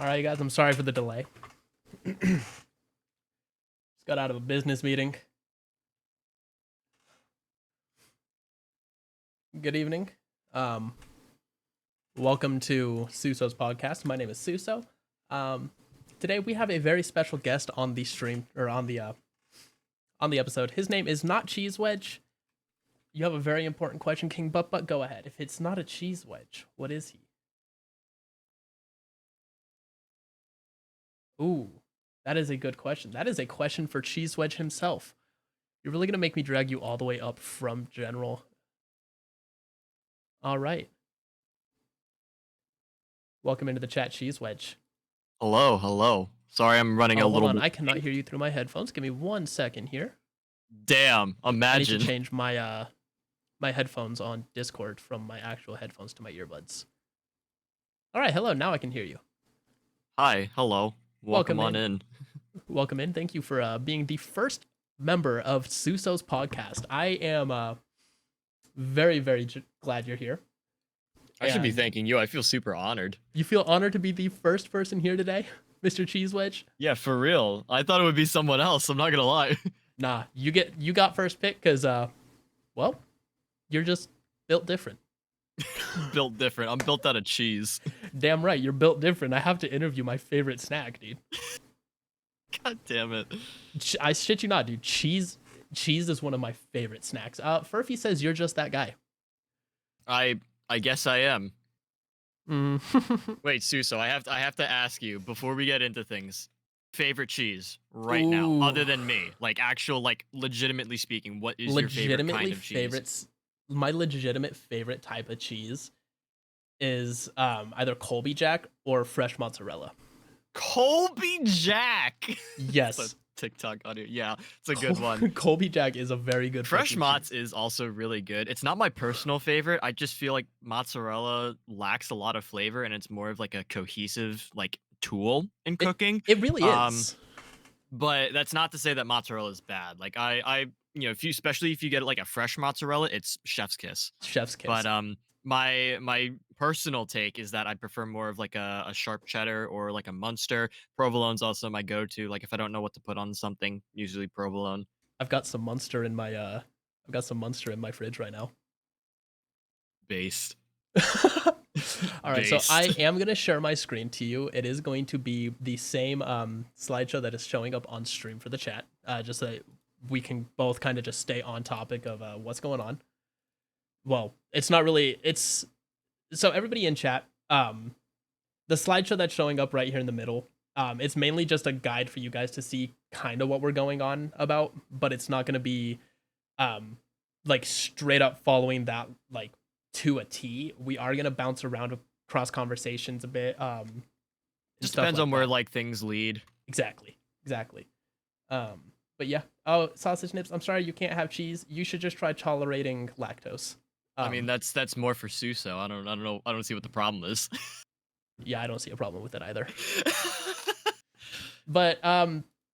All right, guys, I'm sorry for the delay. Just got out of a business meeting. Good evening. Um, Welcome to Suso's podcast. My name is Suso. Today we have a very special guest on the stream or on the episode. His name is notCheesewedge. You have a very important question, King, but go ahead. If it's not a cheese wedge, what is he? Ooh, that is a good question. That is a question for Cheesewedge himself. You're really gonna make me drag you all the way up from general. All right. Welcome into the chat, Cheesewedge. Hello. Sorry, I'm running a Hold little on. bit. I cannot hear you through my headphones. Give me 1 second here. Damn, I need imagine. to change my my headphones on Discord from my actual headphones to my earbuds. All right, hello. Now I can hear you. Hi, hello. Welcome on in. Welcome in. Thank you for being the first member of Suso's podcast. I am very, very glad you're here. I should be And thanking you. I feel super honored. you feel honored to be the first person here today, Mr. Cheesewedge? Yeah, for real. I thought it would be someone else. I'm not gonna lie. Nah, you got first pick because well, you're just built different. Built different. I'm built out of cheese. Damn right, you're built different. I have to interview my favorite snack, dude. God damn it. I shit you not, dude. Cheese is one of my favorite snacks. Furphy says you're just that guy. I guess I am. Mm. Wait, Suso, I have to ask you before we get into things. Favorite cheese right now, Ooh. other than me, like actual, like legitimately speaking, what is your favorite kind of cheese? My legitimate favorite type of cheese is either Colby Jack or fresh mozzarella. Colby Jack. Yes. That's a TikTok audio. Yeah, it's a good one. Colby Jack is a very good Fresh mozz cheese. is also really good. It's not my personal favorite. I just feel like mozzarella lacks a lot of flavor and it's more of like a cohesive like tool in cooking. It really is. But that's not to say that mozzarella is bad. Like I especially if you get like a fresh mozzarella, it's chef's kiss. Chef's kiss. But my personal take is that I prefer more of like a sharp cheddar or like a Munster. Provolone's also my go-to. Like if I don't know what to put on something, usually provolone. I've got some Munster in my fridge right now. Based. All right, so I am gonna share my screen to you. It is going to be the same slideshow that is showing up on stream for the chat, just so that we can both kind of just stay on topic of what's going on. Well, it's not really. It's so everybody in chat. The slideshow that's showing up right here in the middle. It's mainly just a guide for you guys to see kind of what we're going on about, but it's not gonna be, like straight up following that like to a T. We are gonna bounce around across conversations a bit. Just depends on where like things lead. Exactly. But yeah. Oh, sausage nips. I'm sorry you can't have cheese. You should just try tolerating lactose. I mean that's more for Suso. I don't know. I don't see what the problem is. Yeah, I don't see a problem with it either. But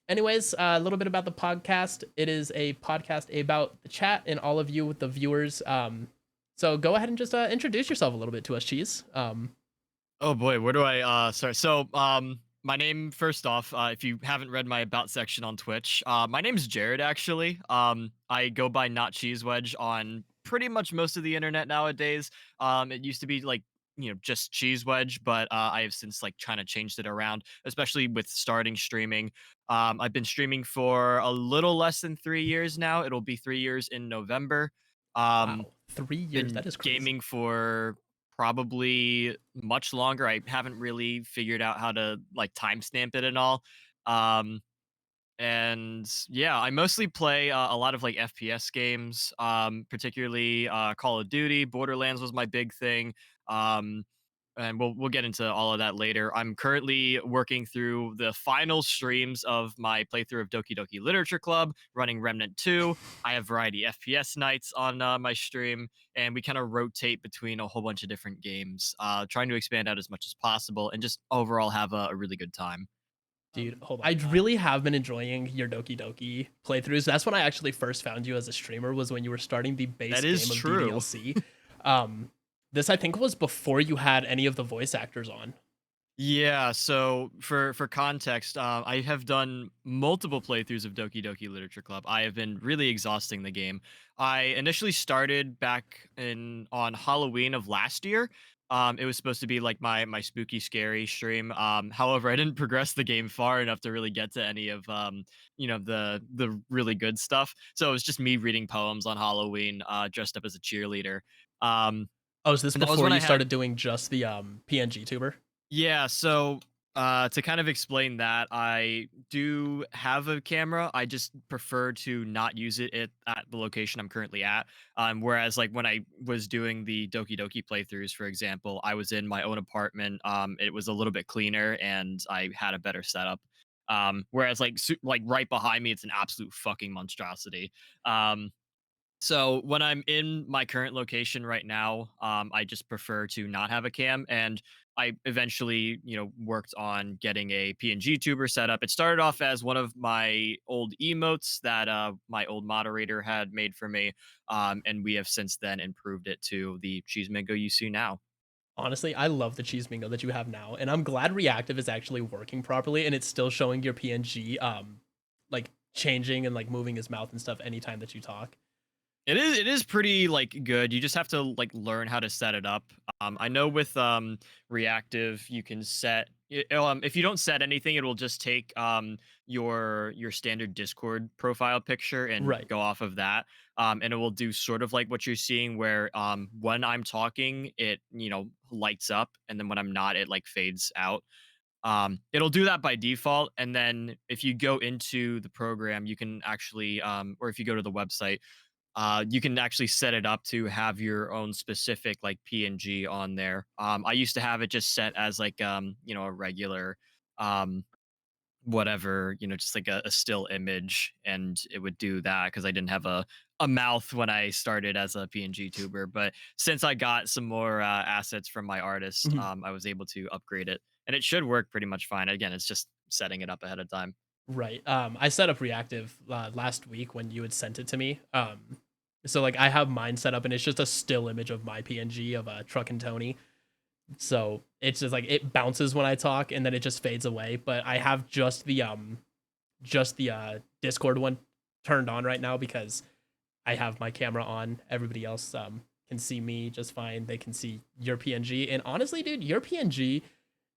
anyways, a little bit about the podcast. It is a podcast about the chat and all of you, the viewers. So go ahead and just introduce yourself a little bit to us, Cheese. Oh boy, where do I start? So, my name first off, if you haven't read my about section on Twitch, my name's Jared actually. I go by notCheesewedge on pretty much most of the internet nowadays. It used to be like just Cheesewedge, but I have since like kind of changed it around, especially with starting streaming. I've been streaming for a little less than 3 years now. It'll be 3 years in November. Wow, 3 years. Been That is crazy. gaming for probably much longer. I haven't really figured out how to like timestamp it and all. Um, and yeah, I mostly play a lot of like FPS games, particularly Call of Duty. Borderlands was my big thing. Um, and we'll get into all of that later. I'm currently working through the final streams of my playthrough of Doki Doki Literature Club, running Remnant 2. I have variety FPS nights on my stream, and we kind of rotate between a whole bunch of different games, trying to expand out as much as possible and just overall have a really good time. Dude, hold on. I really have been enjoying your Doki Doki playthroughs. That's when I actually first found you as a streamer, was when you were starting the base game of DDLC. This I think was before you had any of the voice actors on. Yeah, so for context, I have done multiple playthroughs of Doki Doki Literature Club. I have been really exhausting the game. I initially started back in on Halloween of last year. It was supposed to be like my spooky scary stream. However, I didn't progress the game far enough to really get to any of the really good stuff. So it was just me reading poems on Halloween, dressed up as a cheerleader. Um, Oh, is this and that was before when I you had started doing just the PNG tuber? yeah, so to kind of explain that, I do have a camera. I just prefer to not use it at the location I'm currently at. Whereas, like when I was doing the Doki Doki playthroughs, for example, I was in my own apartment. It was a little bit cleaner, and I had a better setup. Whereas, like right behind me, it's an absolute fucking monstrosity. Um, so when I'm in my current location right now, I just prefer to not have a cam, and I eventually, worked on getting a PNG tuber set up. It started off as one of my old emotes that my old moderator had made for me, and we have since then improved it to the cheese mango you see now. Honestly, I love the cheese bingo that you have now, and I'm glad reactive is actually working properly and it's still showing your PNG like changing and like moving his mouth and stuff anytime that you talk. It is pretty like good. You just have to like learn how to set it up. I know with reactive you can set if you don't set anything, it will just take your standard Discord profile picture and Right. go off of that. And it will do sort of like what you're seeing where when I'm talking it, lights up, and then when I'm not it like fades out. It'll do that by default, and then if you go into the program, you can actually, or if you go to the website, you can actually set it up to have your own specific like PNG on there. I used to have it just set as like a regular um whatever, just like a still image, and it would do that because I didn't have a mouth when I started as a PNG tuber. But since I got some more assets from my artist, Mhm. I was able to upgrade it, and it should work pretty much fine. Again, it's just setting it up ahead of time. Right. I set up reactive last week when you had sent it to me. So like I have mine set up and it's just a still image of my PNG of Truck and Tony. So it's just like it bounces when I talk and then it just fades away. But I have just the Discord one turned on right now because I have my camera on. Everybody else can see me just fine. They can see your PNG. And honestly, dude, your PNG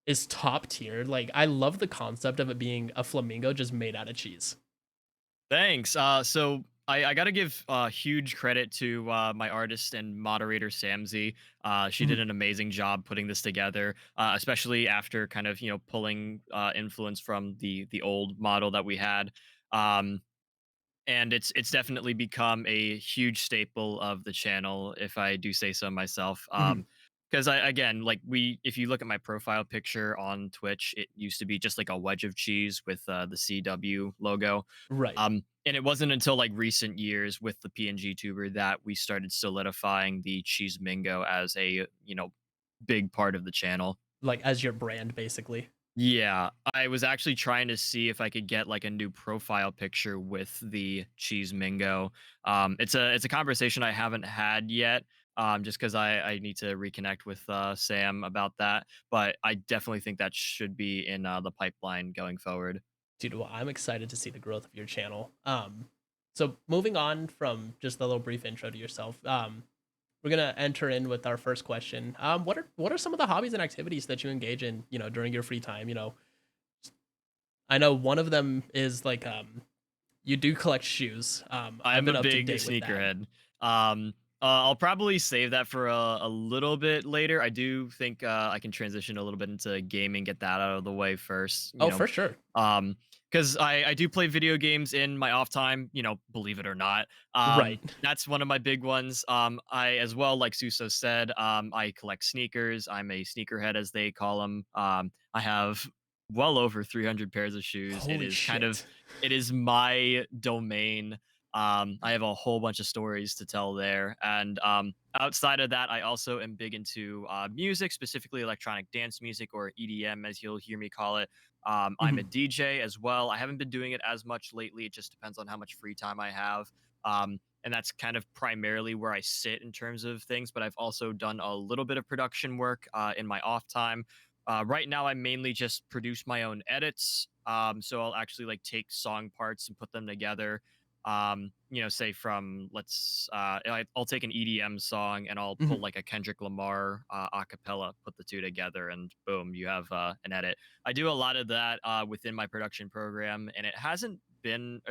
is top tier. Like I love the concept of it being a flamingo just made out of cheese. Thanks. So I got to give huge credit to my artist and moderator Samzy. She did Mhm. an amazing job putting this together, especially after kind of pulling influence from the old model that we had. Um, and it's definitely become a huge staple of the channel, if I do say so myself. Mhm. Because I again, like we, if you look at my profile picture on Twitch, it used to be just like a wedge of cheese with the CW logo. Right. And it wasn't until like recent years with the PNG tuber that we started solidifying the cheese mingo as a big part of the channel. Like as your brand basically. Yeah, I was actually trying to see if I could get like a new profile picture with the cheese mingo. It's a conversation I haven't had yet. Just because I need to reconnect with Sam about that, but I definitely think that should be in the pipeline going forward. Dude, well, I'm excited to see the growth of your channel. So moving on from just a little brief intro to yourself, we're gonna enter in with our first question. What are some of the hobbies and activities that you engage in, during your free time? I know one of them is like you do collect shoes. I've I'm a been up to big date with that. sneakerhead. I'll probably save that for a little bit later. I do think I can transition a little bit into gaming, get that out of the way first. Oh, for sure. Because I do play video games in my off time. Believe it or not. Right. That's one of my big ones. I as well, like Suso said, I collect sneakers. I'm a sneakerhead, as they call them. I have well over 300 pairs of shoes. Holy shit. It is my domain. I have a whole bunch of stories to tell there. And outside of that, I also am big into music, specifically electronic dance music, or EDM, as you'll hear me call it. I'm a Mhm. DJ as well. I haven't been doing it as much lately. It just depends on how much free time I have. And that's kind of primarily where I sit in terms of things. But I've also done a little bit of production work in my off time. Right now, I mainly just produce my own edits. So I'll actually like take song parts and put them together. Say from I'll take an EDM song and I'll pull Mhm. like a Kendrick Lamar a cappella, put the two together, and boom, you have an edit. I do a lot of that within my production program, and it hasn't been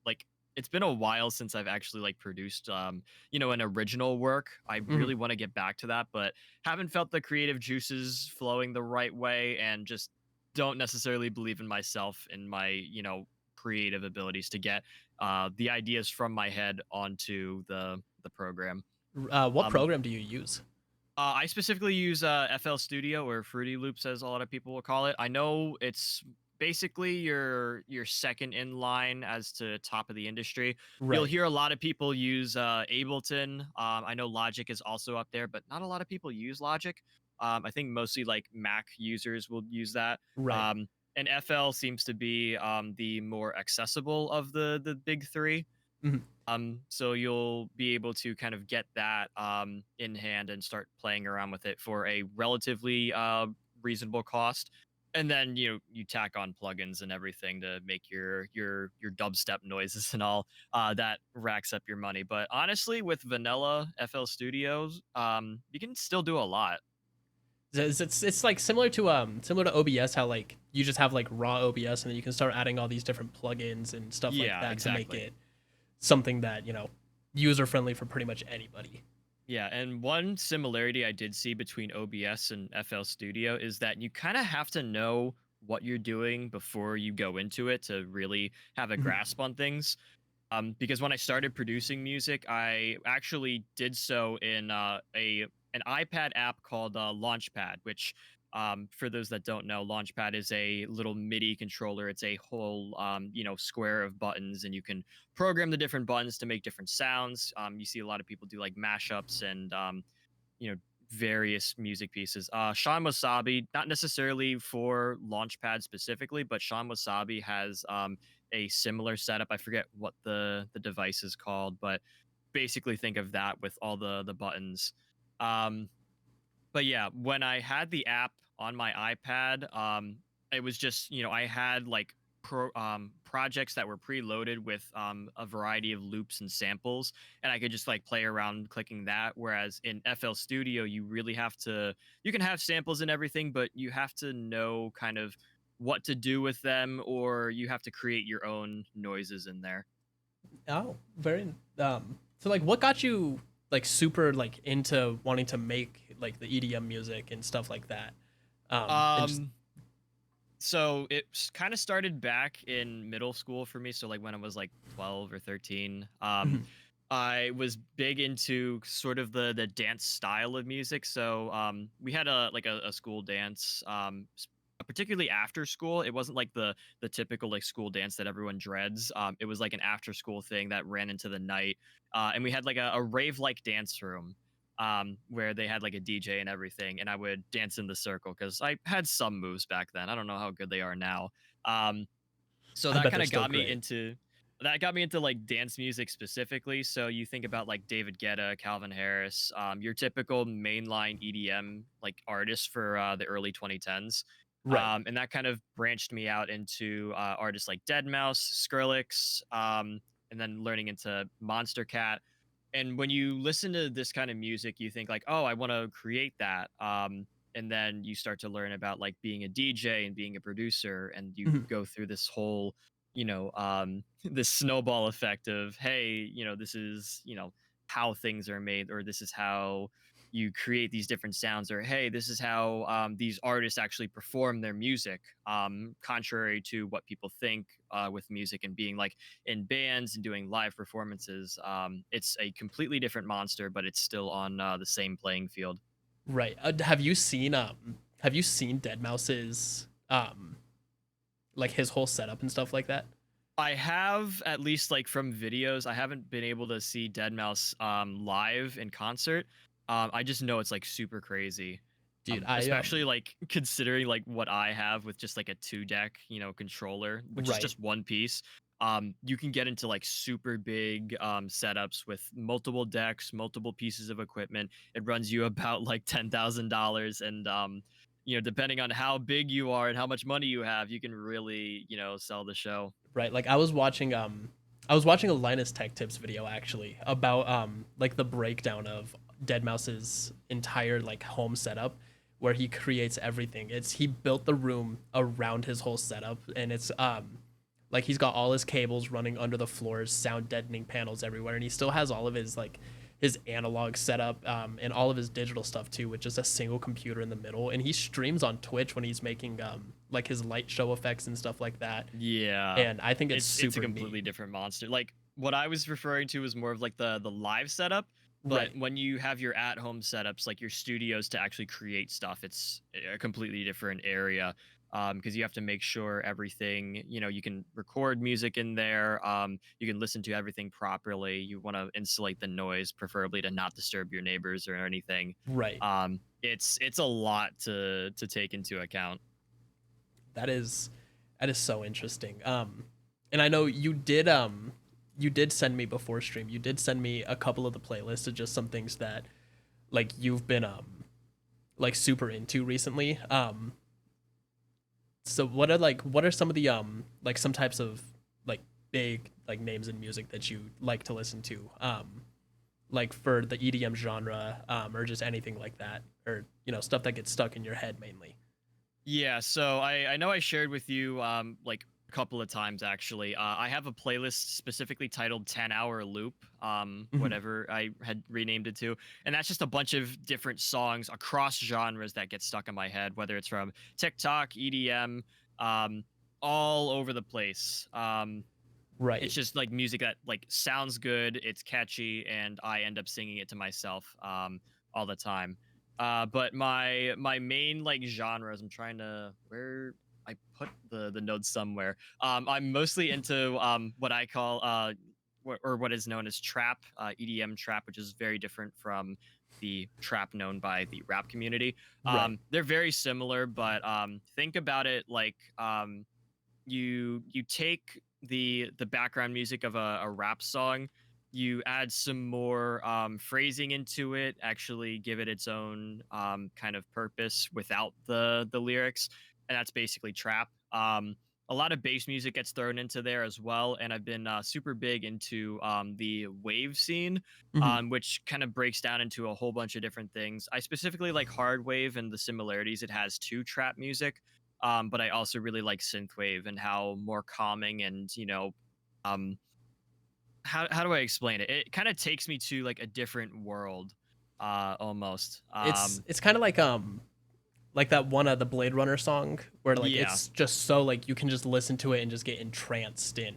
like it's been a while since I've actually like produced an original work. I Mhm. really want to get back to that, but haven't felt the creative juices flowing the right way, and just don't necessarily believe in myself and my creative abilities to get the ideas from my head onto the program. What um program do you use? I specifically use FL Studio, or Fruity Loops, as a lot of people will call it. I know it's basically your second in line as to top of the industry. You'll Right. hear a lot of people use Ableton. I know Logic is also up there, but not a lot of people use Logic. I think mostly like Mac users will use that. Right. And FL seems to be the more accessible of the big three. Mhm. So you'll be able to kind of get that in hand and start playing around with it for a relatively reasonable cost. And then you tack on plugins and everything to make your dubstep noises and all that racks up your money. But honestly, with vanilla FL Studios, you can still do a lot. It's like similar to OBS, how like you just have like raw OBS and then you can start adding all these different plugins and stuff like Yeah, that to make exactly. it something that user friendly for pretty much anybody. Yeah, and one similarity I did see between OBS and FL Studio is that you kind of have to know what you're doing before you go into it to really have a Mhm. grasp on things. Because when I started producing music, I actually did so in a an iPad app called Launchpad, which, for those that don't know, Launchpad is a little MIDI controller. It's a whole square of buttons, and you can program the different buttons to make different sounds. You see a lot of people do like mashups and you know various music pieces. Sean Wasabi, not necessarily for Launchpad specifically, but Sean Wasabi has a similar setup. I forget what the device is called, but basically think of that with all the buttons. Um, but yeah, when I had the app on my iPad, it was just I had like projects that were preloaded with a variety of loops and samples, and I could just like play around clicking that. Whereas in FL Studio, you can have samples and everything, but you have to know kind of what to do with them, or you have to create your own noises in there. Oh, very. So like, what got you like super like into wanting to make like the EDM music and stuff like that? And just Um, So it kind of started back in middle school for me. So like when I was like 12 or 13, mhm. I was big into sort of the dance style of music. So we had a school dance, particularly after school. It wasn't like the typical like school dance that everyone dreads. It was like an after school thing that ran into the night, and we had like a rave like dance room where they had like a DJ and everything, and I would dance in the circle because I had some moves back then. I don't know how good they are now. Um, so I that bet kind they're of still got me great. into like dance music specifically. So you think about like David Guetta, Calvin Harris, your typical mainline EDM like artists for the early 2010s. Right. And that kind of branched me out into artists like Dead Mouse, Skrillex, and then learning into Monster Cat. And when you listen to this kind of music, you think like, oh, I want to create that. And then you start to learn about like being a DJ and being a producer, and you Mhm. go through this whole, this snowball effect of, hey, this is, how things are made, or this is how you create these different sounds, or hey, this is how these artists actually perform their music, contrary to what people think with music and being like in bands and doing live performances. It's a completely different monster, but it's still on the same playing field. Right. Have you seen Dead Mouse's like his whole setup and stuff like that? I have, at least like from videos. I haven't been able to see Dead Mouse live in concert. I just know it's like super crazy. Dude, I Especially like considering like what I have with just like a two deck, controller, which is right. just one piece. You can get into like super big setups with multiple decks, multiple pieces of equipment. It runs you about like $10,000, and depending on how big you are and how much money you have, you can really, sell the show. Right. Like I was watching a Linus Tech Tips video actually about like the breakdown of Deadmau5's entire like home setup where he creates everything. He built the room around his whole setup, and it's like he's got all his cables running under the floors, sound deadening panels everywhere, and he still has all of his like his analog setup and all of his digital stuff too, with just a single computer in the middle. And he streams on Twitch when he's making like his light show effects and stuff like that. Yeah. And I think it's super It's a completely neat. different monster. Like what I was referring to was more of like the live setup, but Right. when you have your at-home setups, like your studios to actually create stuff, it's a completely different area. Because you have to make sure everything, you can record music in there. You can listen to everything properly. You want to insulate the noise, preferably to not disturb your neighbors or anything. Right. It's a lot to take into account. That is so interesting. And I know you did send me before stream. You did send me a couple of the playlists of just some things that like you've been like super into recently. So what are some of the like some types of like big like names in music that you like to listen to? Like for the EDM genre, or just anything like that, or stuff that gets stuck in your head mainly. Yeah, so I know I shared with you like a couple of times actually. I have a playlist specifically titled 10-hour loop, Mhm. whatever I had renamed it to. And that's just a bunch of different songs across genres that get stuck in my head, whether it's from TikTok, EDM, um, all over the place. It's Right. just like music that like sounds good, it's catchy, and I end up singing it to myself all the time. But my main like genres, I'm trying to where I put the notes somewhere. I'm mostly into what I call or what is known as trap, EDM trap, which is very different from the trap known by the rap community. Right. They're very similar, but think about it like you take the background music of a rap song, you add some more phrasing into it, actually give it its own kind of purpose without the lyrics, and that's basically trap. A lot of bass music gets thrown into there as well, and I've been super big into the wave scene, Mhm. which kind of breaks down into a whole bunch of different things. I specifically like hard wave and the similarities it has to trap music, but I also really like synthwave and how more calming and um, how do I explain it? It kind of takes me to like a different world, almost. It's kind of like that one of the Blade Runner song where like Yeah, it's just so like you can just listen to it and just get entranced and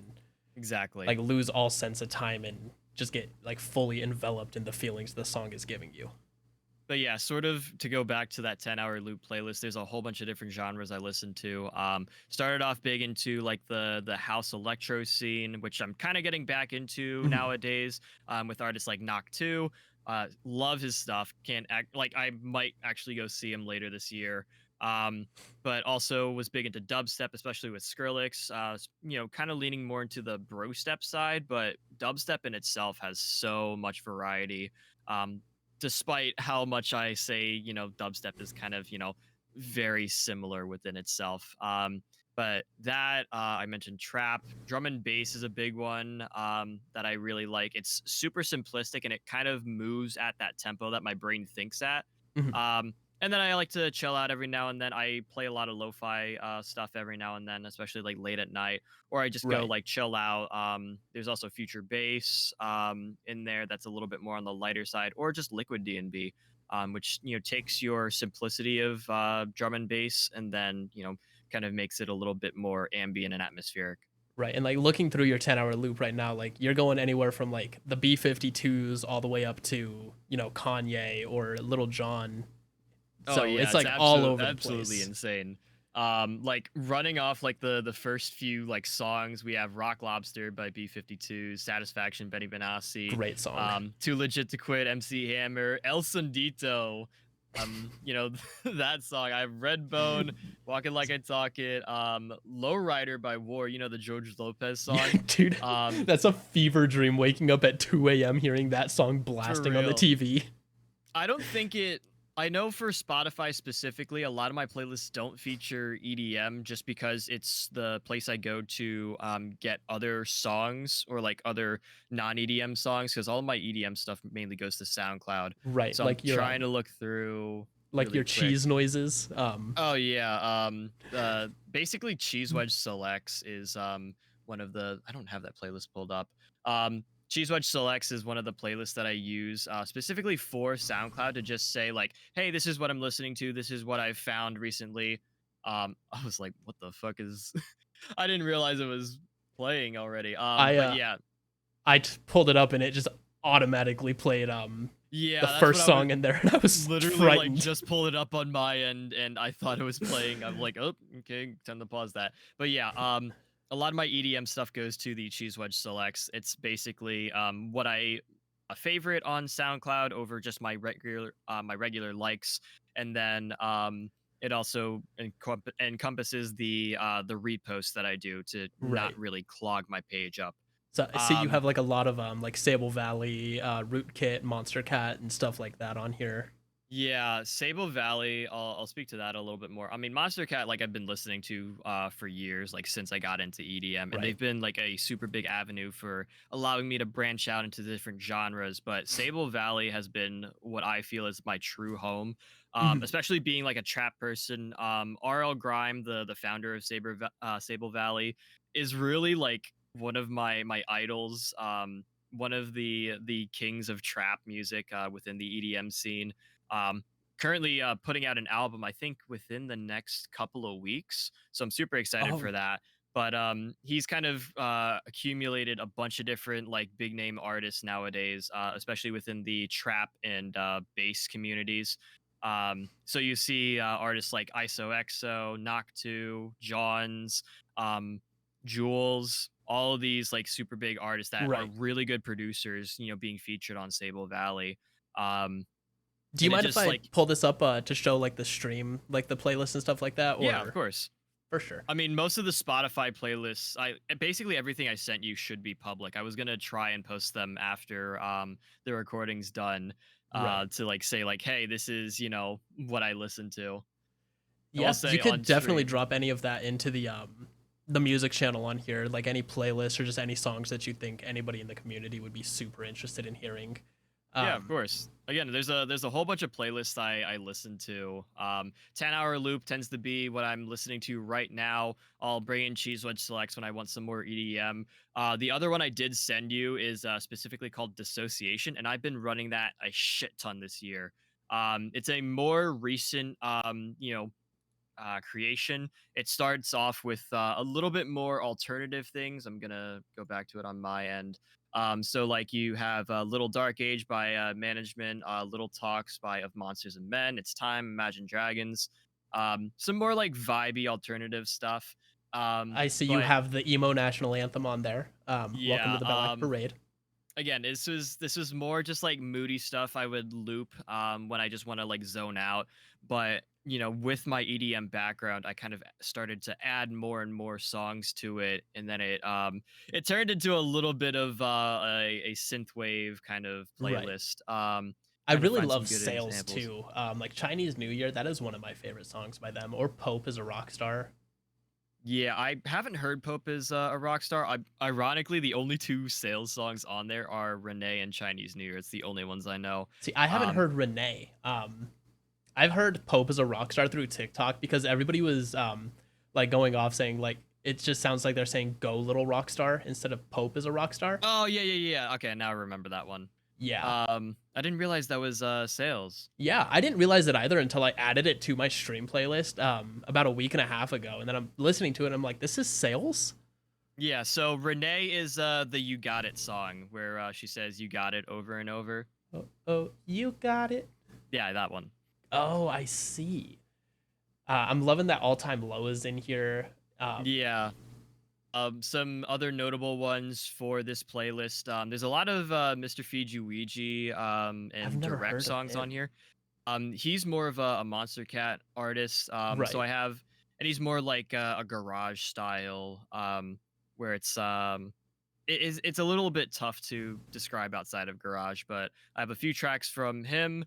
exactly. like lose all sense of time and just get like fully enveloped in the feelings the song is giving you. But yeah, sort of to go back to that 10-hour loop playlist, there's a whole bunch of different genres I listen to. Started off big into like the house electro scene, which I'm kind of getting back into Mhm. nowadays, with artists like Knock 2. Love his stuff. Can't act like I might actually go see him later this year. Um, but also was big into dubstep, especially with Skrillex. Kind of leaning more into the bro step side, but dubstep in itself has so much variety. Um, Despite how much I say, dubstep is kind of, very similar within itself. But that I mentioned trap, drum and bass is a big one that I really like. It's super simplistic and it kind of moves at that tempo that my brain thinks at. Mhm. Um, and then I like to chill out every now and then. I play a lot of lo-fi stuff every now and then, especially like late at night, or I just go Right. like chill out. There's also future bass in there that's a little bit more on the lighter side, or just liquid D&B, which takes your simplicity of drum and bass and then kind of makes it a little bit more ambient and atmospheric. Right. And like looking through your 10-hour loop right now, like you're going anywhere from like the B-52s all the way up to, Kanye or Little John. Oh So yeah, it's it's like all over the absolutely place. insane. Like running off like the first few like songs, we have Rock Lobster by B-52, Satisfaction, Benny Benassi, Great song. Too Legit to Quit, MC Hammer, El Sondito. That song. I have Redbone, Walking Like I Talk It, Lowrider by War, the George Lopez Yeah, song. dude, Um, that's a fever dream waking up at 2 a.m. hearing that song for blasting on the real. TV. I don't think it I know for Spotify specifically, a lot of my playlists don't feature EDM just because it's the place I go to get other songs or like other non EDM songs because all of my EDM stuff mainly goes to SoundCloud. Right, So I'm trying to look through like really your quick. cheese noises. Oh yeah. Basically CheeseWedge Selects is one of the I don't have that playlist pulled up. CheeseWedge Selects is one of the playlists that I use specifically for SoundCloud to just say like, hey, this is what I'm listening to. This is what I've found recently. I was like, what the fuck is? I didn't realize it was playing already. I But yeah, pulled it up and it just automatically played the yeah, that's what first I was song in there, and I was literally like frightened. just pulled it up on my end and I thought it was playing. I'm like, oh, okay, time to pause that. But yeah, a lot of my EDM stuff goes to the Cheese Wedge Selects. It's basically what I a favorite on SoundCloud over just my regular likes, and then it also encompasses the reposts that I do to not Right. really clog my page up. So I see you Um, have like a lot of like Sable Valley, Rootkit, Monster Cat, and stuff like that on here. Yeah, Sable Valley. I'll speak to that a little bit more. I mean, Monster Cat, like I've been listening to for years, like since I got into EDM, and Right. they've been like a super big avenue for allowing me to branch out into different genres. But Sable Valley has been what I feel is my true home, Mhm. especially being like a trap person. RL Grime, the founder of Sable Valley, is really like one of my idols. One of the kings of trap music within the EDM scene. um, Currently putting out an album, I think within the next couple of weeks. So I'm super excited Oh, for that. But he's kind of accumulated a bunch of different like big name artists nowadays, especially within the trap and bass communities. So you see artists like ISOXO, Noctu, Johns, um, Jules, all of these like super big artists that are right. really good producers, being featured on Sable Valley. Um, Do you and it mind if just I like pull this up to show like the stream, like the playlist and stuff like that? yeah, of Or course. for sure. I mean, most of the Spotify playlists, I basically everything I sent you should be public. I was gonna try and post them after the recording's done, Right. to like say like, hey, this is what I listen to. I will Yeah, you say could on definitely stream. drop any of that into the music channel on here, like any playlist or just any songs that you think anybody in the community would be super interested in hearing. Yeah, of Um, course. Again, there's a whole bunch of playlists I listen to. 10-hour loop tends to be what I'm listening to right now. I'll bring in Cheese Wedge Selects when I want some more EDM. The other one I did send you is specifically called Dissociation, and I've been running that a shit ton this year. It's a more recent, creation. It starts off with a little bit more alternative things. I'm gonna go back to it on my end. So like you have Little Dark Age by Management, Little Talks by Of Monsters and Men, It's Time, Imagine Dragons, some more like vibey alternative stuff. I see you But have the emo national anthem on there. Welcome to yeah, the Bell Act Parade. again, this was more just like moody stuff I would loop when I just want to like zone out. But with my EDM background, I kind of started to add more and more songs to it, and then it turned into a little bit of a synthwave kind of Right. playlist. I Trying to really find some love good Sales examples. too. Like Chinese New Year, that is one of my favorite songs by them. Or Pope is a rock star. Yeah, I haven't heard Pope is a rock star. Ironically, the only two sales songs on there are Renee and Chinese New Year. It's the only ones I know. See, I haven't Um, heard Renee. I've heard Pope is a rock star through TikTok because everybody was like going off saying like it just sounds like they're saying "Go Little Rock Star" instead of "Pope is a rock star." Oh, yeah, yeah, yeah. Okay, now I remember that one. Yeah, I didn't realize that was sales. yeah. I didn't realize it either until I added it to my stream playlist about a week and a half ago, and then I'm listening to it. and I'm like, this is sales. Yeah, so Renee is the You Got It song where she says you got it over and over. Oh, oh, you got it. Yeah, that one. Oh, I see. I'm loving that all time low is in here. Yeah. Some other notable ones for this playlist. There's a lot of Mr. Fiji Ouija I've and never direct heard of songs on him. here. He's more of a Monster Cat artist. So Right. I have, and he's more like a garage style, where it's a little bit tough to describe outside of garage. But I have a few tracks from him.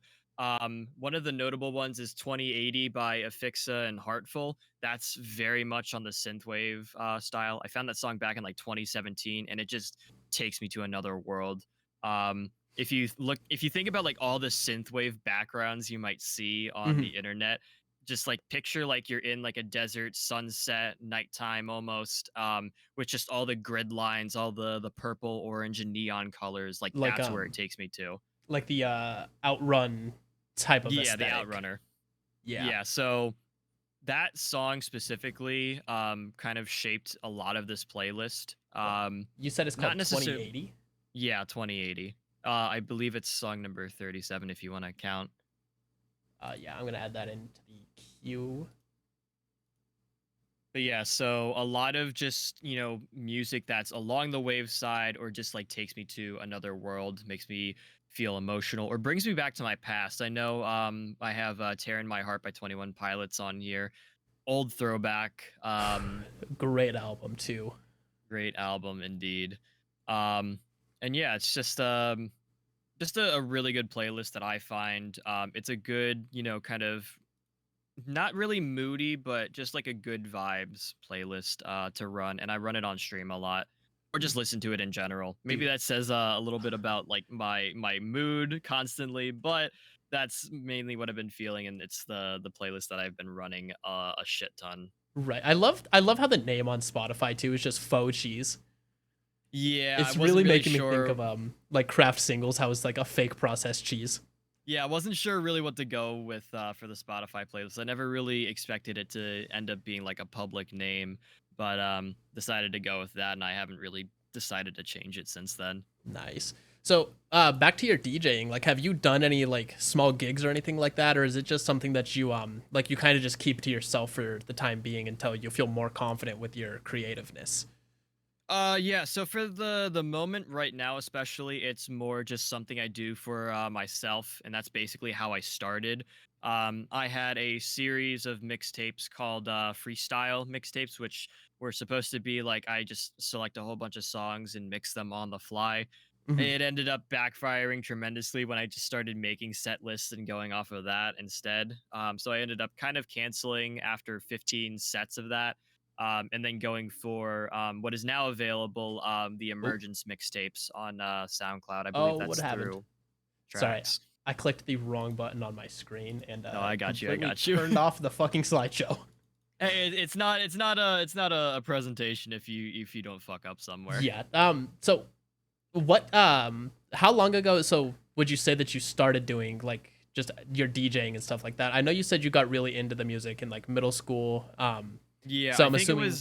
One of the notable ones is 2080 by Afixa and Heartful. That's very much on the synthwave style. I found that song back in like 2017, and it just takes me to another world. If you think about like all the synthwave backgrounds you might see on the Mhm. internet, just like picture like you're in like a desert sunset nighttime almost, with just all the grid lines, all the purple, orange, and neon colors. Like Like that's where it takes me to. the Outrun type of Yeah, the aesthetic. Outrunner. Yeah. Yeah, so that song specifically kind of shaped a lot of this playlist. You said it's Not called necessarily. 2080? Yeah, 2080. I believe it's song number 37 if you want to count. Yeah, I'm gonna add that into the queue. But yeah, so a lot of just, music that's along the wave side or just like takes me to another world, makes me feel emotional or brings me back to my past. I know I have Tear in My Heart by 21 Pilots on here. Old throwback. Great album too. Great album indeed. Um and yeah, it's just a really good playlist that I find. It's a good, kind of not really moody, but just like a good vibes playlist to run, and I run it on stream a lot, or just listen to it in general. Maybe Dude, that says a little bit about like my mood constantly, but that's mainly what I've been feeling, and it's the playlist that I've been running a shit ton. right. I love how the name on Spotify too is just faux cheese. Yeah, I It's wasn't really really making me think sure. of like Kraft singles, how it's like a fake processed cheese. Yeah, I wasn't sure really what to go with for the Spotify playlist. I never really expected it to end up being like a public name, but decided to go with that, and I haven't really decided to change it since then. Nice. So, back to your DJing. Like, have you done any like small gigs or anything like that, or is it just something that you like you kind of just keep to yourself for the time being until you feel more confident with your creativeness? Yeah, so for the moment right now especially, it's more just something I do for myself, and that's basically how I started. I had a series of mixtapes called freestyle mixtapes, which were supposed to be like I just select a whole bunch of songs and mix them on the fly. Hmm. It ended up backfiring tremendously when I just started making set lists and going off of that instead. So I ended up kind of canceling after 15 sets of that, and then going for what is now available, the Oh, Emergence mixtapes on SoundCloud. I believe oh, what that's happened? through Sorry, Tracks. I clicked the wrong button on my screen and No, I got you. I completely got you. turned off the fucking slideshow. Hey, it's not a presentation if you don't fuck up somewhere. Yeah. So what? How long ago? So would you say that you started doing like just your DJing and stuff like that? I know you said you got really into the music in like middle school. Yeah, So I'm assuming.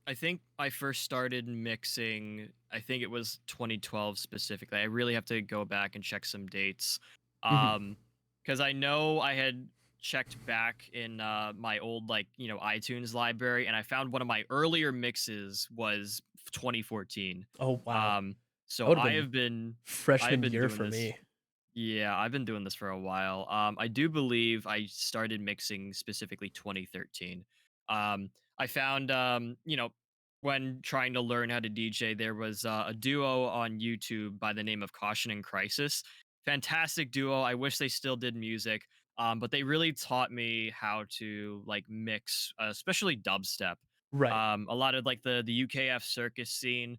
I think I first started mixing, I think it was 2012 specifically. I really have to go back and check some dates. Mhm. Um, because I know I had checked back in my old like, iTunes library, and I found one of my earlier mixes was 2014. Oh wow, Um, that so would have been I've freshman been year doing for this. me. Yeah, I've been doing this for a while. I do believe I started mixing specifically 2013. I found, when trying to learn how to DJ, there was a duo on YouTube by the name of Caution and Crisis. Fantastic duo. I wish they still did music, but they really taught me how to like mix, especially dubstep. Right. A lot of like the UKF circus scene.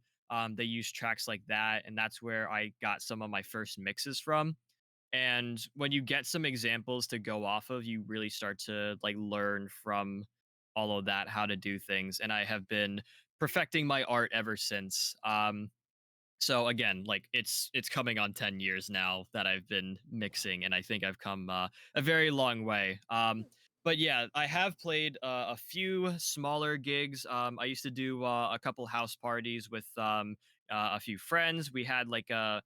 They use tracks like that, and that's where I got some of my first mixes from. And when you get some examples to go off of, you really start to like learn from all of that how to do things. And I have been perfecting my art ever since. So again, like it's coming on 10 years now that I've been mixing, and I think I've come a very long way. But yeah, I have played a few smaller gigs. I used to do a couple house parties with a few friends. We had like a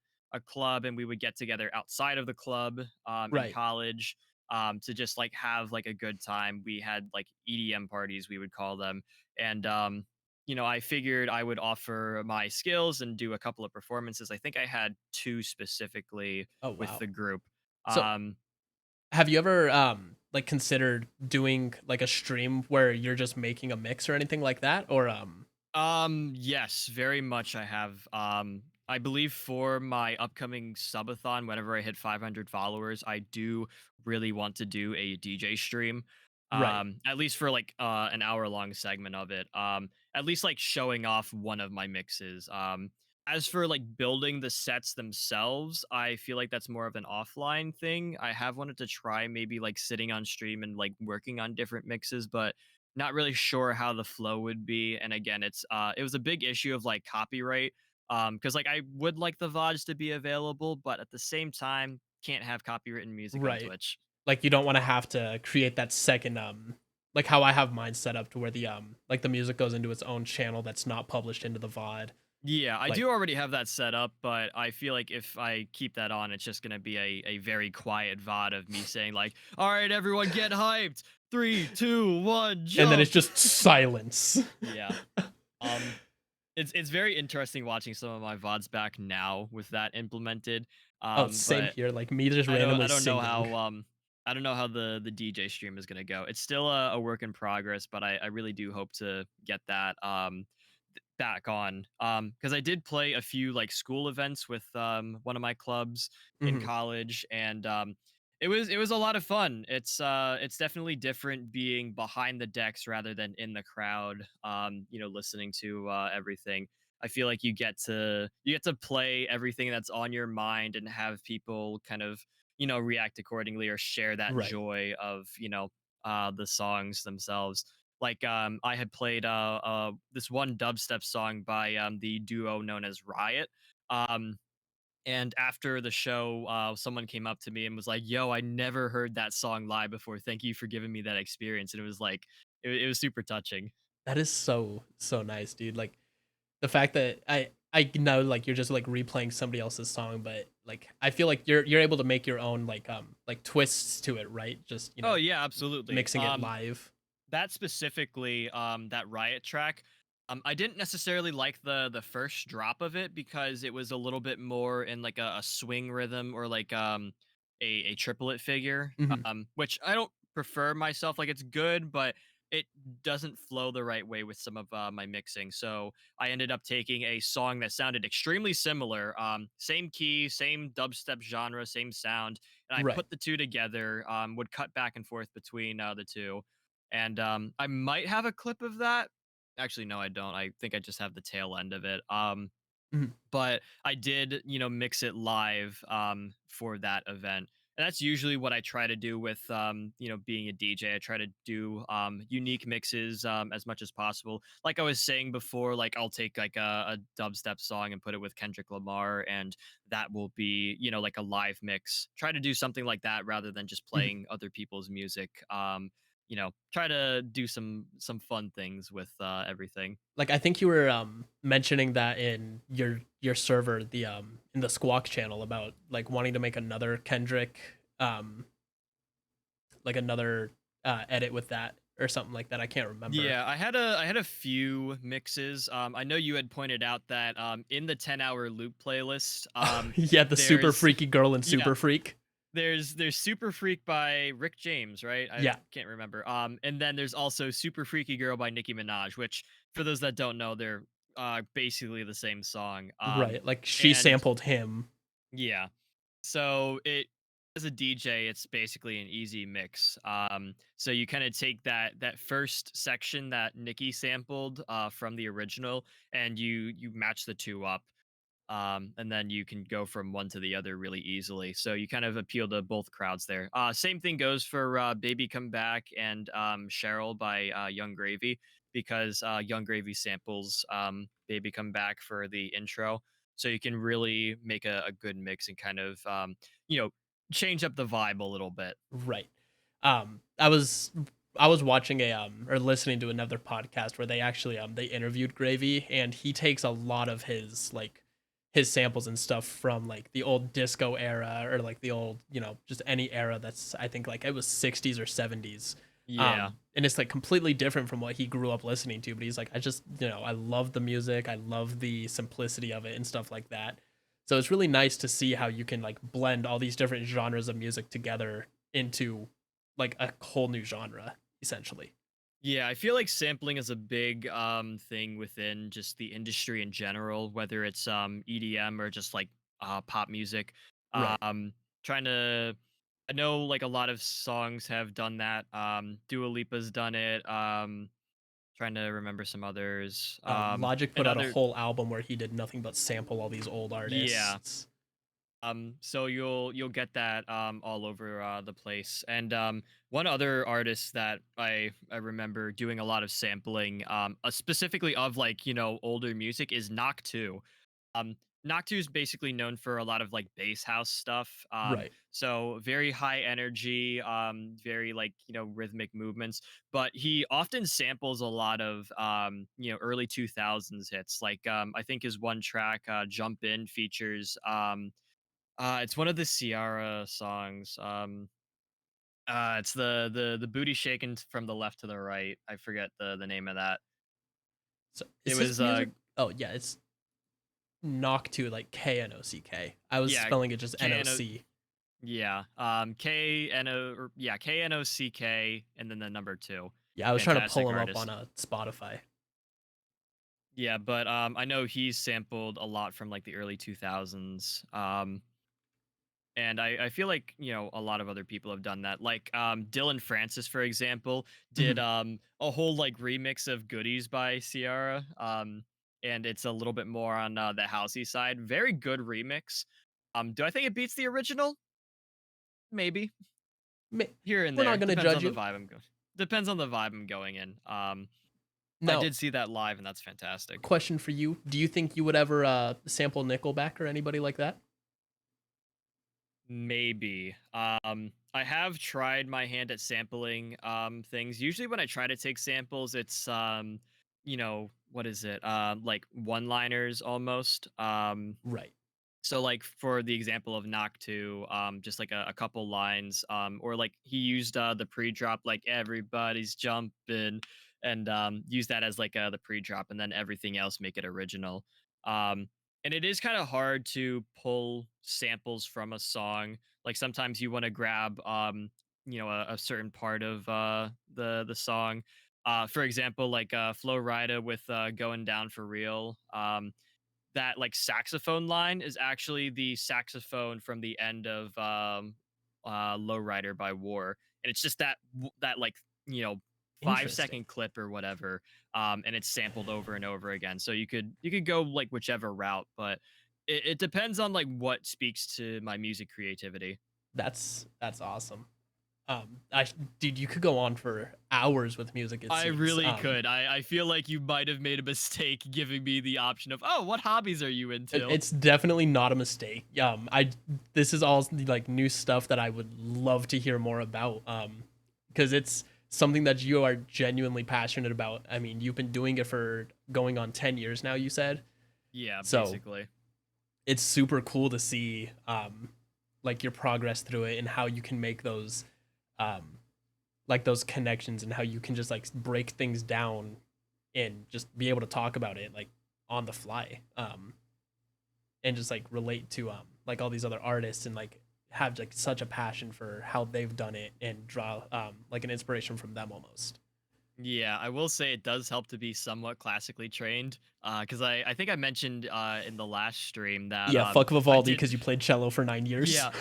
club, and we would get together outside of the club in Right. college, to just like have like a good time. We had like EDM parties, we would call them, and I figured I would offer my skills and do a couple of performances. I think I had two specifically Oh with wow. the group. So Um, have you ever like considered doing like a stream where you're just making a mix or anything like that? Or yes, very much I have. I believe for my upcoming subathon, whenever I hit 500 followers, I do really want to do a DJ stream. Right. At least for like an hour long segment of it. At least like showing off one of my mixes. As for like building the sets themselves, I feel like that's more of an offline thing. I have wanted to try maybe like sitting on stream and like working on different mixes, but not really sure how the flow would be. And again, it was a big issue of like copyright, because like I would like the VODs to be available, but at the same time, can't have copywritten music on Right. Twitch. Like you don't want to have to create that second like how I have mine set up to where the like the music goes into its own channel that's not published into the VOD. Yeah, I Like do already have that set up, but I feel like if I keep that on, it's just gonna be a very quiet VOD of me saying like, "All right, everyone, get hyped! 3, 2, 1, and then jump!" it's just silence. Yeah. Um, it's very interesting watching some of my VODs back now with that implemented. Oh, same But here. Like me just randomly I don't know singing. how I don't know how the DJ stream is gonna go. It's still a work in progress, but I really do hope to get that back on. Because I did play a few like school events with one of my clubs in Mhm. college, and it was a lot of fun. It's definitely different being behind the decks rather than in the crowd. You know, listening to everything. I feel like you get to play everything that's on your mind and have people kind of, you know, react accordingly or share that Right. joy of, you know, the songs themselves. Like I had played this one dubstep song by the duo known as Riot. Um and after the show, someone came up to me and was like, "Yo, I never heard that song live before. Thank you for giving me that experience." And it was like, it was super touching. That is so nice, dude. Like the fact that I know like you're just like replaying somebody else's song, but like I feel like you're able to make your own like twists to it, right? Just, Oh yeah, absolutely. mixing it live. That specifically, that Riot track, I didn't necessarily like the first drop of it because it was a little bit more in like a swing rhythm or like a triplet figure, Mhm. which I don't prefer myself. Like it's good, but it doesn't flow the right way with some of my mixing. So I ended up taking a song that sounded extremely similar, same key, same dubstep genre, same sound, and I Right. put the two together. Would cut back and forth between the two, and I might have a clip of that. Actually, no, I don't. I think I just have the tail end of it. Mhm. But I did, you know, mix it live for that event. And that's usually what I try to do with, you know, being a DJ. I try to do unique mixes as much as possible. Like I was saying before, like I'll take like a dubstep song and put it with Kendrick Lamar, and that will be, you know, like a live mix. Try to do something like that rather than just Mhm. playing other people's music. You know, try to do some fun things with everything. Like I think you were mentioning that in your server, the in the Squawk channel about like wanting to make another Kendrick like another edit with that or something like that. I can't remember. Yeah, I had a few mixes. I know you had pointed out that in the 10-hour loop playlist, Yeah, the super there's freaky girl and yeah, super freak. there's Super Freak by Rick James, right? I Yeah, can't remember. And then there's also Super Freaky Girl by Nicki Minaj, which for those that don't know, they're basically the same song. right. Like she And sampled him. yeah, so it as a DJ, it's basically an easy mix. So you kind of take that first section that Nikki sampled from the original, and you match the two up, and then you can go from one to the other really easily. So you kind of appeal to both crowds there. Same thing goes for "Baby Come Back" and "Cheryl" by Young Gravy, because Young Gravy samples "Baby Come Back" for the intro. So you can really make a good mix and kind of you know, change up the vibe a little bit. Right. I was watching a or listening to another podcast where they actually they interviewed Gravy, and he takes a lot of his like his samples and stuff from like the old disco era or like the old, just any era that's I think like it was 60s or 70s. Yeah. And it's like completely different from what he grew up listening to, but he's like I just, I love the music, I love the simplicity of it and stuff like that. So it's really nice to see how you can like blend all these different genres of music together into like a whole new genre essentially. Yeah, I feel like sampling is a big thing within just the industry in general, whether it's EDM or just like pop music. Right. Um trying to I know like a lot of songs have done that. Dua Lipa's done it. Trying to remember some others. Logic put out a Another whole album where he did nothing but sample all these old yeah. artists. So you'll get that all over the place. And one other artist that I remember doing a lot of sampling, specifically of like older music, is Knock 2. Um, Knock 2 is basically known for a lot of like bass house stuff. Right. So very high energy, very like rhythmic movements. But he often samples a lot of early 2000s hits. Like I think his one track, "Jump In," features it's one of the Ciara songs. It's the booty shaken from the left to the right. I forget the name of that. So It is his was music? Oh yeah, it's Knock to like Knock. I was yeah, spelling it just KNO NOC. yeah, KNOCK and then the number 2. Yeah, I was trying to pull Fantastic him up on artist. a Spotify. Yeah, but I know he's sampled a lot from like the early 2000s. And I feel like, a lot of other people have done that. Like Dylan Francis, for example, did Mhm. a whole like remix of Goodies by Ciara. And it's a little bit more on the housey side. Very good remix. Do I think it beats the original? Maybe. Here and We're there. not gonna Depends judge on the you. vibe I'm going. Depends on the vibe I'm going in. I Now, did see that live and that's fantastic. question for you: do you think you would ever sample Nickelback or anybody like that? Maybe. I have tried my hand at sampling things. Usually when I try to take samples, it's what is it? Like one-liners almost. Right. So like for the example of Knock 2, just like a couple lines, or like he used the pre-drop like everybody's jumping and use that as like the pre-drop and then everything else make it original. Um and it is kind of hard to pull samples from a song. Like sometimes you want to grab a certain part of the song. For example, like Flow Rida with Going Down for Real. That like saxophone line is actually the saxophone from the end of Lowrider by War, and it's just that like you know 5 second Interesting. clip or whatever, and it's sampled over and over again. So you could go like whichever route, but it depends on like what speaks to my music creativity. That's awesome. I dude, you could go on for hours with music. It I seems. really could. I feel like you might have made a mistake giving me the option of, oh, what hobbies are you into? It's definitely not a mistake. I this is all like new stuff that I would love to hear more about. Because it's something that you are genuinely passionate about. I mean, you've been doing it for going on 10 years now. You said Yeah, so. basically. It's super cool to see like your progress through it and how you can make those um like those connections and how you can just like break things down and just be able to talk about it like on the fly. And just like relate to like all these other artists and like have like such a passion for how they've done it and draw like an inspiration from them almost. Yeah, I will say it does help to be somewhat classically trained. Because I think I mentioned in the last stream that Yeah, fuck I Vivaldi did. because you played cello for 9 years. Yeah,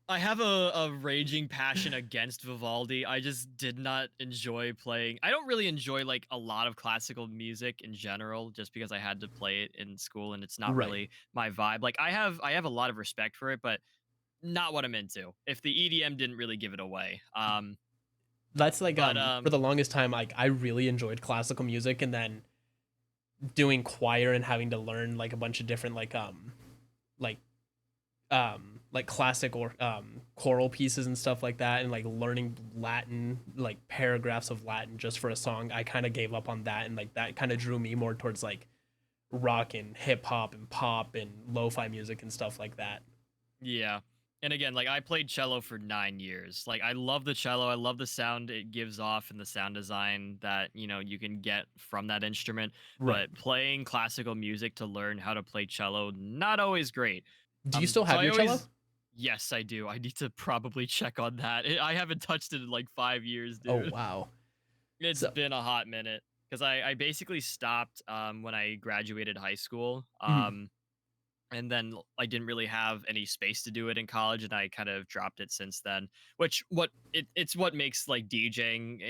I have a raging passion against Vivaldi. I just did not enjoy playing. I don't really enjoy like a lot of classical music in general, just because I had to play it in school and it's not Right. really my vibe. Like I have a lot of respect for it, but not what I'm into. If the EDM didn't really give it away. That's like But for the longest time like I really enjoyed classical music and then doing choir and having to learn like a bunch of different like like classic or choral pieces and stuff like that and like learning Latin like paragraphs of Latin just for a song. I kind of gave up on that and like that kind of drew me more towards like rock and hip hop and pop and lo-fi music and stuff like that. yeah. And again, like I played cello for 9 years. Like I love the cello. I love the sound it gives off and the sound design that, you can get from that instrument. Right. But playing classical music to learn how to play cello, not always great. Do you still So have I your cello? always Yes, I do. I need to probably check on that. I haven't touched it in like 5 years, Oh dude. wow. It's So, been a hot minute because I basically stopped when I graduated high school. mhm, And then I didn't really have any space to do it in college, and I kind of dropped it since then. Which it's what makes like DJing,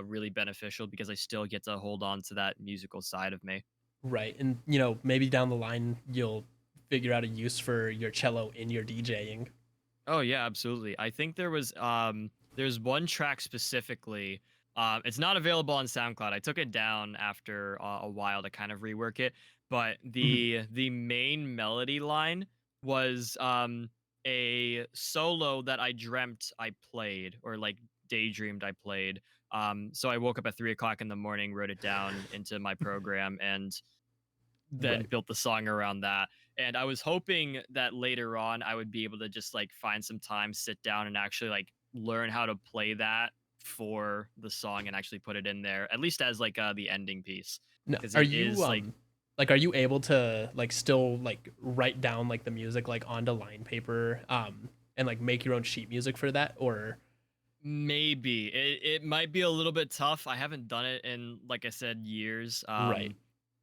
really beneficial because I still get to hold on to that musical side of me. right, and maybe down the line you'll figure out a use for your cello in your DJing. Oh yeah, absolutely. I think there's one track specifically. It's not available on SoundCloud. I took it down after a while to kind of rework it, but Mhm. the main melody line was a solo that I dreamt I played or like daydreamed I played. So I woke up at 3 o'clock in the morning, wrote it down into my program, and then Right. built the song around that. And I was hoping that later on I would be able to just like find some time, sit down and actually like learn how to play that for the song and actually put it in there, at least as like the ending piece. No, Because are it you is like like are you able to like still like write down like the music like onto line paper and like make your own sheet music for that or maybe it might be a little bit tough. I haven't done it in, like I said, years. right.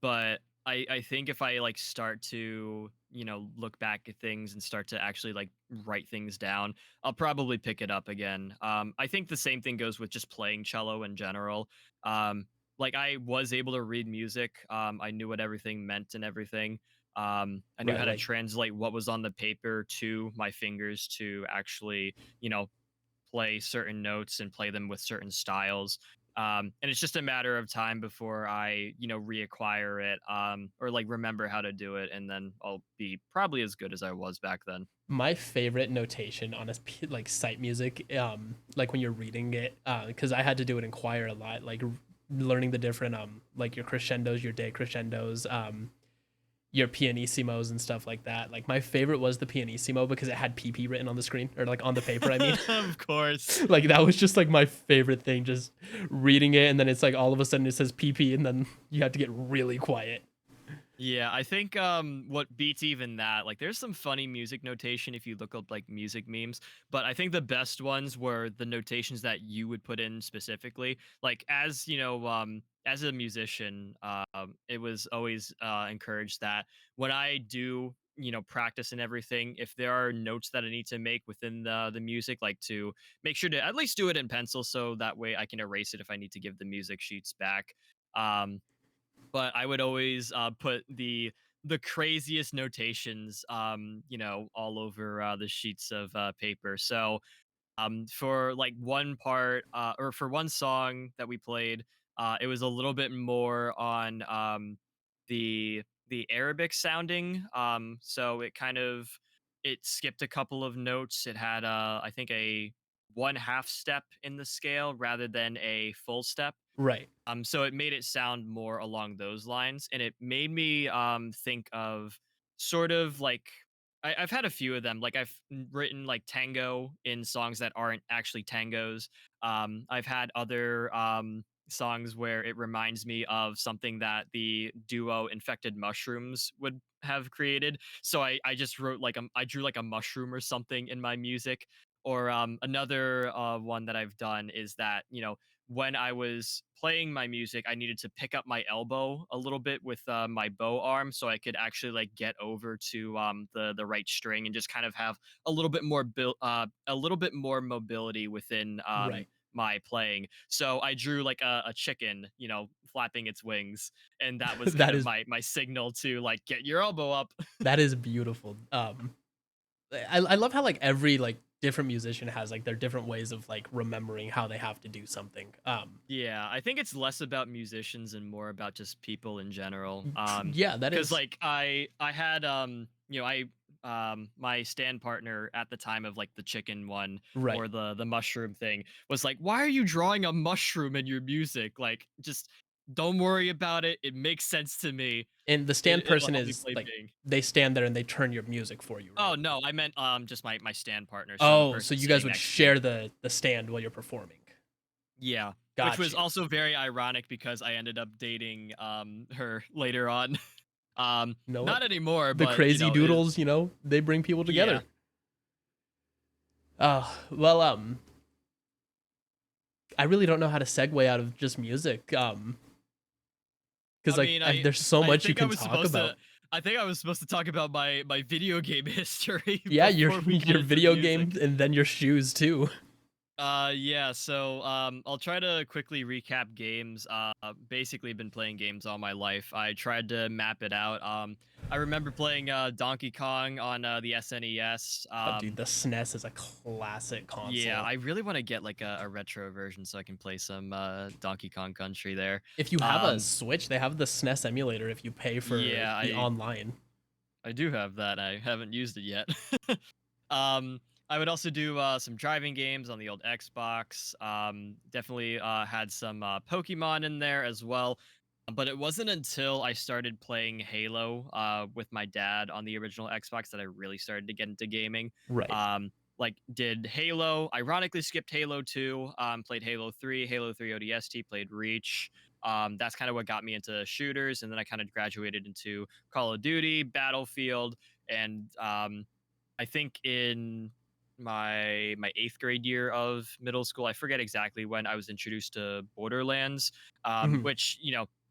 But I think if I like start to, look back at things and start to actually like write things down, I'll probably pick it up again. I think the same thing goes with just playing cello in general. Um, like I was able to read music. I knew what everything meant and everything. I knew Right, how to like translate what was on the paper to my fingers to actually, play certain notes and play them with certain styles. And it's just a matter of time before I, reacquire it, or like remember how to do it, and then I'll be probably as good as I was back then. my favorite notation on like sight music like when you're reading it cuz I had to do it in choir a lot like learning the different like your crescendos, your decrescendos, your pianissimos and stuff like that. Like my favorite was the pianissimo because it had PP written on the screen or like on the paper, I mean. Of course. Like that was just like my favorite thing, just reading it and then it's like all of a sudden it says PP and then you have to get really quiet. Yeah, I think what beats even that, like there's some funny music notation if you look up like music memes, but I think the best ones were the notations that you would put in specifically. Like as a musician, it was always encouraged that when I do, practice and everything, if there are notes that I need to make within the music, like to make sure to at least do it in pencil so that way I can erase it if I need to give the music sheets back. Um, but I would always put the craziest notations, all over the sheets of paper. So for like one part, or for one song that we played, it was a little bit more on the Arabic sounding. So it skipped a couple of notes. It had I think a 1/2 step in the scale rather than a full step. Right. So it made it sound more along those lines, and it made me think of sort of like I've had a few of them. Like written like tango in songs that aren't actually tangos. I've had other songs where it reminds me of something that the duo Infected Mushrooms would have created. So I just wrote like I drew like a mushroom or something in my music. Or another one that I've done is that when I was playing my music, I needed to pick up my elbow a little bit with my bow arm so I could actually like get over to the right string and just kind of have a little bit more mobility within Right. my playing. So I drew like a chicken, flapping its wings, and that was kind that of is my signal to like get your elbow up. that is beautiful. I love how like every like different musician has like their different ways of like remembering how they have to do something. Yeah, I think it's less about musicians and more about just people in general. Yeah, that Because is like I had I my stand partner at the time of like the chicken one right. or the mushroom thing was like, "Why are you drawing a mushroom in your music? Like, just don't worry about it. It makes sense to me. And the stand It'll person help me is play like Bing." they stand there and they turn your music for you, Oh right? no, I meant just my stand partner, so the Oh, person so you guys sitting would next to me. share the stand while you're performing. Yeah, which Got was you. also very ironic because I ended up dating her later on. You know what? Not anymore, The but crazy is doodles, they bring people yeah. together. Well, I really don't know how to segue out of just music. Because I mean, there's so I much you think I can was talk supposed about. to. I think I was supposed to talk about my video game history Yeah, your before we got your into video music. game and then your shoes too. Yeah, so I'll try to quickly recap games. Basically been playing games all my life. I tried to map it out. I remember playing Donkey Kong on the SNES. Oh, dude, the SNES is a classic Yeah, console. I really want to get like a retro version so I can play some Donkey Kong Country there. If you have a Um, Switch, they have the SNES emulator if you pay for yeah, the online. I do have that. I haven't used it yet. Um, I would also do some driving games on the old Xbox. Definitely had some Pokemon in there as well. But it wasn't until I started playing Halo with my dad on the original Xbox that I really started to get into gaming. Right. Like did Halo, ironically skipped Halo 2, played Halo 3, Halo 3 ODST, played Reach. That's kind of what got me into shooters, and then I kind of graduated into Call of Duty, Battlefield, and I think in my eighth grade year of middle school, I forget exactly when I was introduced to Borderlands, Mhm. which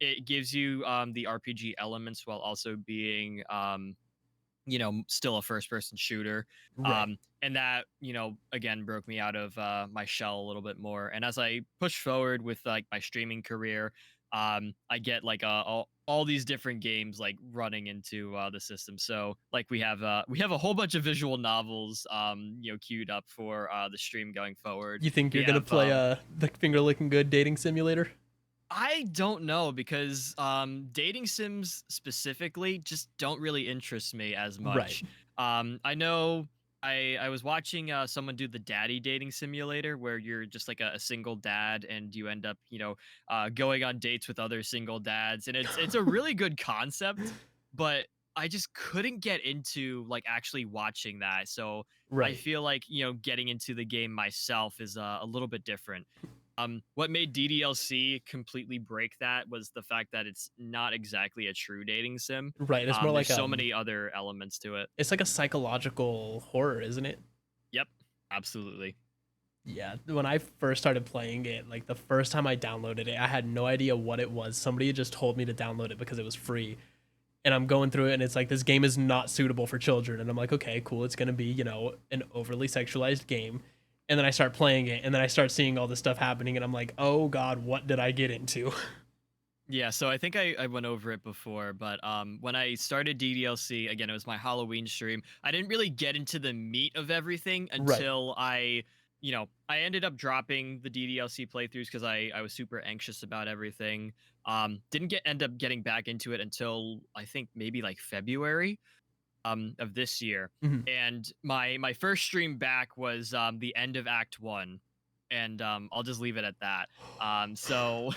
it gives you the RPG elements while also being still a first person shooter. Right. And that, again, broke me out of my shell a little bit more. And as I push forward with like my streaming career, I get like all these different games like running into the system. So like we have a whole bunch of visual novels, queued up for the stream going forward. You think We you're gonna have play the finger licking good dating simulator? I don't know because dating sims specifically just don't really interest me as Right. much. I know I was watching someone do the daddy dating simulator where you're just like a single dad and you end up going on dates with other single dads, and it's a really good concept, but I just couldn't get into like actually watching that. So I Right. feel like getting into the game myself is a little bit different. What made DDLC completely break that was the fact that it's not exactly a true dating sim. Right. It's more There's like so many other elements to it. it's like a psychological horror, isn't it? Yep, absolutely. Yeah, when I first started playing it, like the first time I downloaded it, I had no idea what it was. Somebody just told me to download it because it was free. And I'm going through it and it's like this game is not suitable for children. And I'm like, okay, cool. It's going to be, an overly sexualized game. And then I start playing it and then I start seeing all this stuff happening and I'm like, "Oh god, what did I get into?" Yeah, so I think I went over it before, but when I started DDLC, again, it was my Halloween stream. I didn't really get into the meat of everything Right. until I ended up dropping the DDLC playthroughs because I was super anxious about everything. Didn't end up getting back into it until I think maybe like February of this year. Mhm. And my first stream back was the end of Act 1. And I'll just leave it at that. So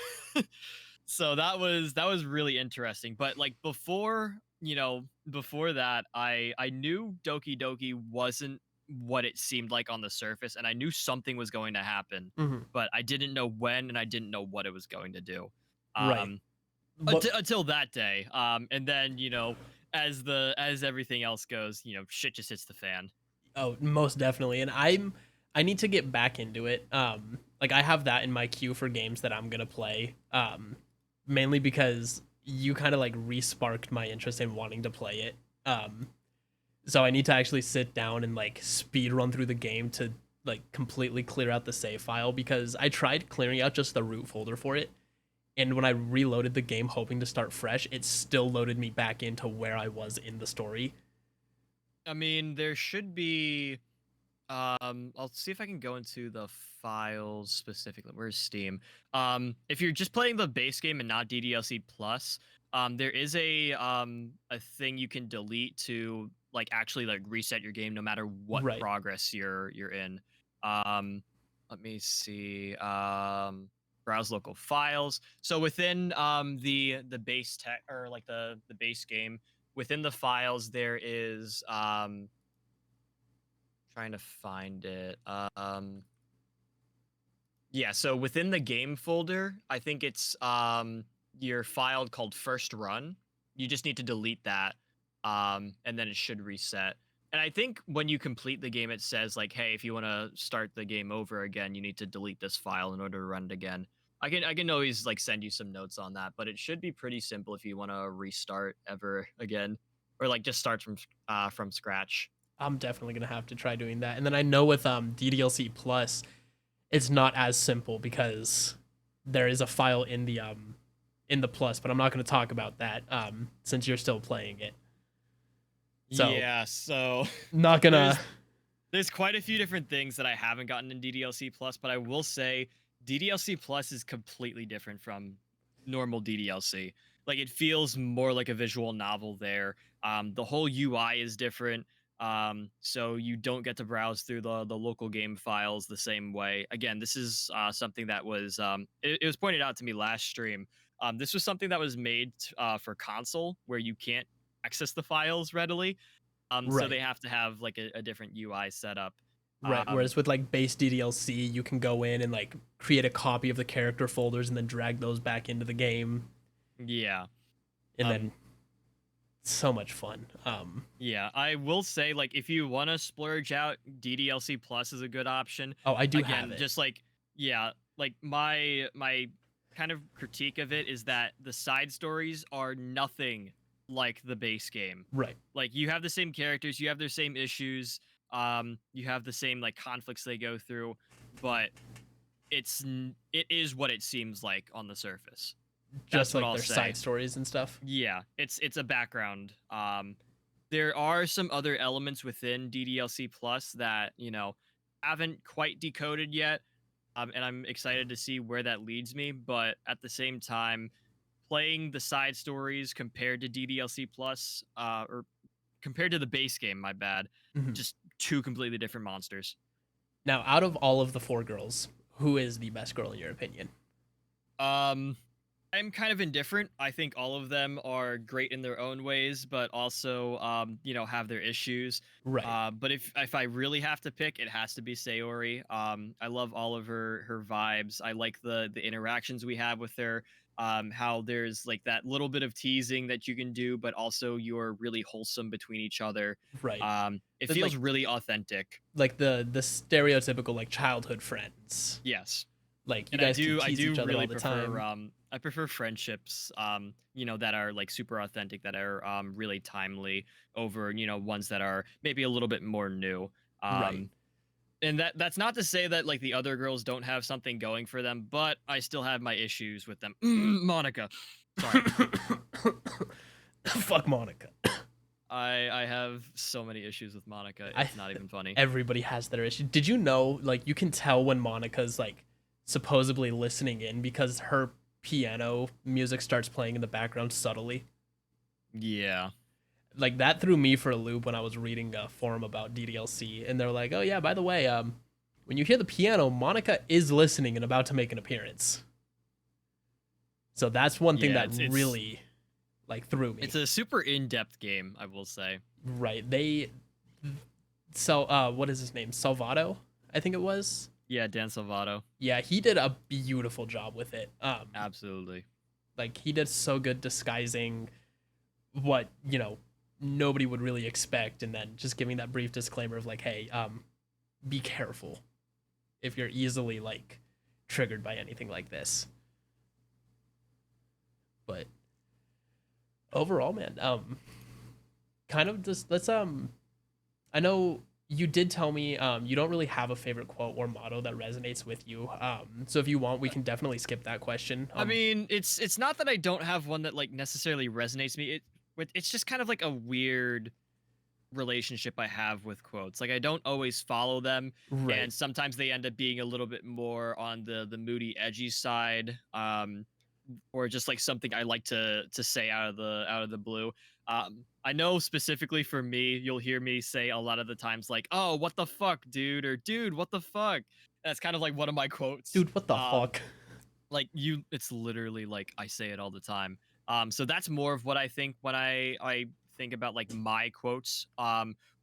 so that was really interesting, but like before that, I knew Doki Doki wasn't what it seemed like on the surface, and I knew something was going to happen, Mhm. but I didn't know when, and I didn't know what it was going to do. Right. um What until that day, and then as everything else goes, shit just hits the fan. Oh, most definitely. And I need to get back into it. Like I have that in my queue for games that I'm gonna play. Mainly because you kind of like re-sparked my interest in wanting to play it. So I need to actually sit down and like speed run through the game to like completely clear out the save file because I tried clearing out just the root folder for it. And when I reloaded the game hoping to start fresh, it still loaded me back into where I was in the story. I mean, there should be. I'll see if I can go into the files specifically. Where's Steam? If you're just playing the base game and not DDLC Plus, there is a thing you can delete to like actually like reset your game no matter what Right. progress you're in. Um, Let me see. Browse local files. So within the base tech or like the base game, within the files there is trying to find it. Yeah, so within the game folder, I think it's your file called first run. You just need to delete that, and then it should reset. And I think when you complete the game, it says like, "Hey, if you want to start the game over again, you need to delete this file in order to run it again." I can always like send you some notes on that, but it should be pretty simple if you want to restart ever again, or like just start from scratch. I'm definitely gonna have to try doing that. And then I know with DDLC Plus, it's not as simple because there is a file in the plus, but I'm not gonna talk about that since you're still playing it. So Yeah, so not there's gonna. there's quite a few different things that I haven't gotten in DDLC Plus, but I will say DDLC Plus is completely different from normal DDLC. Like it feels more like a visual novel there. The whole UI is different. So you don't get to browse through the local game files the same way. Again, this is something that was it was pointed out to me last stream. This was something that was made for console where you can't access the files readily. So Right. they have to have like a different UI setup. Right. Um, Whereas with like base DDLC, you can go in and like create a copy of the character folders and then drag those back into the game, yeah. and then Um, so much fun. yeah. I will say, like, if you want to splurge out, DDLC Plus is a good option. Oh, I do have Again, it. just like, yeah, like my kind of critique of it is that the side stories are nothing like the base game. Right. Like you have the same characters, you have their same issues, you have the same like conflicts they go through, but it is what it seems like on the surface. Just That's what like I'll their say. side stories and stuff. Yeah, it's a background. There are some other elements within DDLC Plus that haven't quite decoded yet, and I'm excited to see where that leads me. But at the same time, playing the side stories compared to DDLC Plus, or compared to the base game, my bad, Mhm. just two completely different monsters. Now, out of all of the four girls, who is the best girl in your opinion? Um, I'm kind of indifferent. I think all of them are great in their own ways, but also, have their issues. Right. But if I really have to pick, it has to be Sayori. I love all of her vibes. I like the interactions we have with her. How there's like that little bit of teasing that you can do, but also you're really wholesome between each other. Right. It But feels really authentic. like the stereotypical like childhood friends. Yes. Like you And I guys can do I tease do each other all really the prefer time. I prefer friendships that are like super authentic, that are really timely over ones that are maybe a little bit more new. Right. Um and that's not to say that like the other girls don't have something going for them, but I still have my issues with them. Monica. Sorry. Fuck Monica. I have so many issues with Monica. I It's not even funny. Everybody has their issue. Did you know like you can tell when Monica's like supposedly listening in because her piano music starts playing in the background subtly? Yeah. Like that threw me for a loop when I was reading a forum about DDLC and they're like, "Oh yeah, by the way, when you hear the piano, Monica is listening and about to make an appearance." So that's one thing Yeah, that it's really like threw me. it's a super in-depth game, I will say. Right. What is his name? Salvato, I think it was. Yeah, Dan Salvato. Yeah, he did a beautiful job with it. Absolutely. Like he did so good disguising what, nobody would really expect and then just giving that brief disclaimer of like, "Hey, be careful if you're easily like triggered by anything like this." But overall, man, kind of just let's I know you did tell me you don't really have a favorite quote or motto that resonates with you. So if you want, we can definitely skip that question. I mean, it's not that I don't have one that like necessarily resonates me. It's just kind of like a weird relationship I have with quotes. Like I don't always follow them, Right. and sometimes they end up being a little bit more on the moody, edgy side, or just like something I like to say out of the blue. I know specifically for me, you'll hear me say a lot of the times like, "Oh, what the fuck, dude," or "Dude, what the fuck." That's kind of like one of my quotes. Dude, what the fuck? Like it's literally like I say it all the time. So that's more of what I think when I think about like my quotes.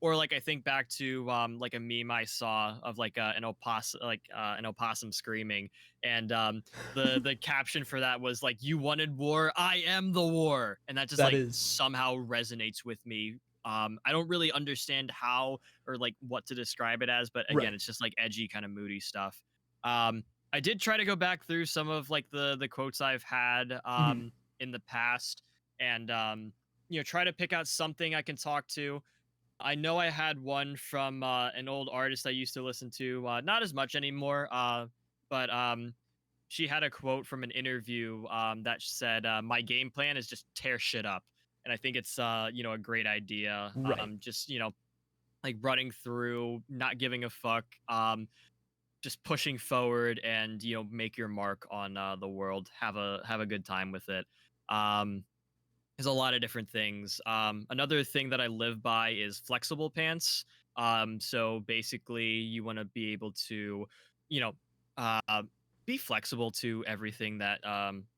Or like I think back to like a meme I saw of like an opossum screaming, and the caption for that was like, "You wanted war, I am the war," and that just That like is somehow resonates with me I don't really understand how or like what to describe it as, but again, Right. it's just like edgy, kind of moody stuff. I did try to go back through some of like the quotes I've had Mhm. in the past, and try to pick out something I can talk to. I know I had one from an old artist I used to listen to, not as much anymore, but she had a quote from an interview that said, "My game plan is just tear shit up," and I think it's a great idea. Right. Just like running through, not giving a fuck, just pushing forward, and make your mark on the world. Have a good time with it. Um, there's a lot of different things. Another thing that I live by is flexible pants. So basically, you want to be able to, you know, uh, be flexible to everything that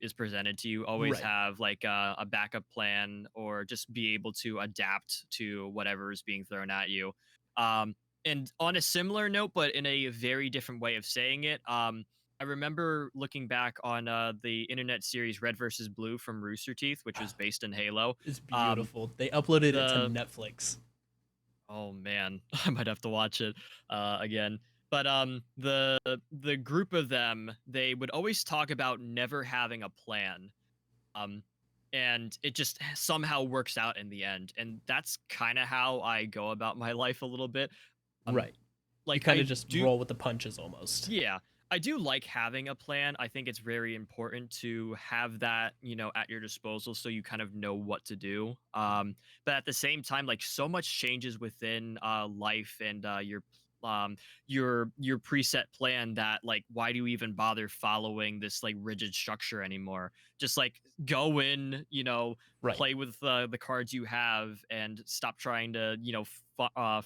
is presented to you. Always Right. have like a backup plan, or just be able to adapt to whatever is being thrown at you. Um, and on a similar note, but in a very different way of saying it, I remember looking back on the internet series Red versus Blue from Rooster Teeth, which was based in Halo. It's Um, beautiful. They uploaded it to the Netflix. Oh man, I might have to watch it again. But the group of them, they would always talk about never having a plan. Um, and it just somehow works out in the end. And that's kind of how I go about my life a little bit. Um, Right. You like kind I of just do roll with the punches almost. Yeah, I do like having a plan. I think it's very important to have that, at your disposal, so you kind of know what to do. But at the same time, like, so much changes within life and your preset plan, that like, why do you even bother following this like rigid structure anymore? Just like go in, Right. play with the cards you have, and stop trying to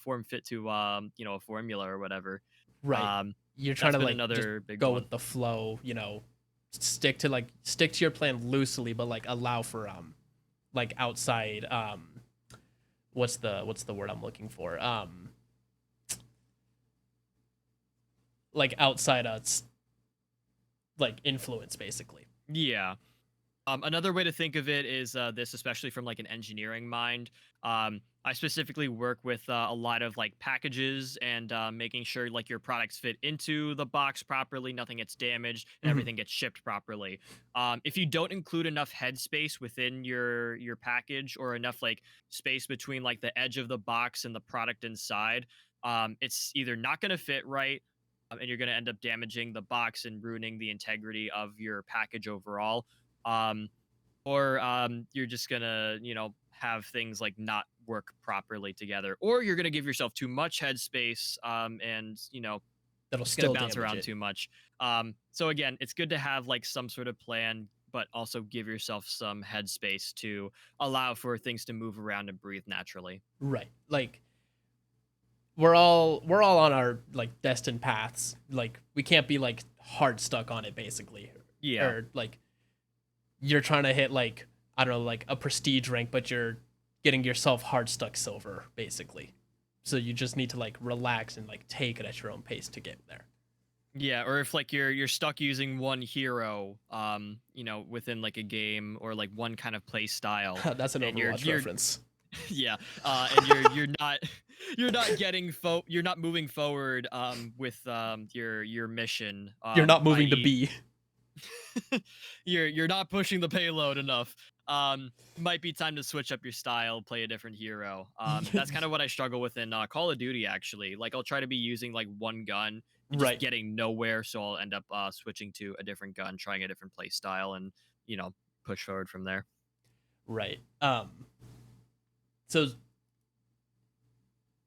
form fit to a formula or whatever. Right. Um, You're trying that's to been like just another big go one. with the flow, stick to your plan loosely, but like allow for like outside what's the word I'm looking for? Like outside like influence basically. Yeah. Another way to think of it is this, especially from like an engineering mind. I specifically work with a lot of like packages, and making sure like your products fit into the box properly, nothing gets damaged, and Mhm. everything gets shipped properly. If you don't include enough headspace within your package, or enough like space between like the edge of the box and the product inside, it's either not going to fit right, and you're going to end up damaging the box and ruining the integrity of your package overall. Um, or you're just gonna, have things like not work properly together, or you're gonna give yourself too much headspace, and That'll it's gonna still bounce damage around it. too much. So again, it's good to have like some sort of plan, but also give yourself some headspace to allow for things to move around and breathe naturally. Right. Like we're all on our like destined paths. Like we can't be like hard stuck on it basically. Yeah. Or like you're trying to hit like I don't know like a prestige rank, but you're getting yourself hard stuck silver basically. So you just need to like relax and like take it at your own pace to get there. Yeah, or if like you're stuck using one hero, within like a game, or like one kind of play style, That's an and you're Overwatch you're reference. yeah, and you're not you're not you're not moving forward with your mission, You're not moving to i.e. B. you're not pushing the payload enough. Might be time to switch up your style, play a different hero. That's kind of what I struggle with in Call of Duty, actually. Like, I'll try to be using like one gun and just Right. getting nowhere, so I'll end up switching to a different gun, trying a different play style, and you know push forward from there. Right. So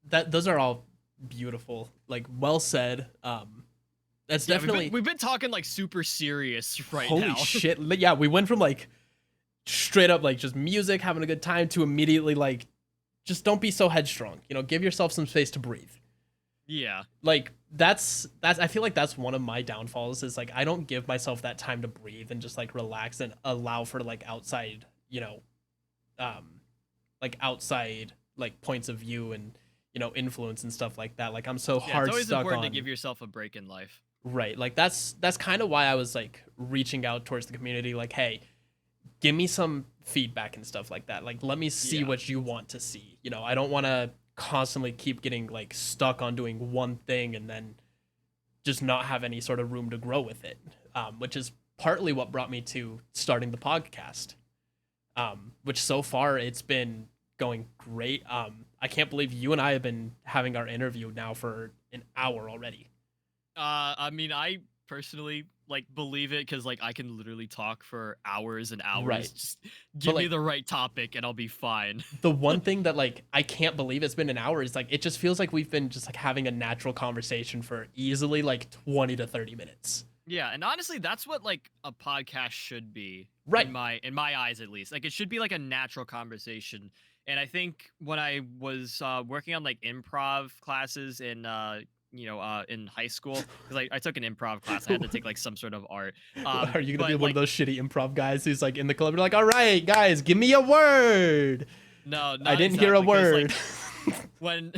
that those are all beautiful, like well said. That's Yeah, we've been definitely we've been talking like super serious right holy now. shit. Yeah, we went from like straight up like just music, having a good time to immediately like just don't be so headstrong. Give yourself some space to breathe. Yeah. Like that's I feel like that's one of my downfalls is like I don't give myself that time to breathe and just like relax and allow for like outside, um like outside like points of view and influence and stuff like that. Like I'm so Yeah, it's hard always stuck important to on give yourself a break in life. right. Like that's kind of why I was like reaching out towards the community like hey, give me some feedback and stuff like that. Like, let me see Yeah. what you want to see. You know, I don't want to constantly keep getting like stuck on doing one thing and then just not have any sort of room to grow with it, which is partly what brought me to starting the podcast, which so far it's been going great. I can't believe you and I have been having our interview now for an hour already. I mean, I personally like believe it because like I can literally talk for hours and hours. Right. Just But give me like the right topic and I'll be fine. the one thing that like I can't believe it's been an hour is like it just feels like we've been just like having a natural conversation for easily like 20 to 30 minutes. Yeah, and honestly, that's what like a podcast should be Right. in my eyes at least. Like it should be like a natural conversation. And I think when I was working on like improv classes in high school because I took an improv class. I had to take like some sort of art. Are you gonna be But one of like those shitty improv guys who's like in the club? You're like, all right, guys, give me a word. no, I not didn't hear a exactly, 'cause, word. like, when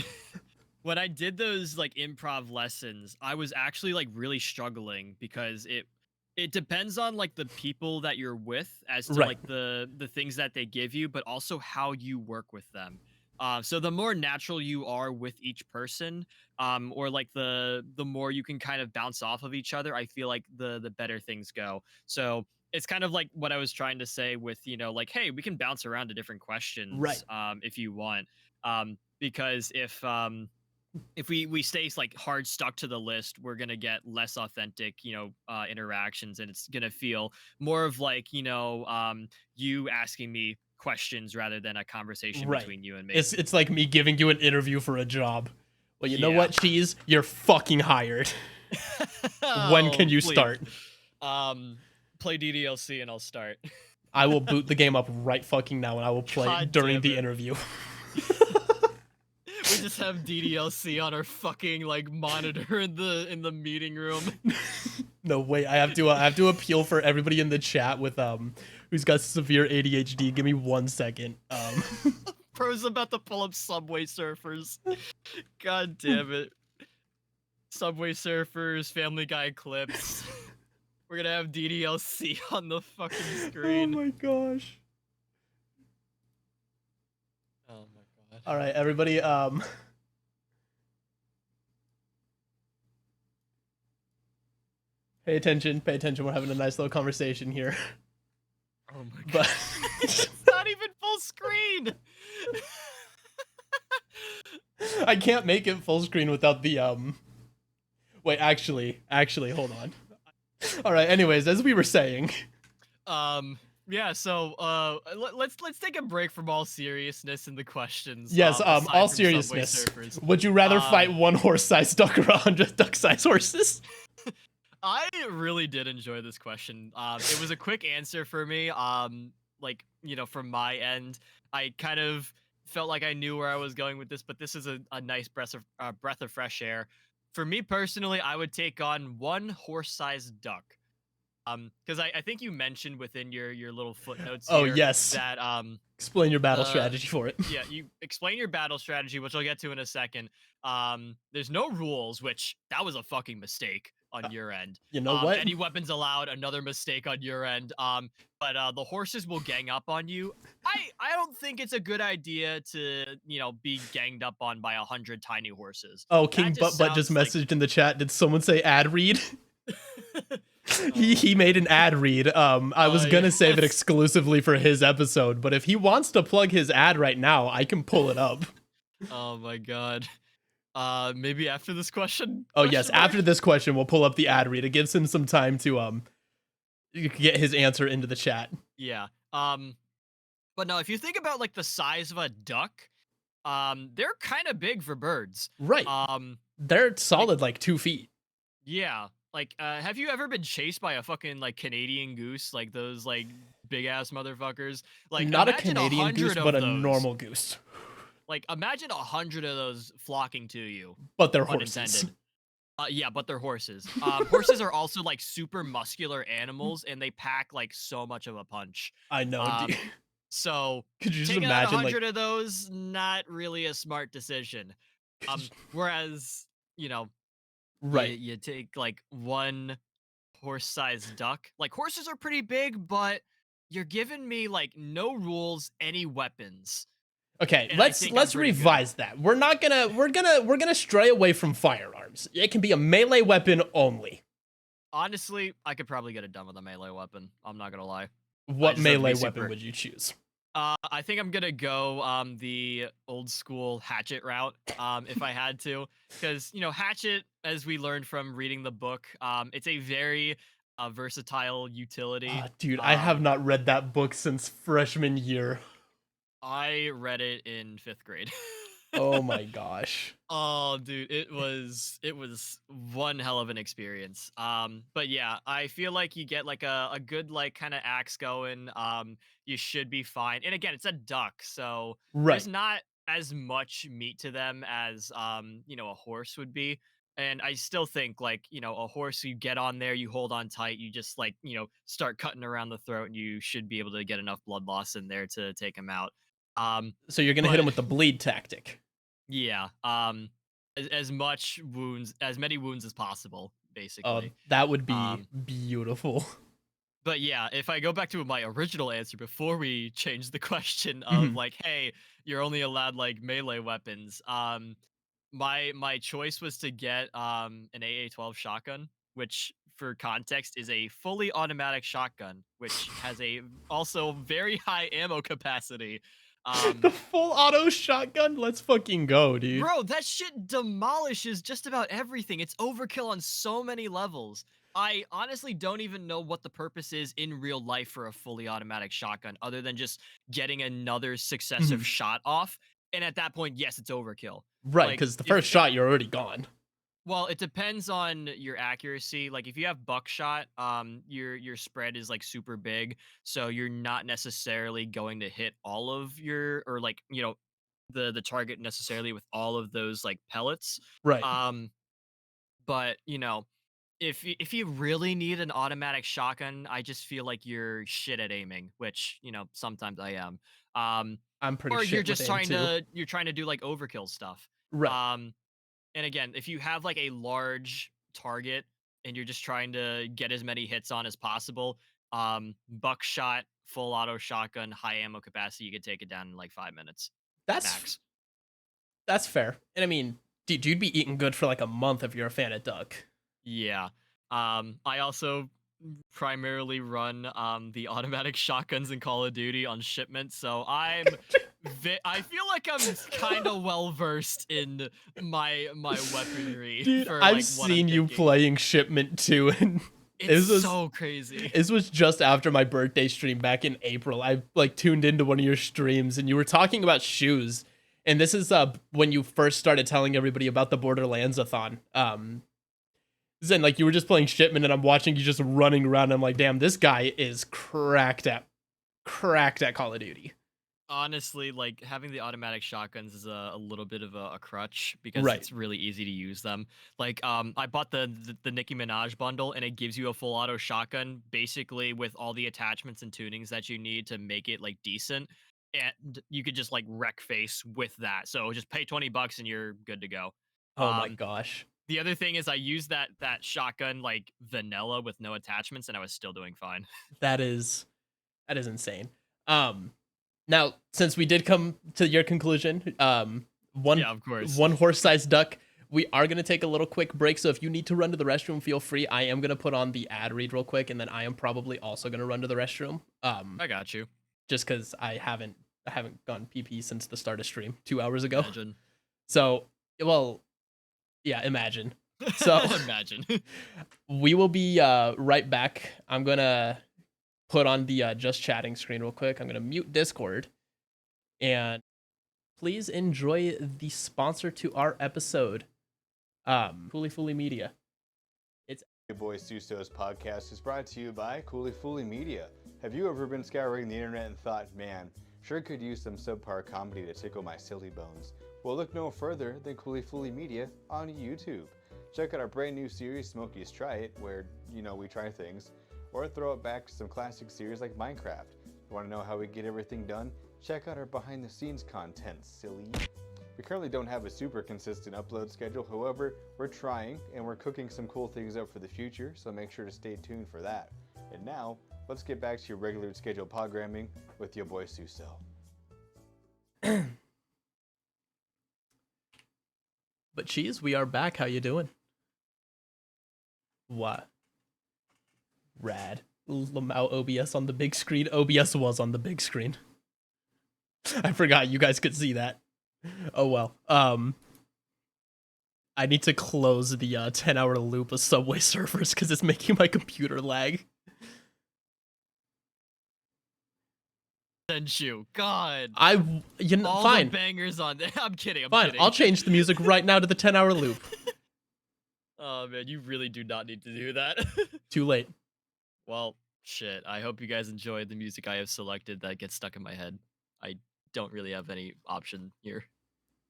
when I did those like improv lessons, I was actually like really struggling because it depends on like the people that you're with as to Right. like the things that they give you, but also how you work with them. So the more natural you are with each person, or like the more you can kind of bounce off of each other, I feel like the better things go. So it's kind of like what I was trying to say with like hey, we can bounce around to different Right. questions if you want, because if we stay like hard stuck to the list, we're gonna get less authentic, interactions, and it's gonna feel more of like you asking me questions rather than a conversation Right. between you and me. It's like me giving you an interview for a job. Well, you know Yeah. what, Cheese? You're fucking hired. When can Oh, you please. start? Um, play DDLC and I'll start. I will boot the game up right fucking now and I will play God during damn the it. interview. We just have DDLC on our fucking like monitor in the meeting room. No, wait, I have to appeal for everybody in the chat with who's got severe ADHD. Give me 1 second. Pro's about to pull up Subway Surfers. God damn it. Subway Surfers, Family Guy clips. We're gonna have DDLC on the fucking Oh screen. my gosh. Oh my god. All right, everybody. Pay attention. Pay attention. We're having a nice little conversation here. Oh my god. But It's not even full screen. I can't make it full screen without the Wait, actually, hold on. All right. Anyways, as we were saying. Yeah, so let's take a break from all seriousness in the questions. Yes. Aside All from Subway seriousness. Surfers. Would you rather fight one horse-sized duck or 100 duck-sized horses? I really did enjoy this question. It was a quick answer for me. Like from my end, I kind of felt like I knew where I was going with this, but this is a nice breath of fresh air. For me personally, I would take on one horse-sized duck. Because I think you mentioned within your little footnotes Oh here yes. that Explain your battle strategy for it. yeah, you explain your battle strategy, which I'll get to in a second. There's no rules, which that was a fucking mistake on your end. You know what? Any weapons allowed, another mistake on your end. But the horses will gang up on you. I don't think it's a good idea to be ganged up on by 100 tiny horses. Oh, King That Butt just sounds like- messaged in the chat. Did someone say ad read? He made an ad read. I was gonna save it yes. exclusively for his episode, but if he wants to plug his ad right now, I can pull it up. Oh my god. Maybe after this question? Oh yes, after this question, we'll pull up the ad read. It gives him some time to get his answer into the chat. Yeah. But no, if you think about like the size of a duck, they're kind of big for birds. Right. They're solid like 2 feet. Yeah. Like, have you ever been chased by a fucking like Canadian goose, like those like big ass motherfuckers? Like, Not a imagine Canadian goose, 100 but a of those. normal goose. Like, imagine 100 of those flocking to you. But they're Pun horses. intended. Yeah, but they're horses. Horses are also like super muscular animals, and they pack like so much of a punch. I know. Dude. So Could you just taking out imagine 100 like of those, not really a smart decision. Whereas right. you take like one horse-sized duck. Like horses are pretty big, but you're giving me like no rules, any weapons, Okay, and I let's think I'm let's pretty good. revise that. We're gonna stray away from firearms. It can be a melee weapon only. Honestly, I could probably get it done with a melee weapon. I'm not gonna lie. I What just have to melee be weapon super. would you choose? I think I'm gonna go the old school hatchet route, if I had to, because hatchet, as we learned from reading the book, it's a very versatile utility. Dude, I have Um, not read that book since freshman year. I read it in 5th grade. Oh my gosh. Oh, dude, it was one hell of an experience. But yeah, I feel like you get like a good like kind of axe going. You should be fine. And again, it's a duck, so there's Right. not as much meat to them as a horse would be. And I still think like, a horse, you get on there, you hold on tight, you just like, start cutting around the throat, and you should be able to get enough blood loss in there to take him out. So you're gonna hit him But with the bleed tactic. yeah, as much wounds, as many wounds as possible, basically. That would be Um, beautiful. but yeah, if I go back to my original answer before we change the question of Mhm. like, hey, you're only allowed like melee weapons. My choice was to get an AA-12 shotgun, which for context is a fully automatic shotgun, which has a also very high ammo capacity. The Um, full auto shotgun. Let's fucking go, dude. Bro, that shit demolishes just about everything. It's overkill on so many levels. I honestly don't even know what the purpose is in real life for a fully automatic shotgun other than just getting another successive Mhm. shot off. And at that point, yes, it's overkill. Right, Like because the if first shot you're already gone. well, it depends on your accuracy. Like if you have buckshot, your spread is like super big, so you're not necessarily going to hit all of your or like the target necessarily with all of those like pellets. Right. Um, but if you really need an automatic shotgun, I just feel like you're shit at aiming, which sometimes I am. Um, I'm pretty or you're shit with just aim too. you're trying to do like overkill stuff. Right. Um, and again, if you have like a large target and you're just trying to get as many hits on as possible, buckshot, full auto shotgun, high ammo capacity, you could take it down in like 5 minutes That's max. that's fair. And I mean, dude, you'd be eating good for like a month if you're a fan of duck. Yeah. I also primarily run the automatic shotguns in Call of Duty on shipment, so I feel like I'm kind of well versed in my weaponry Dude, for I've like what I'm seen you picking. playing Shipment too, and It's this was so crazy. this was just after my birthday stream back in April. I like tuned into one of your streams and you were talking about shoes. And this is when you first started telling everybody about the Borderlands-a-thon. Then like you were just playing Shipment and I'm watching you just running around and I'm like, damn, this guy is cracked at Call of Duty. Honestly, like having the automatic shotguns is a little bit of a crutch because Right. it's really easy to use them. Like, I bought the Nicki Minaj bundle, and it gives you a full auto shotgun, basically with all the attachments and tunings that you need to make it like decent. And you could just like wreck face with that. So just pay $20 and you're good to go. Oh my Um, gosh. the other thing is I used that shotgun like vanilla with no attachments, and I was still doing fine. That is insane. Um Now, since we did come to your conclusion, one Yeah, of course. one horse-sized duck, we are gonna take a little quick break. So if you need to run to the restroom, feel free. I am gonna put on the ad read real quick, and then I am probably also gonna run to the restroom. I got you. Just because I haven't gone PP since the start of stream 2 hours ago. Imagine. So, well, yeah, imagine. So Imagine. we will be right back. I'm gonna put on the just chatting screen real quick. I'm gonna mute Discord and please enjoy the sponsor to our episode, Cooley Media. It's Your boy Susos podcast is brought to you by Cooley Media. Have you ever been scouring the internet and thought, man, sure could use some subpar comedy to tickle my silly bones? Well, look no further than Cooley Media on YouTube. Check out our brand new series, Smokey's Try It, where, we try things, or throw it back to some classic series like Minecraft. Want to know how we get everything done? Check out our behind the scenes content, silly. We currently don't have a super consistent upload schedule, however, we're trying and we're cooking some cool things up for the future, so make sure to stay tuned for that. And now, let's get back to your regular scheduled programming with your boy Suso. But Cheese, we are back. How you doing? What? Rad. Lamau OBS on the big screen. OBS was on the big screen. I forgot you guys could see that. Oh well. I need to close the 10-hour loop of Subway servers because it's making my computer lag. You, God. All fine. The bangers on there. I'm kidding. I'm fine. kidding. I'll change the music right now to the 10-hour loop. Oh man, you really do not need to do that. Too late. Well, shit. I hope you guys enjoyed the music I have selected that gets stuck in my head. I don't really have any option here.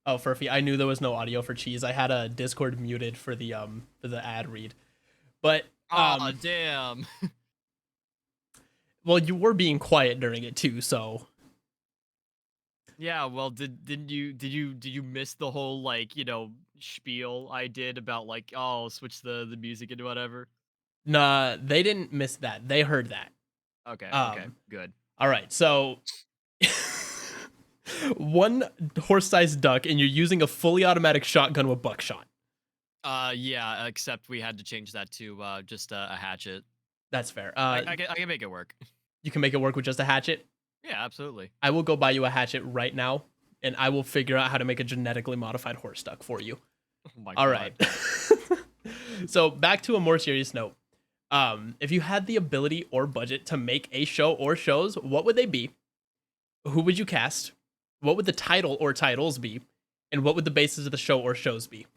Oh, Furphy, I knew there was no audio for Cheese. I had a Discord muted for the ad read. But damn. Well, you were being quiet during it too, so. Yeah, well, did you miss the whole like, spiel I did about like, oh, switch the music into whatever? Nah, they didn't miss that. They heard that. Okay, good. All right, so one horse-sized duck, and you're using a fully automatic shotgun with buckshot. Yeah, except we had to change that to just a hatchet. That's fair. I can make it work. You can make it work with just a hatchet? Yeah, absolutely. I will go buy you a hatchet right now, and I will figure out how to make a genetically modified horse duck for you. Oh my All God. right. So back to a more serious note. If you had the ability or budget to make a show or shows, what would they be? Who would you cast? What would the title or titles be? And what would the basis of the show or shows be?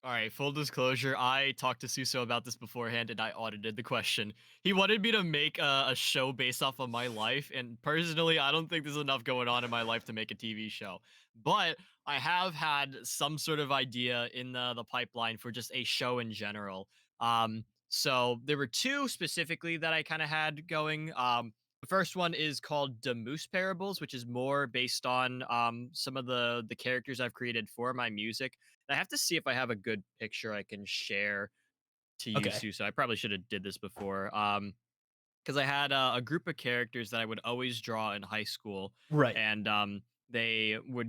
All right, full disclosure, I talked to Suso about this beforehand, and I audited the question. He wanted me to make a show based off of my life, and personally, I don't think there's enough going on in my life to make a TV show. But I have had some sort of idea in the pipeline for just a show in general. So there were two specifically that I kind of had going. The first one is called The Moose Parables, which is more based on some of the characters I've created for my music. I have to see if I have a good picture I can share to you, Okay. Suso. I probably should have did this before. Because I had a group of characters that I would always draw in high school. Right. And they were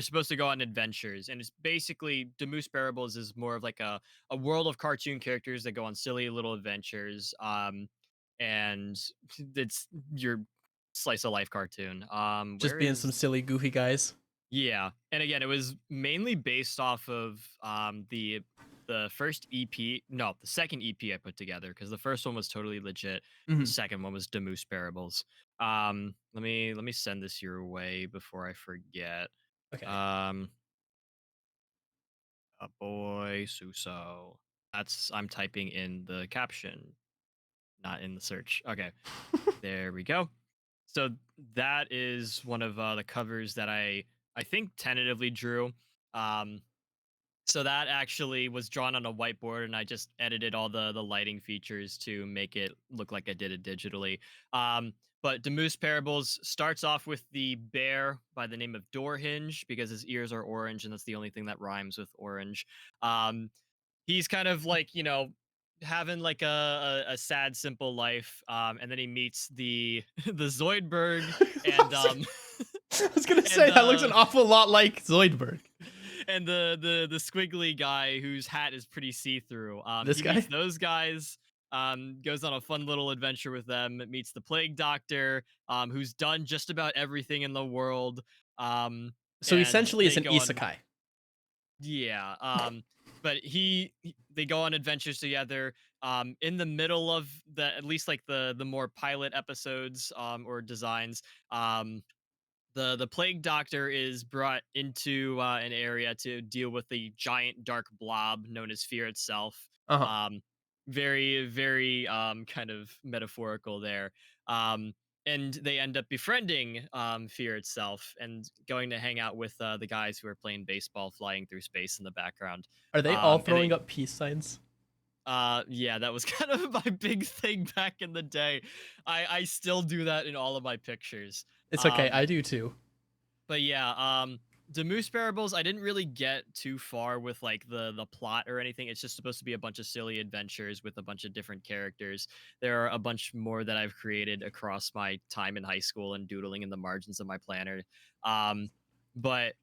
supposed to go on adventures. And it's basically, The Moose Parables is more of like a world of cartoon characters that go on silly little adventures. And it's your slice of life cartoon. Just being some silly, goofy guys. Yeah, and again, it was mainly based off of the first EP, no, the second EP I put together, because the first one was totally legit. Mhm. The second one was The Moose Parables. Let me send this your way before I forget. Okay. A boy Suso. I'm typing in the caption, not in the search. Okay, there we go. So that is one of the covers that I think tentatively drew. So that actually was drawn on a whiteboard, and I just edited all the lighting features to make it look like I did it digitally. But The Moose Parables starts off with the bear by the name of Doorhinge because his ears are orange, and that's the only thing that rhymes with orange. He's kind of like, having like a sad, simple life. And then he meets the the Zoidberg and I was gonna say that looks an awful lot like Zoidberg. And the squiggly guy whose hat is pretty see-through. This guy? Meets those guys. Goes on a fun little adventure with them. Meets the plague doctor, who's done just about everything in the world. So and essentially, it's they an go on- isekai. Yeah. But they go on adventures together. In the middle of at least like the more pilot episodes, or designs, the plague doctor is brought into an area to deal with the giant dark blob known as fear itself. Uh-huh. Very, very kind of metaphorical there. And they end up befriending fear itself and going to hang out with the guys who are playing baseball flying through space in the background. Are they all throwing up peace signs? Yeah, that was kind of my big thing back in the day. I still do that in all of my pictures. It's okay, I do too. But yeah, the Moose Parables, I didn't really get too far with like the plot or anything. It's just supposed to be a bunch of silly adventures with a bunch of different characters. There are a bunch more that I've created across my time in high school and doodling in the margins of my planner. Um, but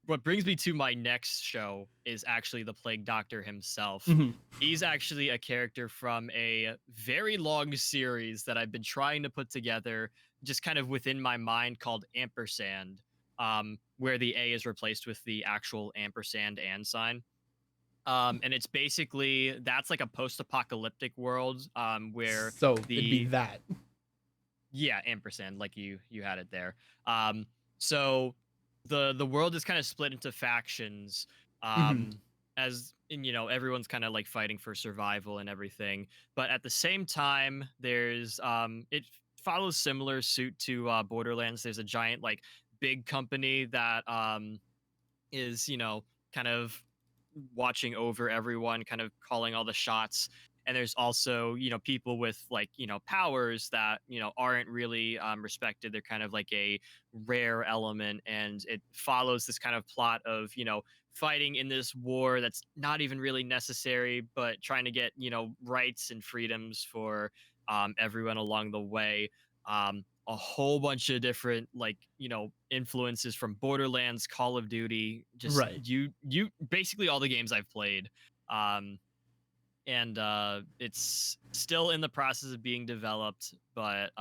what brings me to my next show is actually the Plague Doctor himself. Mhm. He's actually a character from a very long series that I've been trying to put together, just kind of within my mind, called Ampersand, where the A is replaced with the actual ampersand and sign. And it's basically that's like a post-apocalyptic world, where So it'd be the that. yeah, ampersand, like you had it there. So the world is kind of split into factions, Mhm. as and everyone's kind of like fighting for survival and everything. But at the same time, there's it follows similar suit to Borderlands. There's a giant like big company that is kind of watching over everyone, kind of calling all the shots. And there's also people with like powers that aren't really respected. They're kind of like a rare element, and it follows this kind of plot of fighting in this war that's not even really necessary, but trying to get rights and freedoms for everyone along the way. A whole bunch of different like influences from Borderlands, Call of Duty, just Right. you basically all the games I've played. um and it's still in the process of being developed, but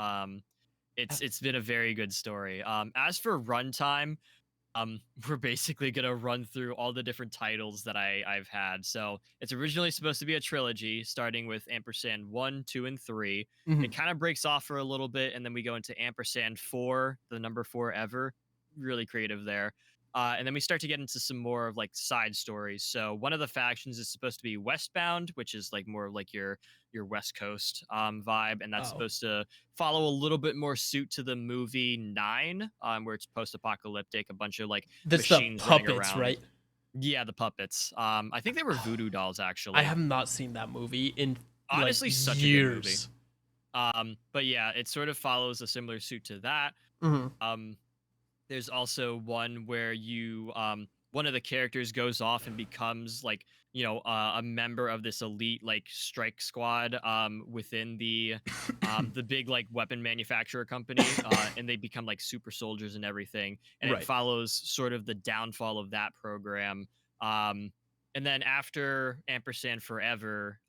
it's been a very good story. As for runtime, we're basically gonna run through all the different titles that I've had. So it's originally supposed to be a trilogy, starting with Ampersand 1, 2, and 3. It Mhm. kind of breaks off for a little bit, and then we go into Ampersand 4, the number 4 ever. Really creative there. And then we start to get into some more of like side stories. So one of the factions is supposed to be Westbound, which is like more of like your West Coast vibe, and that's Oh, supposed to follow a little bit more suit to the movie Nine, where it's post-apocalyptic, a bunch of like that's the machines running puppets, around. right? Yeah, the puppets. I think they were voodoo dolls I actually. have not seen that movie in like Honestly, such a good movie. years. But yeah, it sort of follows a similar suit to that. Mhm. Um, there's also one where you one of the characters goes off and becomes like a member of this elite like strike squad within the big like weapon manufacturer company, and they become like super soldiers and everything, and it Right. follows sort of the downfall of that program. And then after Ampersand Forever,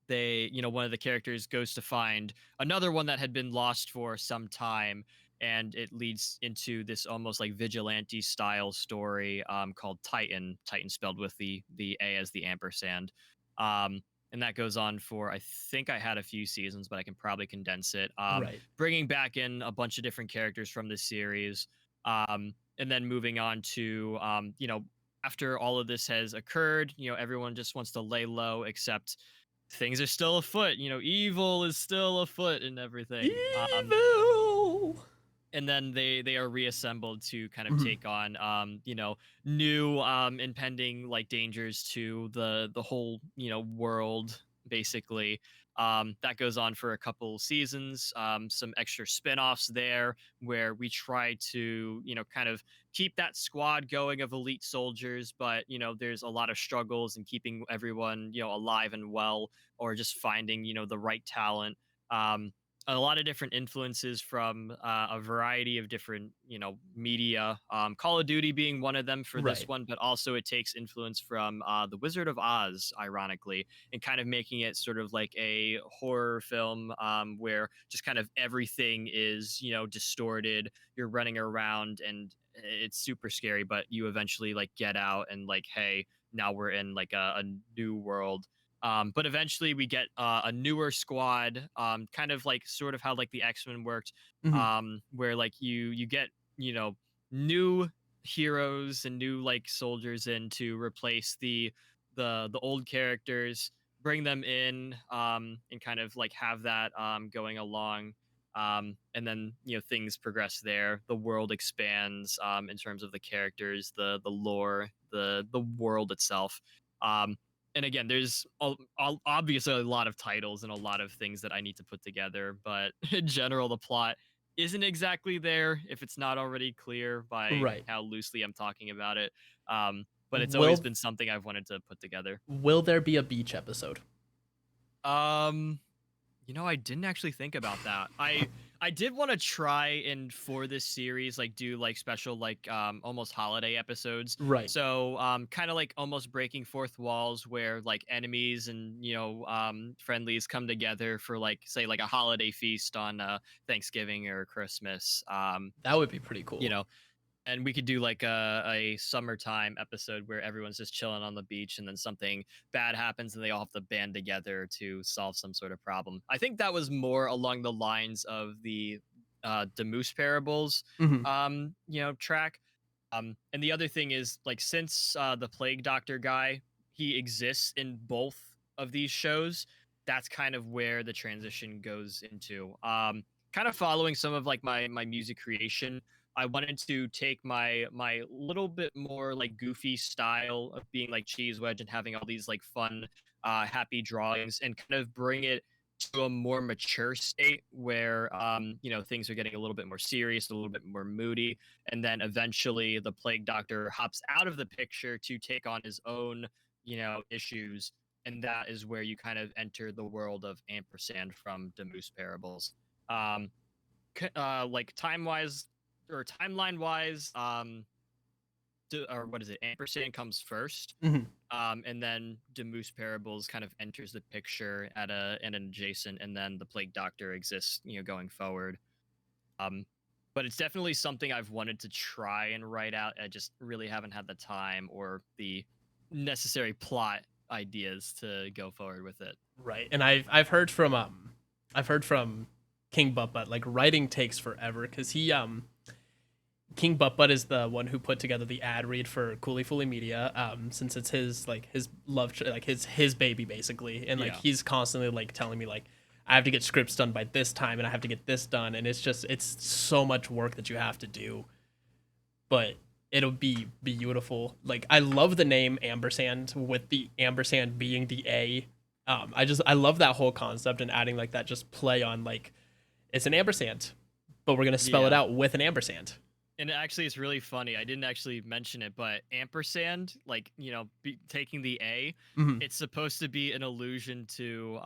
they one of the characters goes to find another one that had been lost for some time, and it leads into this almost like vigilante style story, called Titan spelled with the A as the ampersand. And that goes on for, I think I had a few seasons, but I can probably condense it, Right. bringing back in a bunch of different characters from this series. And then moving on to after all of this has occurred, everyone just wants to lay low, except things are still afoot. Evil is still afoot and everything. Evil. And then they are reassembled to kind of Mhm. take on new impending like dangers to the whole world, basically. That goes on for a couple seasons, some extra spin-offs there where we try to kind of keep that squad going of elite soldiers, but there's a lot of struggles in keeping everyone alive and well, or just finding the right talent. A lot of different influences from a variety of different media, Call of Duty being one of them for this Right. one, but also it takes influence from the Wizard of Oz, ironically, and kind of making it sort of like a horror film, where just kind of everything is distorted. You're running around and it's super scary, but you eventually like get out and like, hey, now we're in like a new world. But eventually we get a newer squad, kind of like sort of how like the X-Men worked, Mhm. where like you get new heroes and new like soldiers in to replace the old characters, bring them in, and kind of like have that going along. And then things progress there. The world expands, in terms of the characters, the lore, the world itself. Um, and again, there's obviously a lot of titles and a lot of things that I need to put together, but in general, the plot isn't exactly there if it's not already clear by Right. how loosely I'm talking about it. But it's always Will been something I've wanted to put together. will there be a beach episode? Um, I didn't actually think about that. I did want to try and for this series like do like special like almost holiday episodes. Right. So kind of like almost breaking fourth walls where like enemies and friendlies come together for like say like a holiday feast on Thanksgiving or Christmas. That would be pretty You cool. know, and we could do like a summertime episode where everyone's just chilling on the beach and then something bad happens and they all have to band together to solve some sort of problem. I think that was more along the lines of the Moose Parables Hmm. track. And the other thing is like since the Plague Doctor guy, he exists in both of these shows, that's kind of where the transition goes into. Kind of following some of like my music creation, I wanted to take my little bit more like goofy style of being like Cheese Wedge and having all these like fun, happy drawings and kind of bring it to a more mature state where things are getting a little bit more serious, a little bit more moody, and then eventually the Plague Doctor hops out of the picture to take on his own issues, and that is where you kind of enter the world of Ampersand from the Moose Parables. Um, like time wise or timeline wise, or what is it? Ampersand comes first, Hmm. and then Demoose Parables kind of enters the picture at an adjacent, and then the Plague Doctor exists, going forward. Um, but it's definitely something I've wanted to try and write out. I just really haven't had the time or the necessary plot ideas to go forward with it. Right. And I've heard from King Butt like writing takes forever because King Butt is the one who put together the ad read for Cooley Fully Media, since it's his like his love like his baby basically, and like Yeah. he's constantly like telling me like I have to get scripts done by this time and I have to get this done, and it's so much work that you have to do, but it'll be beautiful. Like I love the name Ampersand with the ampersand being the A. I love that whole concept and adding like that just play on like it's an ampersand, but we're gonna spell it Yeah. out with an ampersand. And actually, it's really funny. I didn't actually mention it, but ampersand, like taking the A, Hmm. it's supposed to be an allusion to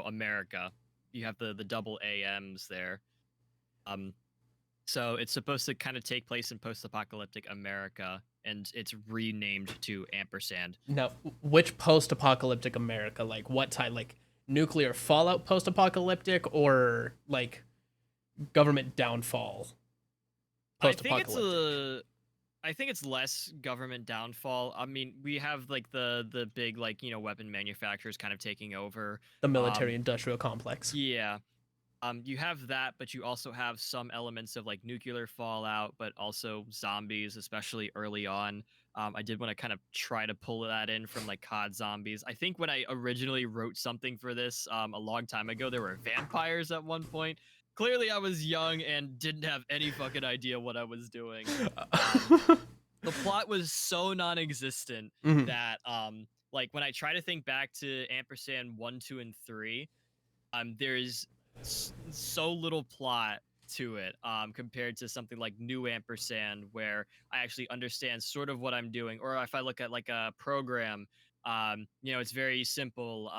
America. You have the double AMs there. Um, so it's supposed to kind of take place in post-apocalyptic America, and it's renamed to ampersand. Now, which post-apocalyptic America? Like what type? Like nuclear fallout post-apocalyptic or like government downfall I think it's post-apocalyptic? I think it's less government downfall. I mean, we have like the big like weapon manufacturers kind of taking over. The Um, military-industrial complex. yeah, you have that, but you also have some elements of like nuclear fallout, but also zombies, especially early on. I did want to kind of try to pull that in from like COD zombies. I think when I originally wrote something for this a long time ago, there were vampires at one point. Clearly, I was young and didn't have any fucking idea what I was doing. Um, the plot was so non-existent Mhm. that like when I try to think back to Ampersand 1, 2, and 3, there's so little plot to it compared to something like New Ampersand, where I actually understand sort of what I'm doing. Or if I look at like a program, it's very simple.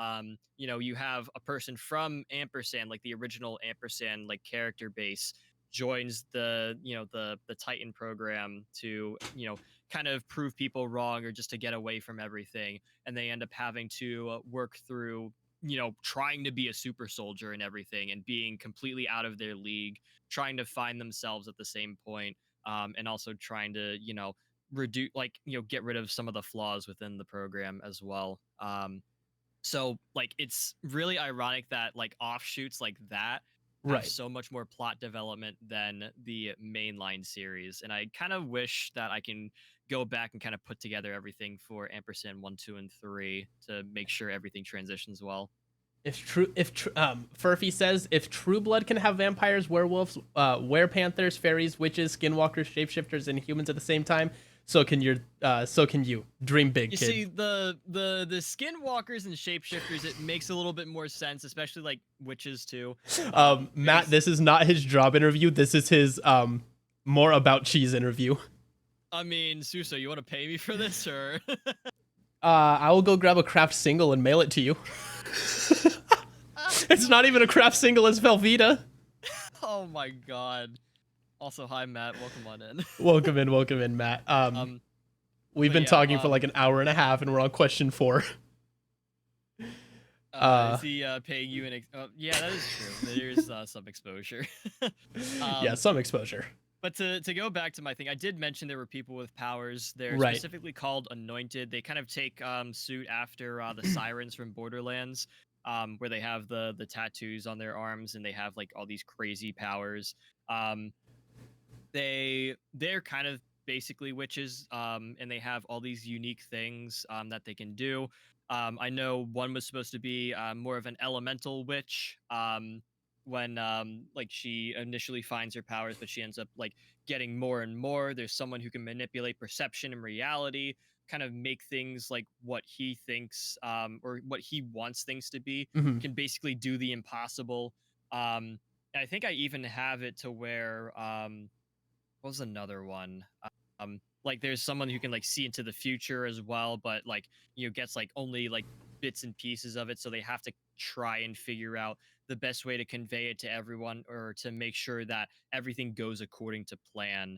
You have a person from Ampersand, like the original Ampersand like character base, joins the Titan program to kind of prove people wrong or just to get away from everything, and they end up having to work through trying to be a super soldier and everything and being completely out of their league, trying to find themselves at the same point, and also trying to, reduce, like, get rid of some of the flaws within the program as well. So, like, it's really ironic that, like, offshoots like that have Right. so much more plot development than the mainline series. And I kind of wish that I can go back and kind of put together everything for Ampersand 1, 2, and 3 to make sure everything transitions well. Furphy says if True Blood can have vampires, werewolves, werepanthers, fairies, witches, skinwalkers, shapeshifters, and humans at the same time, so can your so can you. Dream big, You kid. see, the skinwalkers and shapeshifters, it makes a little bit more sense, especially like witches too. Matt, this is not his job interview. This is his more about cheese interview. I mean, Suso, you want to pay me for this, or? I will go grab a craft single and mail it to you. It's not even a craft single, it's Velveeta. Oh my god. Also, hi Matt, welcome on in. Welcome in, Matt. We've been talking for like an hour and a half, and we're on question 4. Is he paying you an? Yeah, that is true. There's some exposure. Yeah, some exposure. But to go back to my thing, I did mention there were people with powers. They're Right. specifically called anointed. They kind of take suit after the sirens from Borderlands, where they have the tattoos on their arms and they have like all these crazy powers. They're kind of basically witches, and they have all these unique things that they can do. I know one was supposed to be more of an elemental witch. When like she initially finds her powers, but she ends up like getting more and more. There's someone who can manipulate perception and reality, kind of make things like what he thinks or what he wants things to be. Mm-hmm. Can basically do the impossible. I think I even have it to where what was another one? Like there's someone who can like see into the future as well, but like gets like only like bits and pieces of it, so they have to try and figure out the best way to convey it to everyone or to make sure that everything goes according to plan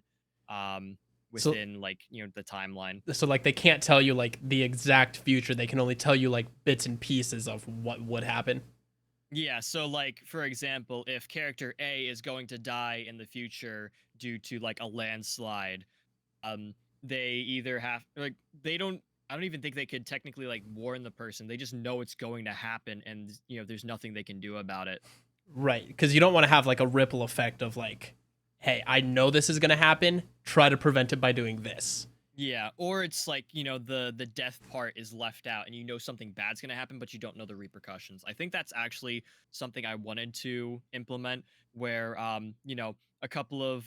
within like the timeline. So like they can't tell you like the exact future. They can only tell you like bits and pieces of what would happen. Yeah, so like for example, if character A is going to die in the future due to like a landslide, they either have like I don't even think they could technically like warn the person. They just know it's going to happen and there's nothing they can do about it. Right, because you don't want to have like a ripple effect of like, hey, I know this is going to happen, try to prevent it by doing this. Yeah, or it's like, the death part is left out and something bad's going to happen, but you don't know the repercussions. I think that's actually something I wanted to implement where, a couple of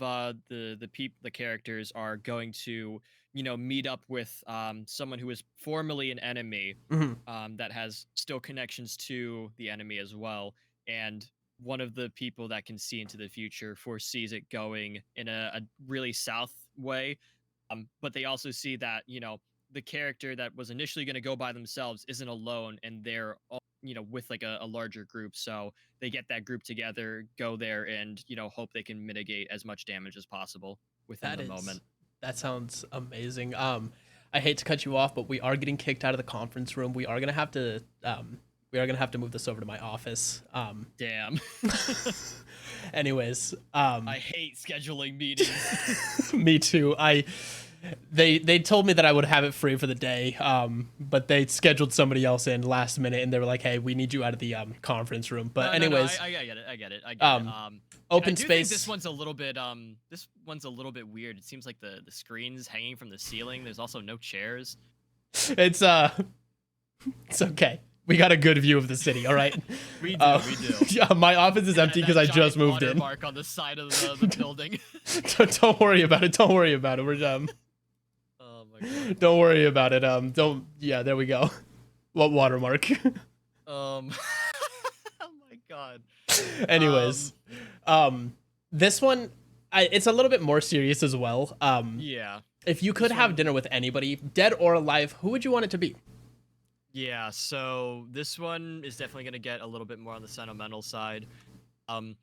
the characters are going to, meet up with someone who is formerly an enemy that has still connections to the enemy as well. And one of the people that can see into the future foresees it going in a really south way. But they also see that, the character that was initially going to go by themselves isn't alone and they're all, with like a larger group. So they get that group together, go there and, hope they can mitigate as much damage as possible within the moment. That sounds amazing. I hate to cut you off, but we are getting kicked out of the conference room. We are going to have to move this over to my office. Damn. Anyways, I hate scheduling meetings. Me too. They told me that I would have it free for the day, but they scheduled somebody else in last minute, and they were like, "Hey, we need you out of the conference room." But anyways, I get it. I get it. Open space. space. This one's a little bit weird. It seems like the screen's hanging from the ceiling. There's also no chairs. It's okay. We got a good view of the city, all right? We do. Yeah, my office is empty because I just moved in. Mark on the side of the building. Don't worry about it. Don't worry about it. We're Oh my god. Don't worry about it. Yeah, there we go. What watermark? Oh my god. Anyways, this one, it's a little bit more serious as well. Yeah. If you could have dinner with anybody, dead or alive, who would you want it to be? Yeah, so this one is definitely going to get a little bit more on the sentimental side. I'm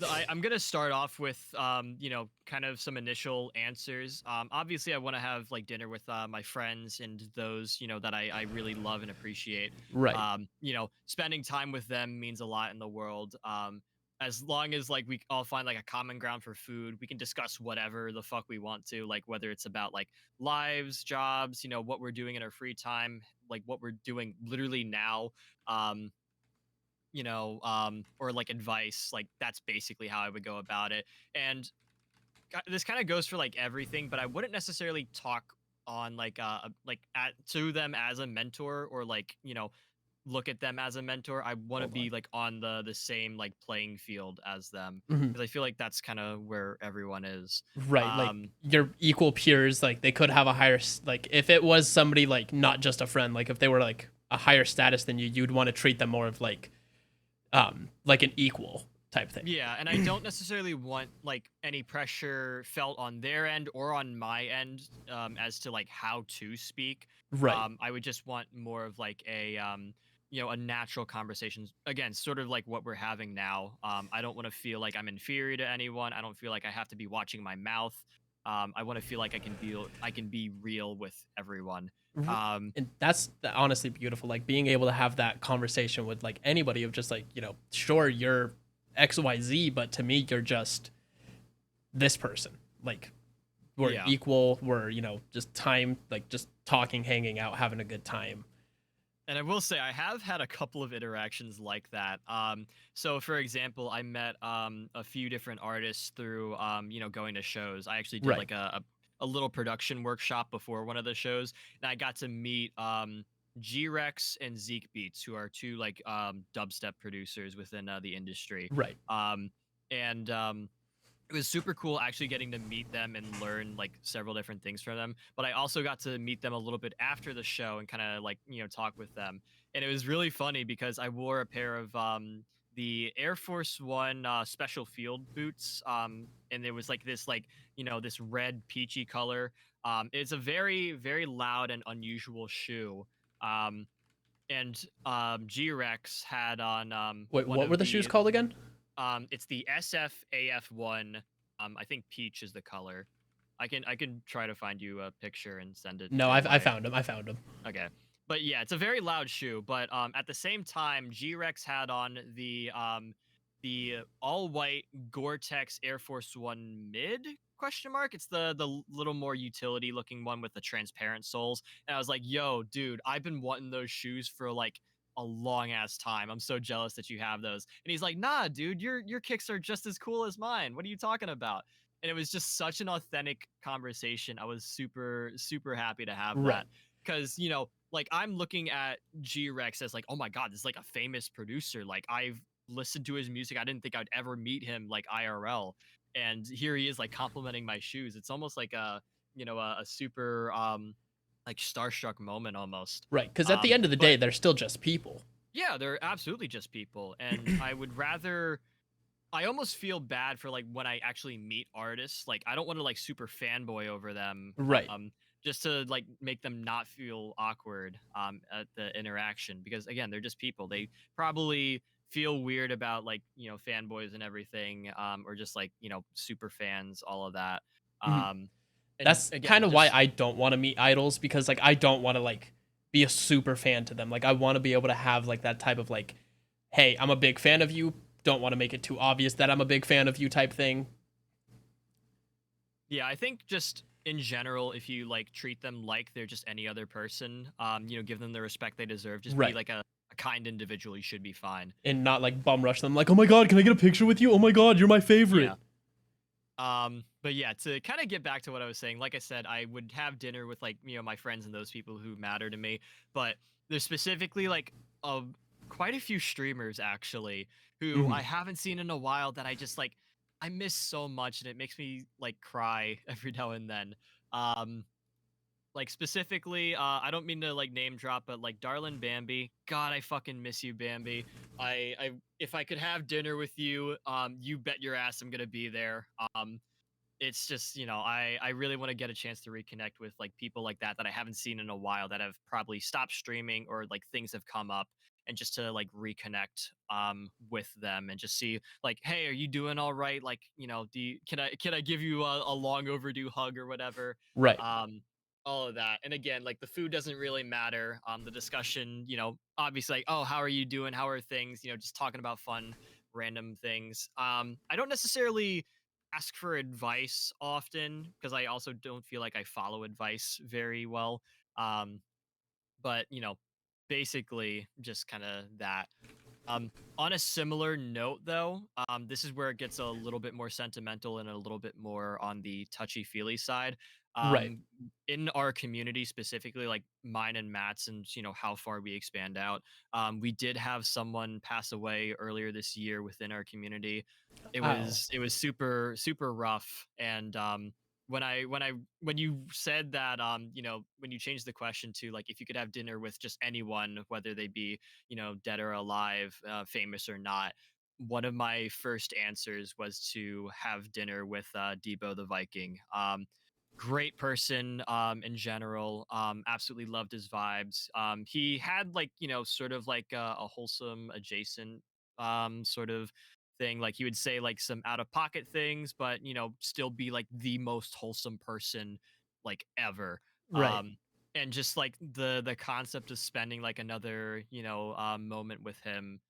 going to start off with, kind of some initial answers. Obviously, I want to have like dinner with my friends and those, that I really love and appreciate. Right. Spending time with them means a lot in the world. As long as like we all find like a common ground for food, we can discuss whatever the fuck we want to, like whether it's about like lives, jobs, what we're doing in our free time, like what we're doing literally now, or like advice. Like that's basically how I would go about it. And this kind of goes for like everything, but I wouldn't necessarily talk on like to them as a mentor or like look at them as a mentor. I want to Hold on. be like on the same like playing field as them, Mhm. because I feel like that's kind of where everyone is. Right, like your equal peers, like they could have a higher like if it was somebody like not just a friend, like if they were like a higher status than you, you'd want to treat them more of like an equal type thing. Yeah, and I don't necessarily want like any pressure felt on their end or on my end, as to like how to speak. Right. I would just want more of like a a natural conversation. Again, sort of like what we're having now. I don't want to feel like I'm inferior to anyone. I don't feel like I have to be watching my mouth. I want to feel like I can be real with everyone. And that's honestly beautiful, like being able to have that conversation with like anybody of just like, sure, you're XYZ, but to me you're just this person. Like we're Yeah. equal, we're just time, like just talking, hanging out, having a good time. And I will say I have had a couple of interactions like that. So for example, I met a few different artists through going to shows. I actually did Right. like a little production workshop before one of the shows, and I got to meet G-Rex and Zeke Beats, who are two like dubstep producers within the industry. Right. And it was super cool actually getting to meet them and learn like several different things from them. But I also got to meet them a little bit after the show and kind of like talk with them. And it was really funny because I wore a pair of the Air Force One special field boots, and there was like this this red peachy color. It's a very very loud and unusual shoe. Um, and G-Rex had on Wait, one what were of the shoes the called again? it's the SFAF1. I think peach is the color. I can try to find you a picture and send it No, your I way. found him. I found him. Okay. But yeah, it's a very loud shoe. But at the same time, G-Rex had on the all white Gore-Tex Air Force One mid question mark. It's the little more utility looking one with the transparent soles. And I was like, yo, dude, I've been wanting those shoes for like a long ass time. I'm so jealous that you have those. And he's like, nah, dude, your kicks are just as cool as mine. What are you talking about? And it was just such an authentic conversation. I was super super happy to have Right. that, because like I'm looking at G-Rex as like, oh my god, this is like a famous producer. Like I've listened to his music. I didn't think I'd ever meet him like IRL, and here he is like complimenting my shoes. It's almost like a super like starstruck moment almost. Right, because at the end of the day, But they're still just people. yeah, they're absolutely just people, and I would rather. I almost feel bad for like when I actually meet artists. Like I don't want to like super fanboy over them. Right. Just to like make them not feel awkward at the interaction, because again, they're just people. They probably feel weird about like fanboys and everything, or just like super fans, all of that. Mhm. Um, and That's kind again, of why just I don't want to meet idols, because like I don't want to like be a super fan to them. Like I want to be able to have like that type of like, hey, I'm a big fan of you. Don't want to make it too obvious that I'm a big fan of you type thing. Yeah, I think just in general, if you like treat them like they're just any other person, give them the respect they deserve. Just be Right. like a kind individual. You should be fine. And not like bum rush them like, oh my god, can I get a picture with you? Oh my god, you're my favorite. Yeah. But yeah, to kind of get back to what I was saying, like I said, I would have dinner with like my friends and those people who matter to me. But there's specifically like quite a few streamers actually who Mhm. I haven't seen in a while that I just like I miss so much, and it makes me like cry every now and then. Um, like specifically, I don't mean to like name drop, but like Darlin Bambi, God, I fucking miss you, Bambi. If I could have dinner with you, you bet your ass I'm gonna be there. It's just I really want to get a chance to reconnect with like people like that I haven't seen in a while, that have probably stopped streaming or like things have come up, and just to like reconnect with them and just see like, hey, are you doing all right? Like can I give you a long overdue hug or whatever. Right. um all of that. And again, like the food doesn't really matter. The discussion, obviously, like, oh, how are you doing, how are things, just talking about fun random things. I don't necessarily ask for advice often, because I also don't feel like I follow advice very well. But basically just kind of that. On a similar note, though, this is where it gets a little bit more sentimental and a little bit more on the touchy feely side. Right. In our community specifically, like mine and Matt's, and how far we expand out, we did have someone pass away earlier this year within our community. It Oh, was it was super super rough, and when you said that, when you changed the question to like if you could have dinner with just anyone, whether they be dead or alive, famous or not, one of my first answers was to have dinner with Debo the Viking. Great person in general. Absolutely loved his vibes. He had like, sort of like a wholesome adjacent sort of thing. Like he would say like some out of pocket things, but still be like the most wholesome person like ever. right. Um, and just like the concept of spending like another moment with him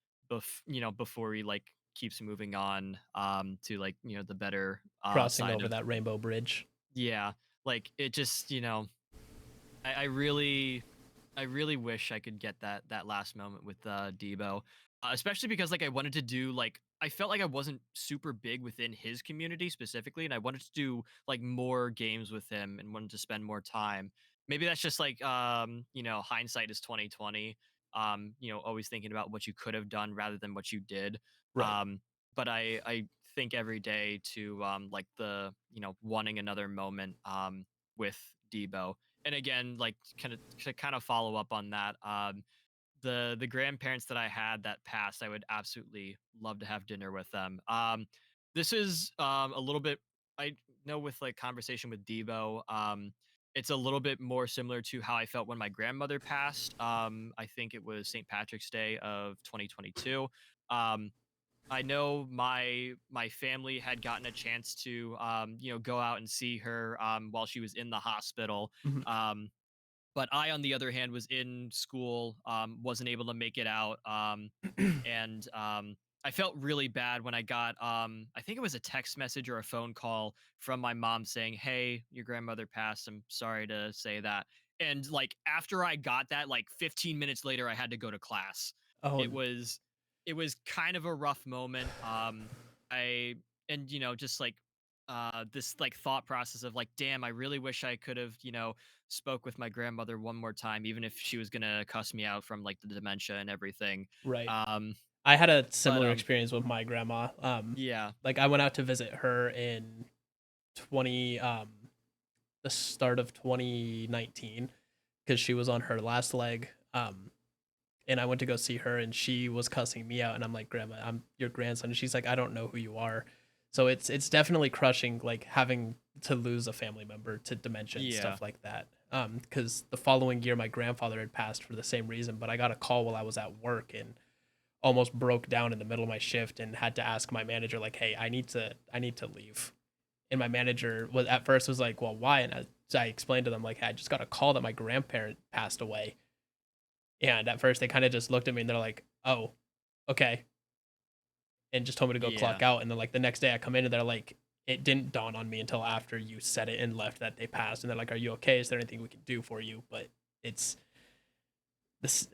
before he like keeps moving on to like the better Crossing side over of, that rainbow bridge. yeah, like it just I really I really wish I could get that last moment with Debo, especially because like I wanted to do like I felt like I wasn't super big within his community specifically, and I wanted to do like more games with him and wanted to spend more time. Maybe that's just like hindsight is 2020. Always thinking about what you could have done rather than what you did. Right. Um, but I think every day to like the wanting another moment with Debo. And again, like kind of to kind of follow up on that, the grandparents that I had that passed, I would absolutely love to have dinner with them. This is a little bit, I know, with like conversation with Debo. It's a little bit more similar to how I felt when my grandmother passed. I think it was St. Patrick's Day of 2022. Um, I know my family had gotten a chance to go out and see her while she was in the hospital. Mhm. Um, but I, on the other hand, was in school, wasn't able to make it out, and I felt really bad when I got I think it was a text message or a phone call from my mom saying, "Hey, your grandmother passed. I'm sorry to say that." And like after I got that, like 15 minutes later, I had to go to class. Oh, It was it was kind of a rough moment. I and just like this like thought process of like, damn, I really wish I could have spoke with my grandmother one more time, even if she was gonna cuss me out from like the dementia and everything. right. Um, I had a but similar experience with my grandma. yeah, Like I went out to visit her in 20 the start of 2019 because she was on her last leg. And I went to go see her and she was cussing me out and I'm like, "Grandma, I'm your grandson." And she's like, "I don't know who you are." So it's definitely crushing like having to lose a family member to dementia and yeah, stuff like that. Cuz the following year my grandfather had passed for the same reason, but I got a call while I was at work and almost broke down in the middle of my shift and had to ask my manager like, "Hey, I need to leave." And my manager was at first was like, "Well, why?" And I explained to them like, hey, "I just got a call that my grandparent passed away." And at first they kind of just looked at me and they're like, "Oh, okay." And just told me to go yeah, clock out. And then like the next day I come in and they're like, "It didn't dawn on me until after you said it and left that they passed." And they're like, "Are you okay? Is there anything we can do for you?" But it's this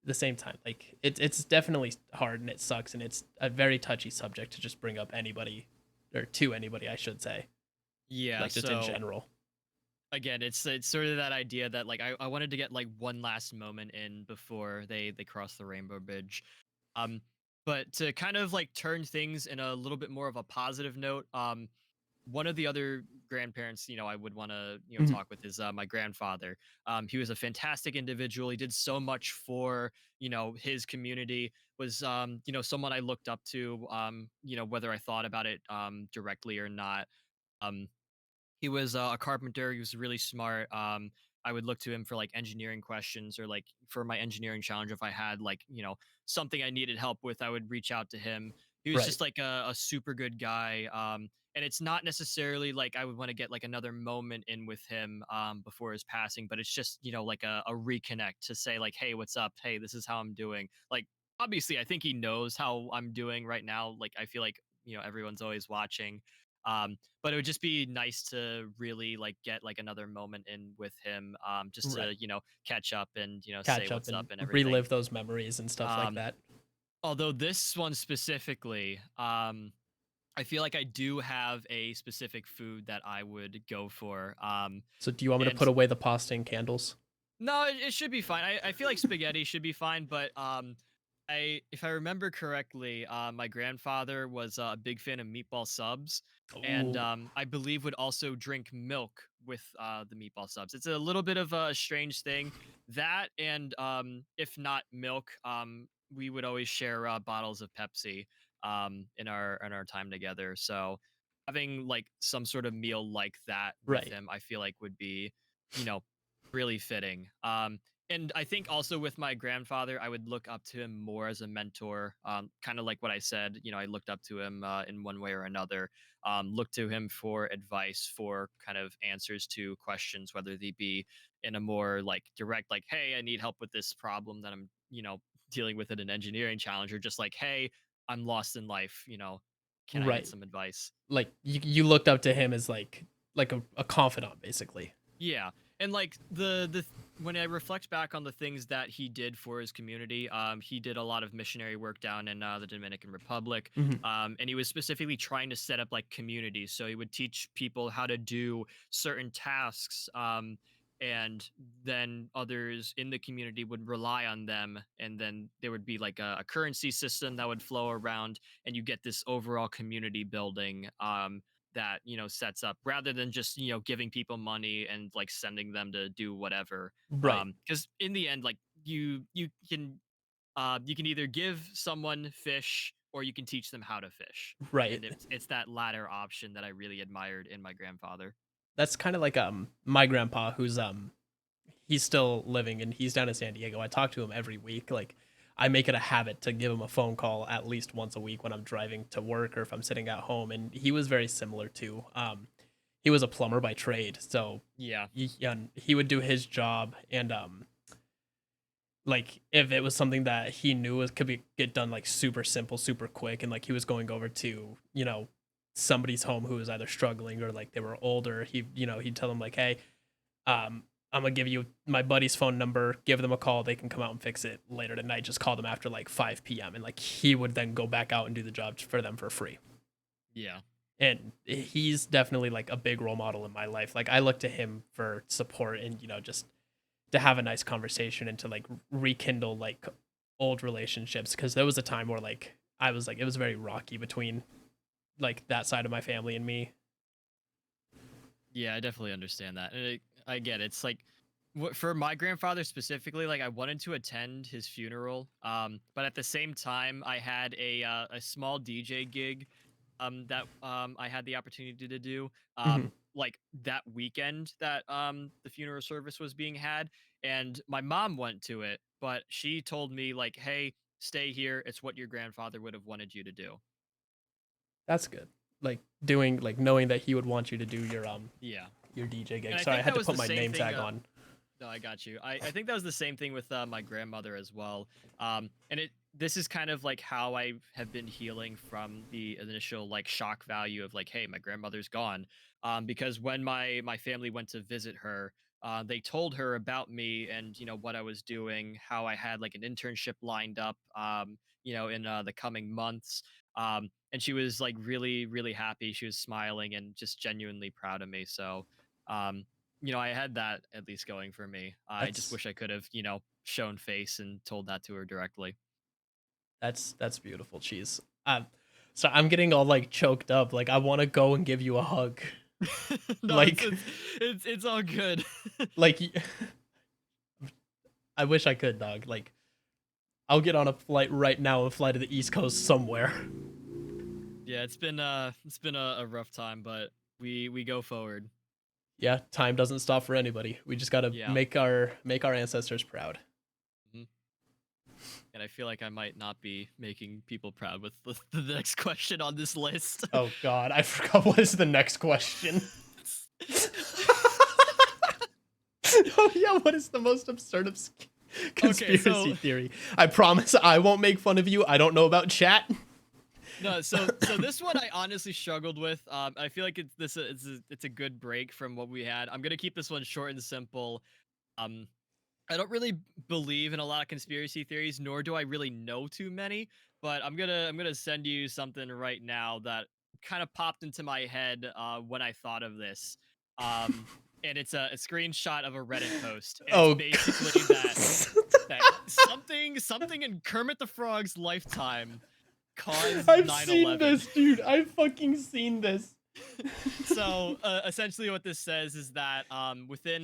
the same time, like it's definitely hard and it sucks and it's a very touchy subject to just bring up anybody or to anybody, I should say, yeah. like just in So general. again, it's sort of that idea that like I wanted to get like one last moment in before they cross the rainbow bridge. Um, but to kind of like turn things in a little bit more of a positive note, one of the other grandparents, I would want to, Mhm. talk with is my grandfather. He was a fantastic individual. He did so much for, his community. Was, someone I looked up to, whether I thought about it directly or not. Um, he was a carpenter. He was really smart. I would look to him for like engineering questions or like for my engineering challenge. If I had like, something I needed help with, I would reach out to him. He was Right. just like a super good guy. And it's not necessarily like I would want to get like another moment in with him before his passing, but it's just, like a reconnect to say like, hey, what's up? Hey, this is how I'm doing. Like, obviously, I think he knows how I'm doing right now. Like, I feel like, everyone's always watching. But it would just be nice to really like get like another moment in with him, just Right. to catch up and say Catch up what's up and and everything. relive those memories and stuff like um that. Although this one specifically, I feel like I do have a specific food that I would go for. So do you want me to And put away the pasta and candles? no, it should be fine. I feel like spaghetti should be fine, but if I remember correctly, my grandfather was a big fan of meatball subs, and Ooh, I believe would also drink milk with the meatball subs. It's a little bit of a strange thing. That and if not milk, we would always share bottles of Pepsi in our time together. So having like some sort of meal like that with right. him, I feel like would be, you know, really fitting. And I think also with my grandfather, I would look up to him more as a mentor. Kind of like what I said, I looked up to him in one way or another. Look to him for advice, for kind of answers to questions, whether they be in a more like direct, like, hey, I need help with this problem that I'm, dealing with in an engineering challenge, or just like, hey, I'm lost in life. Can I get Right. some advice? Like you looked up to him as like a confidant basically. Yeah. And like when I reflect back on the things that he did for his community, he did a lot of missionary work down in the Dominican Republic, Mhm. and he was specifically trying to set up like communities. So he would teach people how to do certain tasks, and then others in the community would rely on them, and then there would be like a currency system that would flow around, and you get this overall community building. That sets up, rather than just giving people money and like sending them to do whatever, Right. because in the end, like you can either give someone fish or you can teach them how to fish, Right. and it's that latter option that I really admired in my grandfather. That's kind of like my grandpa who's he's still living and he's down in San Diego. I talk to him every week. Like I make it a habit to give him a phone call at least once a week when I'm driving to work or if I'm sitting at home. And he was very similar too. He was a plumber by trade, so Yeah. he would do his job and like if it was something that he knew was could be get done like super simple, super quick, and like he was going over to somebody's home who was either struggling or like they were older, he'd tell them like, hey, I'm gonna give you my buddy's phone number, give them a call, they can come out and fix it later tonight. Just call them after like 5 p.m. and like he would then go back out and do the job for them for free. Yeah. And he's definitely like a big role model in my life. Like I look to him for support and just to have a nice conversation and to like rekindle like old relationships, because there was a time where like I was like it was very rocky between like that side of my family and me. Yeah, I definitely understand that. And I get it. It's like for my grandfather specifically, like I wanted to attend his funeral, but at the same time, I had a small DJ gig that I had the opportunity to do Hmm. like that weekend that the funeral service was being had, and my mom went to it, but she told me like, "Hey, stay here. It's what your grandfather would have wanted you to do." That's good. Like doing like knowing that he would want you to do Yeah, your DJ and gig. I Sorry, I think had that to was put the my same name thing. tag on. No, I got you. I think that was the same thing with my grandmother as well. And this is kind of like how I have been healing from the initial like shock value of like, hey, my grandmother's gone. Because when my family went to visit her, they told her about me and what I was doing, how I had like an internship lined up, in the coming months. And she was like really, really happy. She was smiling and just genuinely proud of me. So, um, I had that at least going for me. I just That's wish I could have, shown face and told that to her directly. that's beautiful, cheese. So I'm getting all like choked up. Like I want to go and give you a hug. No, it's Like it's it's all good. like I wish I could, dog. Like I'll get on a flight right now and fly to the East Coast somewhere. Yeah, it's been a rough time, but we go forward. Yeah, time doesn't stop for anybody. We just gotta Yeah. make our ancestors proud. Mhm. And I feel like I might not be making people proud with the next question on this list. Oh God, I forgot what is the next question. Oh yeah, what is the most absurd Okay, conspiracy theory? I promise I won't make fun of you. I don't know about chat. no, so this one I honestly struggled with. I feel like it's a good break from what we had. I'm gonna keep this one short and simple. I don't really believe in a lot of conspiracy theories, nor do I really know too many. but I'm gonna send you something right now that kind of popped into my head when I thought of this. And it's a screenshot of a Reddit post, and it's Oh, basically that something in Kermit the Frog's lifetime caused I've 9/11. seen this, dude. I've fucking seen this. So essentially what this says is that within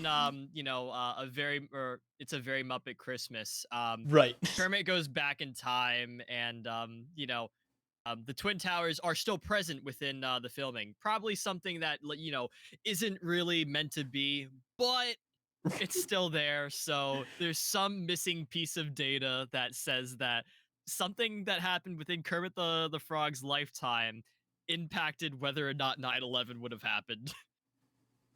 it's a very Muppet Christmas, Right. Kermit goes back in time, and the Twin Towers are still present within the filming. Probably something that isn't really meant to be, but it's still there. So there's some missing piece of data that says that something that happened within Kermit the Frog's lifetime impacted whether or not 9/11 would have happened.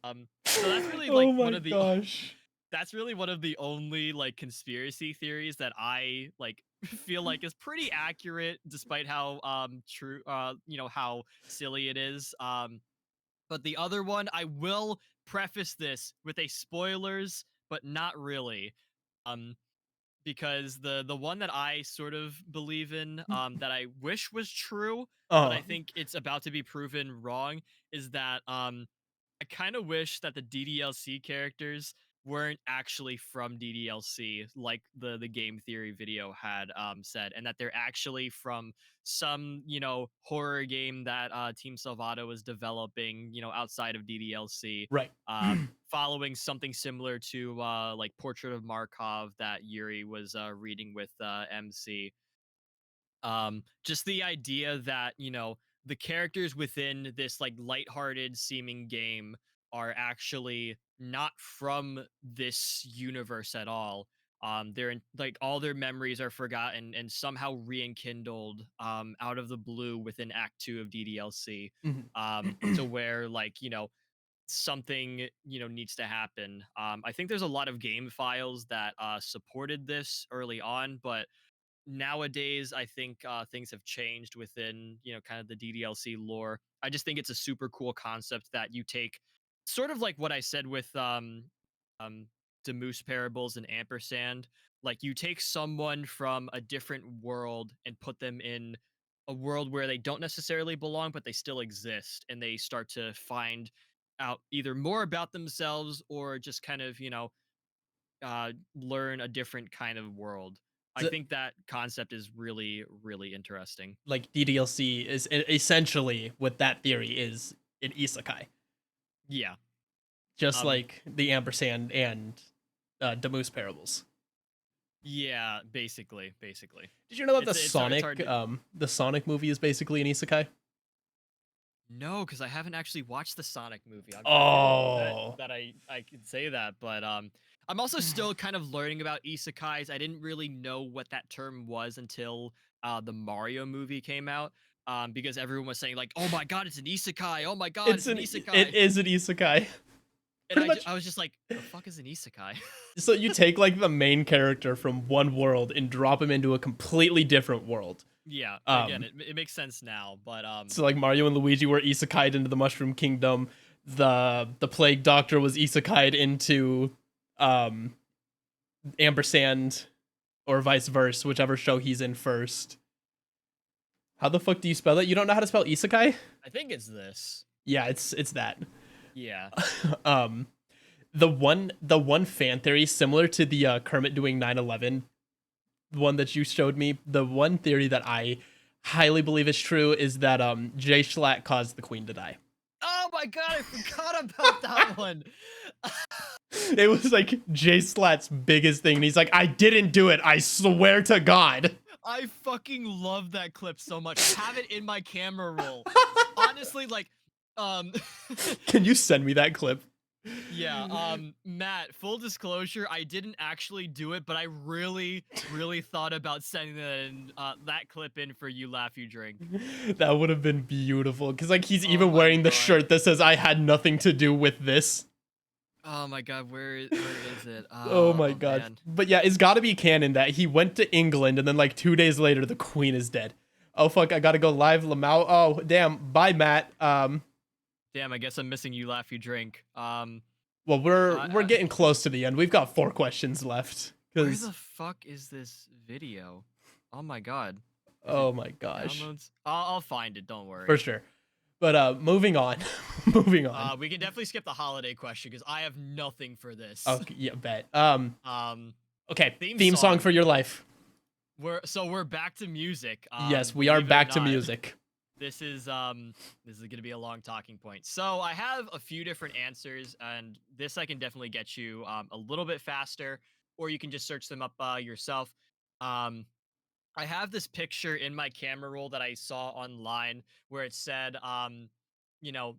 So that's really Oh like my gosh. that's really one of the only like conspiracy theories that I like feel like is pretty accurate, despite how true how silly it is. But the other one, I will preface this with a spoilers, but not really. Um, because the one that I sort of believe in, that I wish was true, but I Uh, think it's about to be proven wrong, is that I kind of wish that the DDLC characters weren't actually from DDLC, like the game theory video had said, and that they're actually from some horror game that Team Salvato is developing outside of DDLC, right. following something similar to like Portrait of Markov that Yuri was reading with MC. Just the idea that the characters within this like lighthearted seeming game are actually not from this universe at all. They're in, like all their memories are forgotten and somehow rekindled out of the blue within Act 2 of DDLC. Mhm. To where like something needs to happen. I think there's a lot of game files that supported this early on, but nowadays I think things have changed within kind of the DDLC lore. I just think it's a super cool concept that you take, sort of like what I said with um Demoose Parables and Ampersand. Like you take someone from a different world and put them in a world where they don't necessarily belong, but they still exist, and they start to find out either more about themselves or just kind of learn a different kind of world. I So, think that concept is really, really interesting. like DDLC is essentially what that theory is in isekai, Yeah. just Um. like the ampersand and Demoose parables. Yeah. Basically. Did you know that It's hard to. The Sonic movie is basically an isekai? No, because I haven't actually watched the Sonic movie. I feel Oh, that I can say that, but I'm also still kind of learning about isekais. I didn't really know what that term was until the Mario movie came out. Because everyone was saying like, "Oh my god, it's an isekai! Oh my god, it's an it isekai!" is an isekai. And Pretty much. I was just like, "The fuck is an isekai?" So you take like the main character from one world and drop him into a completely different world. Yeah, Um, again, it makes sense now, but So like Mario and Luigi were isekai'd into the Mushroom Kingdom. The Plague Doctor was isekai'd into um Ampersand, or vice versa, whichever show he's in first. How the fuck do you spell it? You don't know how to spell isekai? I think it's this. Yeah, it's that. Yeah. um the one fan theory similar to the Kermit doing 9/11 one that you showed me, the one theory that I highly believe is true is that Jay Schlatt caused the Queen to die. Oh my god, I forgot about that one. It was like Jay Schlatt's biggest thing, and he's like, I didn't do it, I swear to God. I fucking love that clip so much. I have it in my camera roll. Honestly, like, Can you send me that clip? yeah, Matt, full disclosure, I didn't actually do it, but I really, really thought about sending that clip in for You Laugh, You Drink. That would have been beautiful, because like he's Oh even my wearing the God. shirt that says I had nothing to do with this. Oh my god, where is it? Oh my God. Man. But yeah, it's gotta be canon that he went to England and then like 2 days later the Queen is dead. Oh fuck, I gotta go live Lamau. Oh damn, bye Matt. Damn, I guess I'm missing You Laugh, You Drink. Well, we're getting close to the end. We've got 4 questions left. Where Cause the fuck is this video? Oh my god. Oh my gosh. Downloads? I'll find it. Don't worry. For sure. But moving on. Moving on. We can definitely skip the holiday question because I have nothing for this. Okay, yeah, bet. Okay, theme song for your life. We're back to music. Yes, we are back to music. This is gonna be a long talking point. So I have a few different answers, and this I can definitely get you a little bit faster, or you can just search them up yourself. Um, I have this picture in my camera roll that I saw online where it said, you know,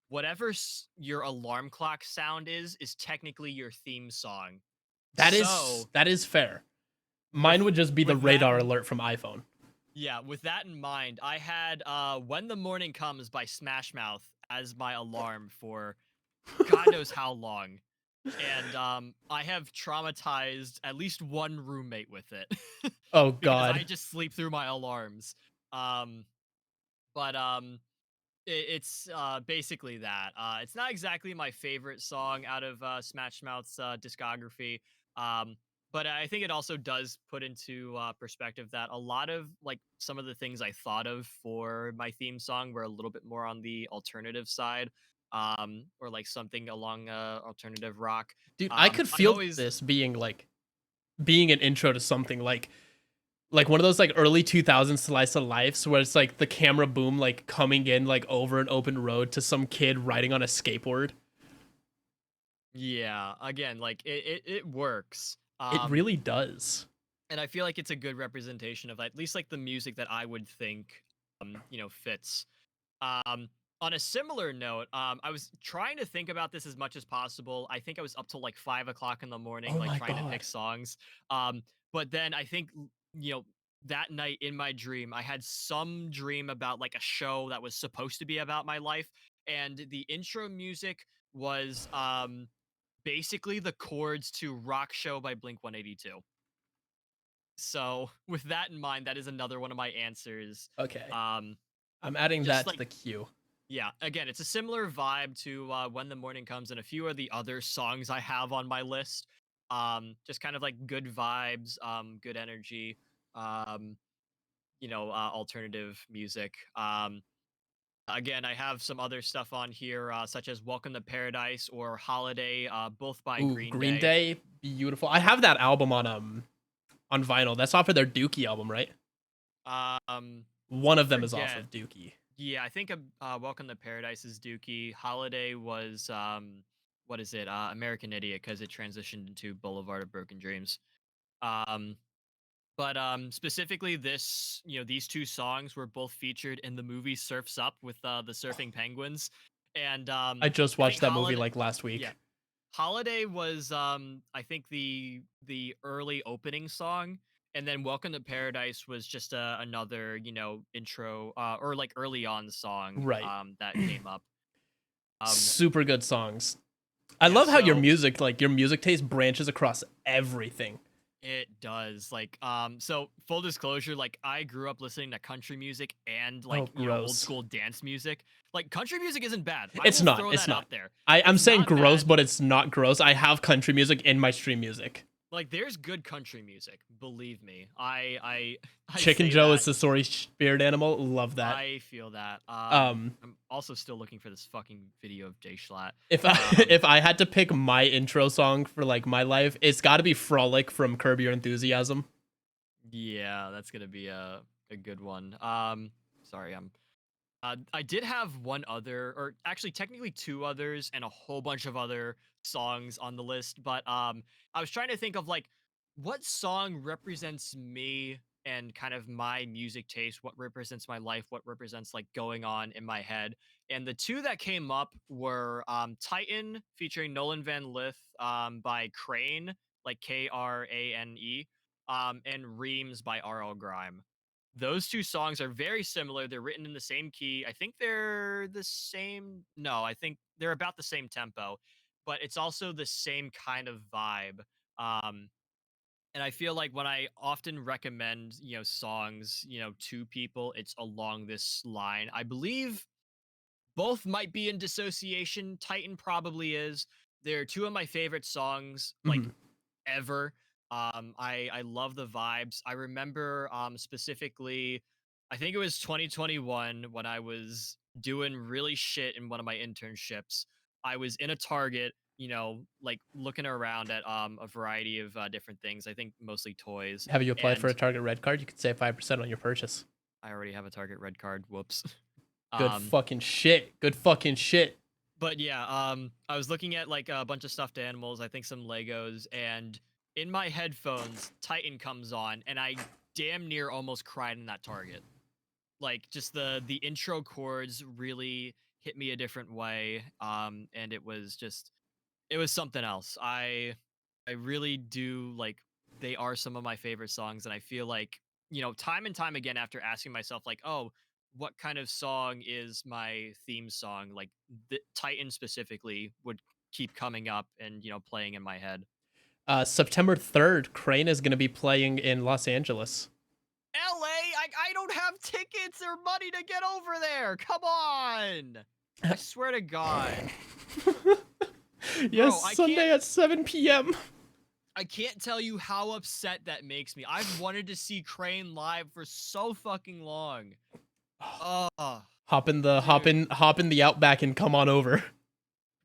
whatever your alarm clock sound is technically your theme song. That So is fair. Mine would just be the with radar that, alert from iPhone. yeah, with that in mind, I had "When the Morning Comes" by Smash Mouth as my alarm for God knows how long, and I have traumatized at least one roommate with it Oh because I god. just sleep through my alarms. Um, but it's basically that. It's not exactly my favorite song out of Smash Mouth's discography. Um, but I think it also does put into perspective that a lot of like some of the things I thought of for my theme song were a little bit more on the alternative side, or like something along alternative rock. Dude, I could I've feel always this being an intro to something like one of those like early 2000s slice of lives where it's like the camera boom like coming in like over an open road to some kid riding on a skateboard. yeah, again, like it works. It really does. And I feel like it's a good representation of at least like the music that I would think fits. Um on a similar note, I was trying to think about this as much as possible. I think I was up till like 5 o'clock in the morning, Oh like my trying to pick god. songs. But then I think you know that night in my dream, I had some dream about like a show that was supposed to be about my life, and the intro music was basically the chords to "Rock Show" by Blink 182. So, with that in mind, that is another one of my answers. Okay. Um, I'm adding just that to like the queue. yeah, again, it's a similar vibe to "When the Morning Comes" and a few of the other songs I have on my list. Just kind of like good vibes, good energy, um, alternative music. Again, I have some other stuff on here, such as "Welcome to Paradise" or "Holiday," both by Ooh, Green Green Day. Day, beautiful. I have that album on vinyl. That's off of their Dookie album, right? One I of them is off forget. of Dookie. Yeah, I think "Welcome to Paradise" is Dookie. "Holiday" was what is it? American Idiot, because it transitioned into "Boulevard of Broken Dreams." Um, but specifically, these two songs were both featured in the movie Surfs Up with the surfing penguins, and I just I think watched that movie Holiday. like last Yeah, week. Holiday was I think the early opening song, and then Welcome to Paradise was just another, intro or like early on song Right. that came up. Um Super good songs. I yeah, love how so your music taste branches across everything. it does. Like so full disclosure, like I grew up listening to country music and Oh, like, old gross. school dance music. Like country music isn't bad. I It's will not. throw It's that not. out there. I'm It's saying not gross, bad. but it's not gross. I have country music in my stream music. Like there's good country music, believe me. I Chicken say Joe is that. the sorry spirit animal. Love that. I feel that. Um, I'm also still looking for this fucking video of Jay Schlatt. if I Um, if I had to pick my intro song for like my life, it's got to be Frolic from Curb Your Enthusiasm. yeah, that's gonna be a good one. Sorry, I did have one other, or actually technically two others, and a whole bunch of other songs on the list. But I was trying to think of like what song represents me and kind of my music taste, what represents my life, what represents like going on in my head. And the two that came up were Titan featuring Nolan Van Lith by Crane, like Krane, and Reams by RL Grime. Those two songs are very similar. They're written in the same key. I think they're the same. No, I think they're about the same tempo, but it's also the same kind of vibe. Um, and I feel like when I often recommend, songs, to people, it's along this line. I believe both might be in dissociation. Titan probably is. They're two of my favorite songs, like Mhm. ever. I love the vibes. I remember specifically I think it was 2021 when I was doing really shit in one of my internships. I was in a Target, like looking around at a variety of different things. I think mostly toys. Have you applied for a And Target Red Card? You could save 5% on your purchase. I already have a Target Red Card. Whoops. Good um, fucking shit. Good fucking shit. but yeah, I was looking at like a bunch of stuffed animals. I think some Legos, and in my headphones, Titan comes on, and I damn near almost cried in that Target. Like just the intro chords really hit me a different way, and it was something else. I really do like, they are some of my favorite songs, and I feel like, time and time again, after asking myself like, oh, what kind of song is my theme song, like the Titan specifically would keep coming up and playing in my head. September 3rd, Crane is going to be playing in Los Angeles. LA, I don't have tickets or money to get over there. Come on. I swear to God. Yes, Bro, Sunday at 7 p.m. I can't tell you how upset that makes me. I've wanted to see Crane live for so fucking long. Oh, Hop in dude, the Outback and come on over.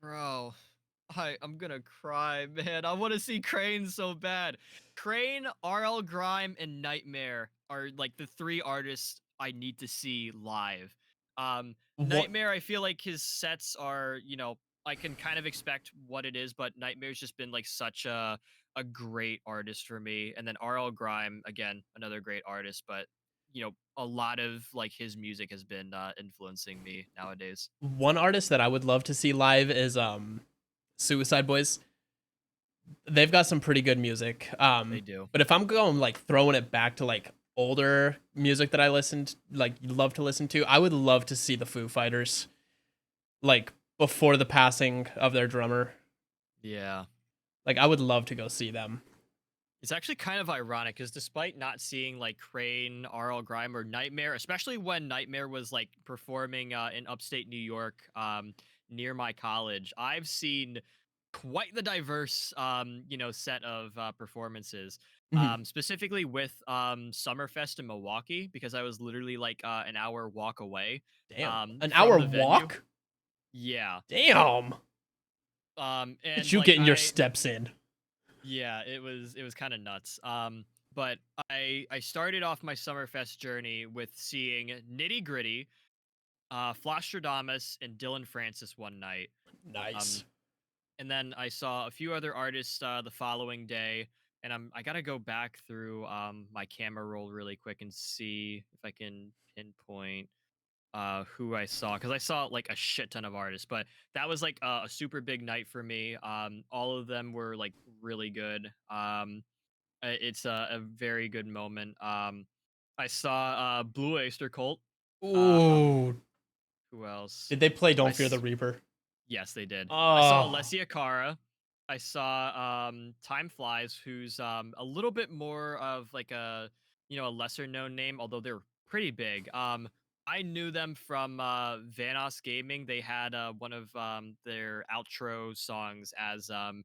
bro. I'm gonna cry, man. I want to see Crane so bad. Crane, RL Grime, and Nightmare are like the three artists I need to see live. What? Nightmare, I feel like his sets are, I can kind of expect what it is, but Nightmare's just been like such a great artist for me. And then RL Grime, again, another great artist, but a lot of like his music has been influencing me nowadays. One artist that I would love to see live is Suicide Boys. They've got some pretty good music. They do. But if I'm going like throwing it back to like older music that I listened like love to listen to, I would love to see the Foo Fighters like before the passing of their drummer. Yeah. Like I would love to go see them. It's actually kind of ironic because despite not seeing like Crane, RL Grime, or Nightmare, especially when Nightmare was like performing in upstate New York, near my college, I've seen quite the diverse, set of performances. Mhm. Specifically with Summerfest in Milwaukee, because I was literally like an hour walk away Damn. An from hour the venue. walk? Yeah. Damn. It's And you like getting your steps in. Yeah, it was kind of nuts. But I started off my Summerfest journey with seeing Nitty Gritty, Flosstradamus, and Dylan Francis one night. Um, Nice. and then I saw a few other artists the following day. And I gotta go back through my camera roll really quick and see if I can pinpoint who I saw, because I saw like a shit ton of artists, but that was like a super big night for me. All of them were like really good. It's a very good moment. I saw Blue Oyster Cult. Um, Ooh. who else? Did they play I Don't Fear the s- Reaper? yes, they did. I saw Oh. Alessia Cara. I saw Time Flies, who's a little bit more of like a lesser known name, although they're pretty big. I knew them from Vanos Gaming. They had one of their outro songs as um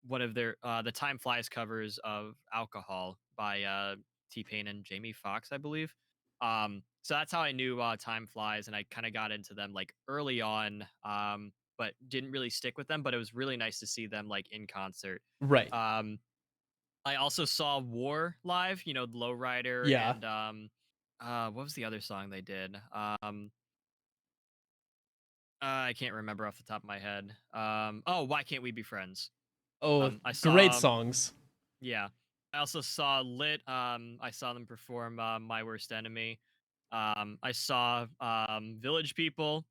one of their the Time Flies covers of Alcohol by T-Pain and Jamie Foxx, I believe. So that's how I knew Time Flies, and I kind of got into them like early on, but didn't really stick with them. But it was really nice to see them like in concert. Right. Um, I also saw War live, the Lowrider, Yeah. and what was the other song they did? I can't remember off the top of my head. Oh, Why Can't We Be Friends? Oh, I great saw, songs. yeah, I also saw Lit. I saw them perform My Worst Enemy. I saw Village People.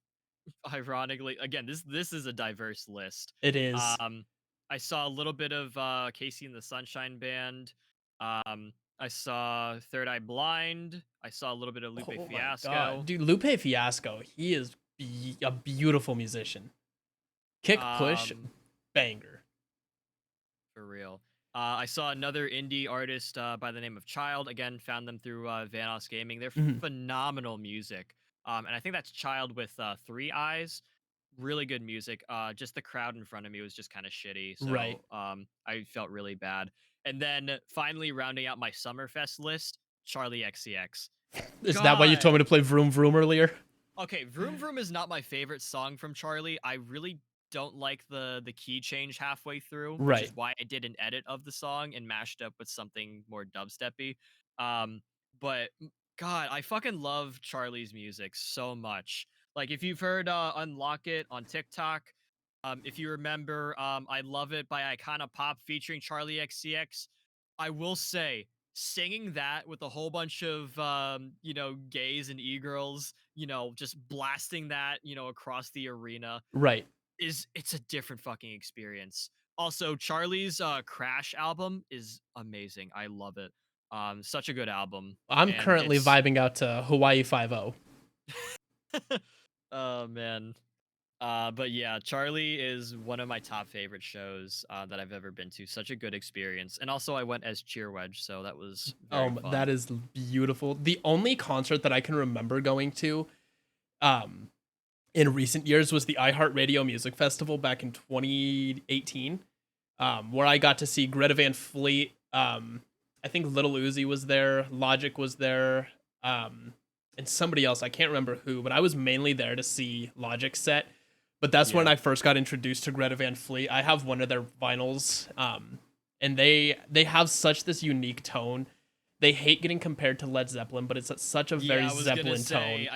Ironically, again, this is a diverse list. It is. Um, I saw a little bit of Casey and the Sunshine Band. I saw Third Eye Blind. I saw a little bit of Lupe Oh my god. Fiasco. Dude, Lupe Fiasco, he is a beautiful musician. Kick push Um, banger. for real. I saw another indie artist by the name of Child. Again, found them through Vanos Gaming. They're Mhm. phenomenal music. And I think that's Child with three eyes. Really good music. Just the crowd in front of me was just kind of shitty. Right. So I felt really bad. And then finally rounding out my Summerfest list, Charlie XCX. Is that why you told me to play Vroom Vroom earlier? Okay, Vroom Vroom is not my favorite song from Charlie. I really don't like the key change halfway through, which is Right. why I did an edit of the song and mashed up with something more dubsteppy. Um, but God, I fucking love Charlie's music so much. Like if you've heard Unlock It on TikTok, if you remember I Love It by Icona Pop featuring Charlie XCX, I will say singing that with a whole bunch of gays and e-girls, just blasting that, across the arena Right. it's a different fucking experience. Also, Charlie's Crash album is amazing. I love it. Such a good album. I'm And currently it's vibing out to Hawaii 5-0. oh man. But yeah, Charlie is one of my top favorite shows that I've ever been to. Such a good experience. And also I went as Cheerwedge, so that was very fun. That is beautiful. The only concert that I can remember going to in recent years was the iHeartRadio Music Festival back in 2018, where I got to see Greta Van Fleet. I think Little Uzi was there, Logic was there, and somebody else. I can't remember who, but I was mainly there to see Logic's set. But that's when I first got introduced to Greta Van Fleet. I have one of their vinyls, and they have such this unique tone. They hate getting compared to Led Zeppelin, but it's such a very Zeppelin tone.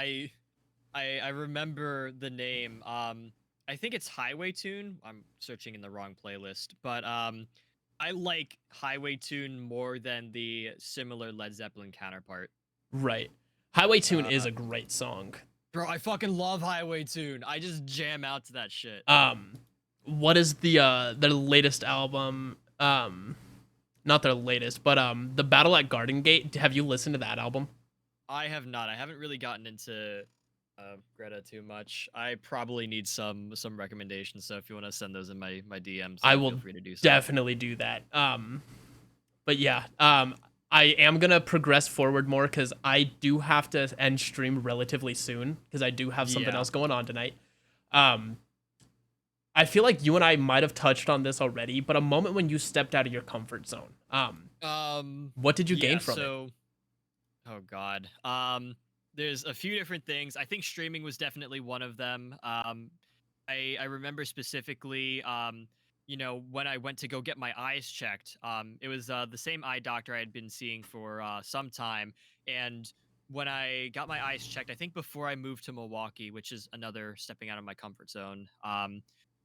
I remember the name. I think it's Highway Tune. I'm searching in the wrong playlist, but I like Highway Tune more than the similar Led Zeppelin counterpart. Right. Highway Tune is a great song. Bro, I fucking love Highway Tune. I just jam out to that shit. What is their latest album? Not their latest, but the Battle at Garden Gate. Have you listened to that album? I have not. I haven't really gotten into Greta too much. I probably need some recommendations. So if you want to send those in my DMs, I will feel free to do so. Definitely do that. But yeah, I am gonna progress forward more because I do have to end stream relatively soon because I do have something else going on tonight. I feel like you and I might have touched on this already, but a moment when you stepped out of your comfort zone. What did you gain from it? Oh God. There's a few different things. I think streaming was definitely one of them. I remember specifically, when I went to go get my eyes checked. It was the same eye doctor I had been seeing for some time, and when I got my eyes checked, I think before I moved to Milwaukee, which is another stepping out of my comfort zone.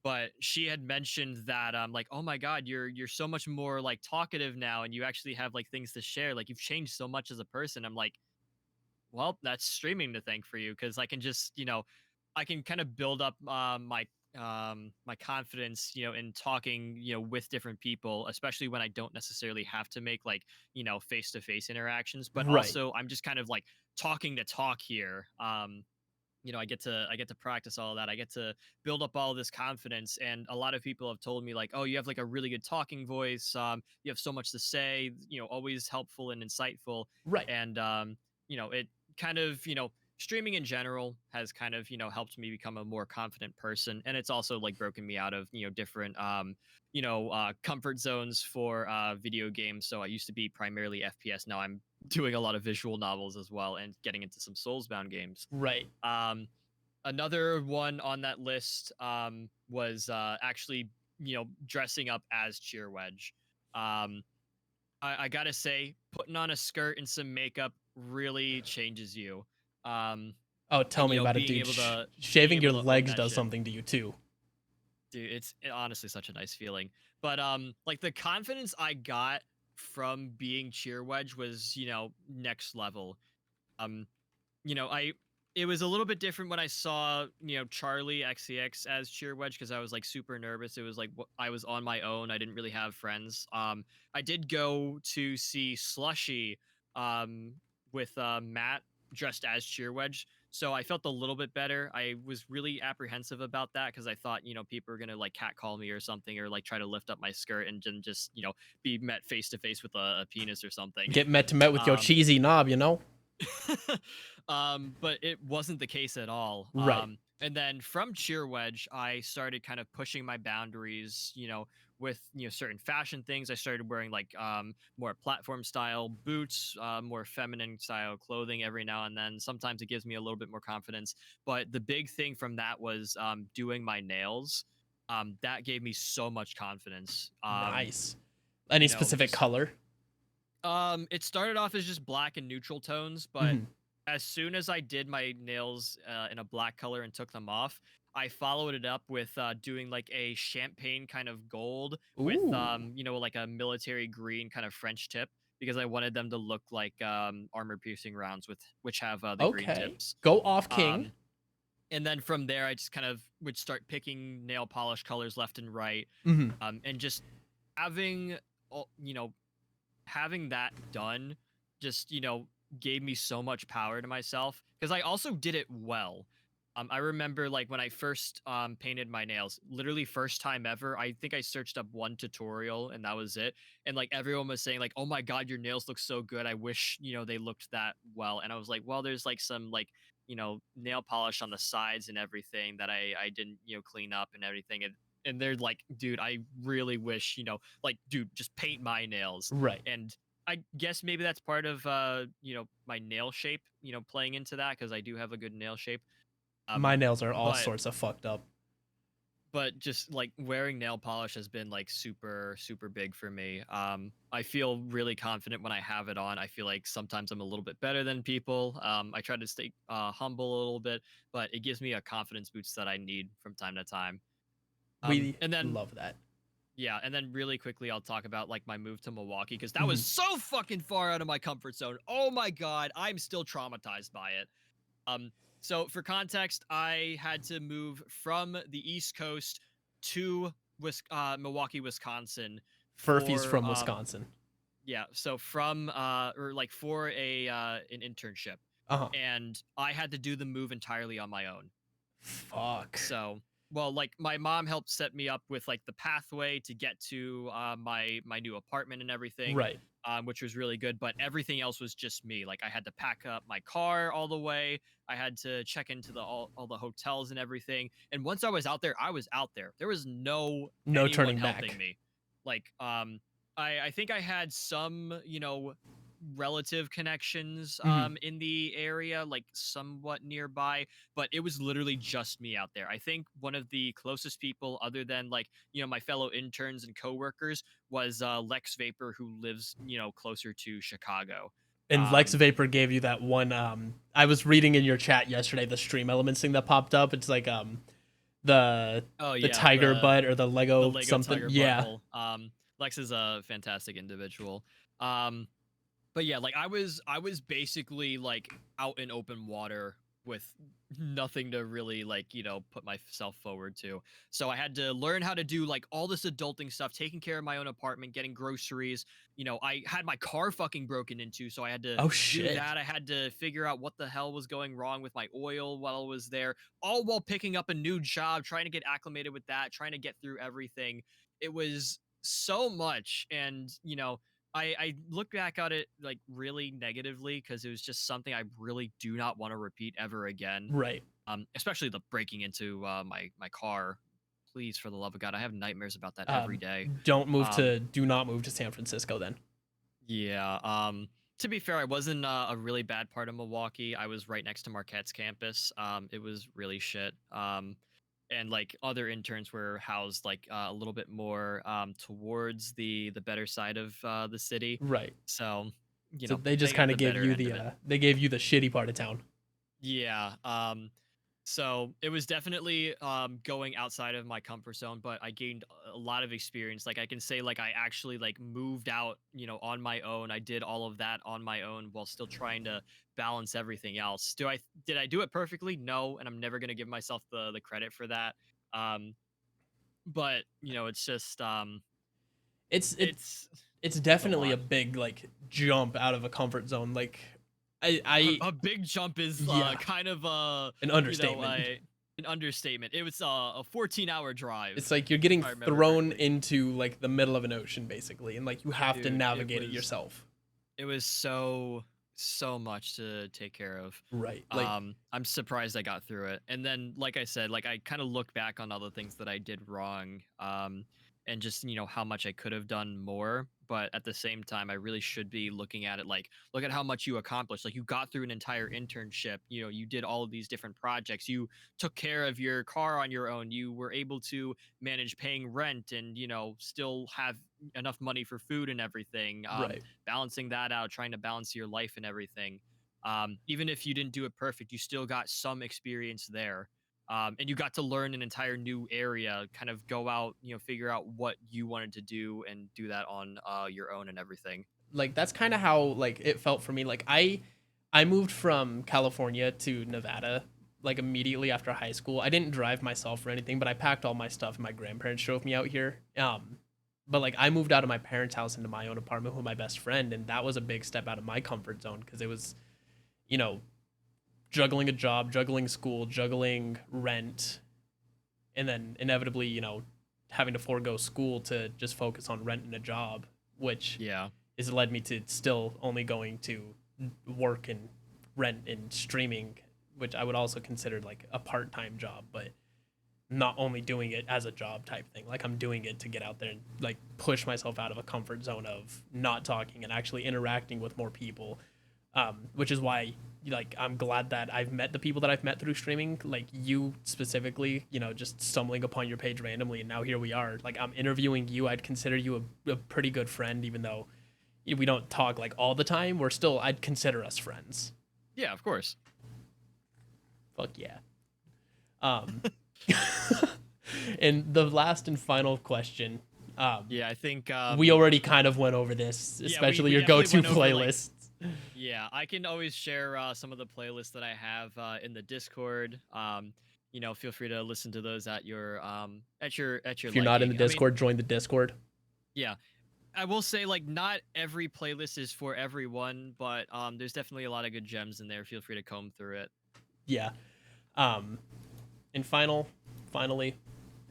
But she had mentioned that like, oh my God, you're so much more like talkative now, and you actually have like things to share. Like you've changed so much as a person. I'm like, well, that's streaming to thank for you, because I can just, I can kind of build up my confidence, in talking, with different people, especially when I don't necessarily have to make like, face-to-face interactions, but also I'm just kind of like talking to talk here. I get to practice all of that. I get to build up all this confidence, and a lot of people have told me like, oh, you have like a really good talking voice. You have so much to say. Always helpful and insightful. Right. And it kind of streaming in general has kind of helped me become a more confident person, and it's also like broken me out of different comfort zones for video games. So I used to be primarily FPS. Now I'm doing a lot of visual novels as well, and getting into some Soulsbound games. Right. Another one on that list was actually dressing up as Cheerwedge. I gotta say, putting on a skirt and some makeup really changes you. Tell me about it, dude. Shaving your legs does something to you too. Dude, it's honestly such a nice feeling. But like the confidence I got from being Cheerwedge was, next level. It was a little bit different when I saw, Charlie XCX as Cheerwedge, because I was like super nervous. It was like I was on my own. I didn't really have friends. I did go to see Slushy with Matt dressed as Cheerwedge, so I felt a little bit better. I was really apprehensive about that because I thought, people are gonna like catcall me or something, or like try to lift up my skirt and then just, be met face to face with a penis or something. Get met with your cheesy knob, But it wasn't the case at all. Right. And then from Cheesewedge, I started kind of pushing my boundaries, with certain fashion things. I started wearing like more platform style boots, more feminine style clothing every now and then. Sometimes it gives me a little bit more confidence. But the big thing from that was doing my nails. That gave me so much confidence. Nice. Any specific color? It started off as just black and neutral tones, but as soon as I did my nails in a black color and took them off, I followed it up with doing like a champagne kind of gold with like a military green kind of French tip because I wanted them to look like armor piercing rounds which have the green tips. Go off, King. And then from there, I just kind of would start picking nail polish colors left and right, and just having having that done just gave me so much power to myself because I also did it well. I remember like when I first painted my nails, literally first time ever, I think I searched up one tutorial and that was it. And like everyone was saying like, "Oh my God, your nails look so good. I wish, they looked that well." And I was like, well, there's like some like, nail polish on the sides and everything that I didn't, clean up and everything. And they're like, dude, I really wish, like, dude, just paint my nails. Right. And I guess maybe that's part of, my nail shape, playing into that because I do have a good nail shape. My nails are all sorts of fucked up. But just like wearing nail polish has been like super, super big for me. I feel really confident when I have it on. I feel like sometimes I'm a little bit better than people. I try to stay humble a little bit, but it gives me a confidence boost that I need from time to time. We and then love that. Yeah, and then really quickly, I'll talk about like my move to Milwaukee because that was so fucking far out of my comfort zone. Oh my God, I'm still traumatized by it. So for context, I had to move from the East Coast to Milwaukee, Wisconsin. Furphy's from Wisconsin. Yeah, so from or like for an internship, and I had to do the move entirely on my own. Fuck. So, well, like my mom helped set me up with like the pathway to get to my new apartment and everything, right? Which was really good. But everything else was just me. Like I had to pack up my car all the way. I had to check into all the hotels and everything. And once I was out there, I was out there. There was no turning helping back. me. Like I think I had some relative connections in the area, like somewhat nearby, but it was literally just me out there. I think one of the closest people other than like my fellow interns and coworkers was Lex Vapor, who lives closer to Chicago. And Lex Vapor gave you that one. I was reading in your chat yesterday the stream elements thing that popped up. It's like the tiger butt or the Lego something. Yeah. Lex is a fantastic individual. But yeah, like I was basically like out in open water with nothing to really like, put myself forward to. So I had to learn how to do like all this adulting stuff, taking care of my own apartment, getting groceries. I had my car fucking broken into, so I had to do that. I had to figure out what the hell was going wrong with my oil while I was there, all while picking up a new job, trying to get acclimated with that, trying to get through everything. It was so much. And, I look back at it like really negatively because it was just something I really do not want to repeat ever again. Right. Especially the breaking into my car. Please, for the love of God, I have nightmares about that every day. Do not move to San Francisco then. Yeah. To be fair, I was in a really bad part of Milwaukee. I was right next to Marquette's campus. It was really shit. And like other interns were housed like a little bit more towards the better side of the city. Right. So they just kind of gave you they gave you the shitty part of town. Yeah. So it was definitely going outside of my comfort zone, but I gained a lot of experience. Like I can say like I actually like moved out, on my own. I did all of that on my own while still trying to balance everything else. Did I do it perfectly? No, and I'm never going to give myself the credit for that. But, it's just it's definitely a big like jump out of a comfort zone. Like a big jump is kind of an understatement. An understatement. It was a 14-hour drive. It's like you're getting thrown into like the middle of an ocean basically, and like you have to navigate it yourself. It was so so much to take care of. Right. Like, I'm surprised I got through it. And then, like I said, like I kind of look back on all the things that I did wrong, and just how much I could have done more. But at the same time, I really should be looking at it like, look at how much you accomplished. Like you got through an entire internship. You did all of these different projects. You took care of your car on your own. You were able to manage paying rent and still have enough money for food and everything. right. Balancing that out, trying to balance your life and everything. Even if you didn't do it perfect, you still got some experience there. And you got to learn an entire new area, kind of go out, figure out what you wanted to do and do that on your own and everything. Like that's kind of how like it felt for me. Like I moved from California to Nevada like immediately after high school. I didn't drive myself or anything, but I packed all my stuff and my grandparents drove me out here. But like I moved out of my parents' house into my own apartment with my best friend, and that was a big step out of my comfort zone because it was, you know, juggling a job, juggling school, juggling rent, and then inevitably, having to forego school to just focus on rent and a job, which Yeah. has led me to still only going to work and rent and streaming, which I would also consider like a part-time job, but not only doing it as a job type thing. Like I'm doing it to get out there and like push myself out of a comfort zone of not talking and actually interacting with more people. Which is why like I'm glad that I've met the people that I've met through streaming, like you specifically, just stumbling upon your page randomly, and now here we are. Like I'm interviewing you. I'd consider you a pretty good friend, even though we don't talk like all the time. I'd consider us friends. Yeah, of course. Fuck yeah. And the last and final question. Yeah, I think We already kind of went over this, especially we your definitely go-to went over, like, playlists. yeah, I can always share some of the playlists that I have in the Discord. Feel free to listen to those at your If you're not in the liking. I mean, Discord, join the Discord. yeah, I will say like not every playlist is for everyone, but there's definitely a lot of good gems in there. Feel free to comb through it. Yeah. And finally,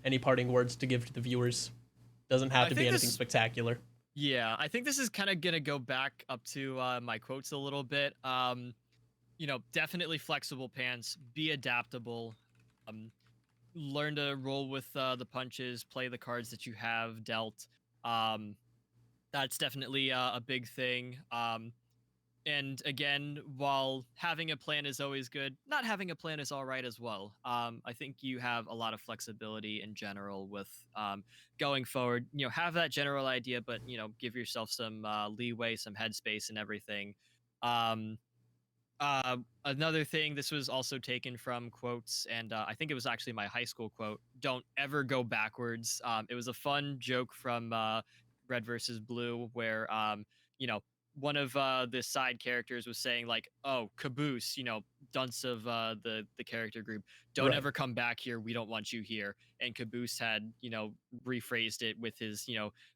any parting words to give to the viewers? Doesn't have I to be think anything this- spectacular. Yeah, I think this is kind of gonna go back up to my quotes a little bit. Definitely flexible pants, be adaptable, um, learn to roll with the punches, play the cards that you have dealt. Um, that's definitely a big thing. And again, while having a plan is always good, not having a plan is all right as well. I think you have a lot of flexibility in general with going forward. Have that general idea, but give yourself some leeway, some headspace, and everything. Um, Another thing, this was also taken from quotes, and I think it was actually my high school quote: "Don't ever go backwards." It was a fun joke from Red versus Blue, where you know, one of the side characters was saying like, "Oh, Caboose, dunce of the character group, don't Right. ever come back here. We don't want you here." And Caboose had rephrased it with his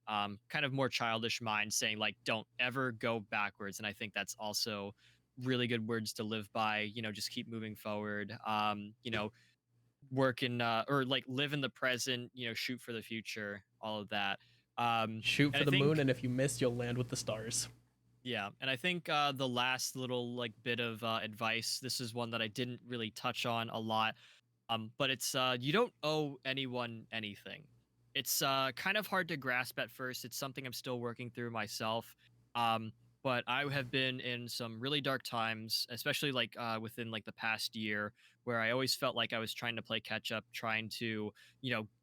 kind of more childish mind, saying like, "Don't ever go backwards." And I think that's also really good words to live by. Just keep moving forward. Work in or like live in the present. Shoot for the future. All of that. Shoot And for I the moon, think and if you miss, you'll land with the stars. yeah, and I think the last little like bit of advice. This is one that I didn't really touch on a lot. But it's you don't owe anyone anything. It's kind of hard to grasp at first. It's something I'm still working through myself. Um, but I have been in some really dark times, especially like within like the past year, where I always felt like I was trying to play catch up, trying to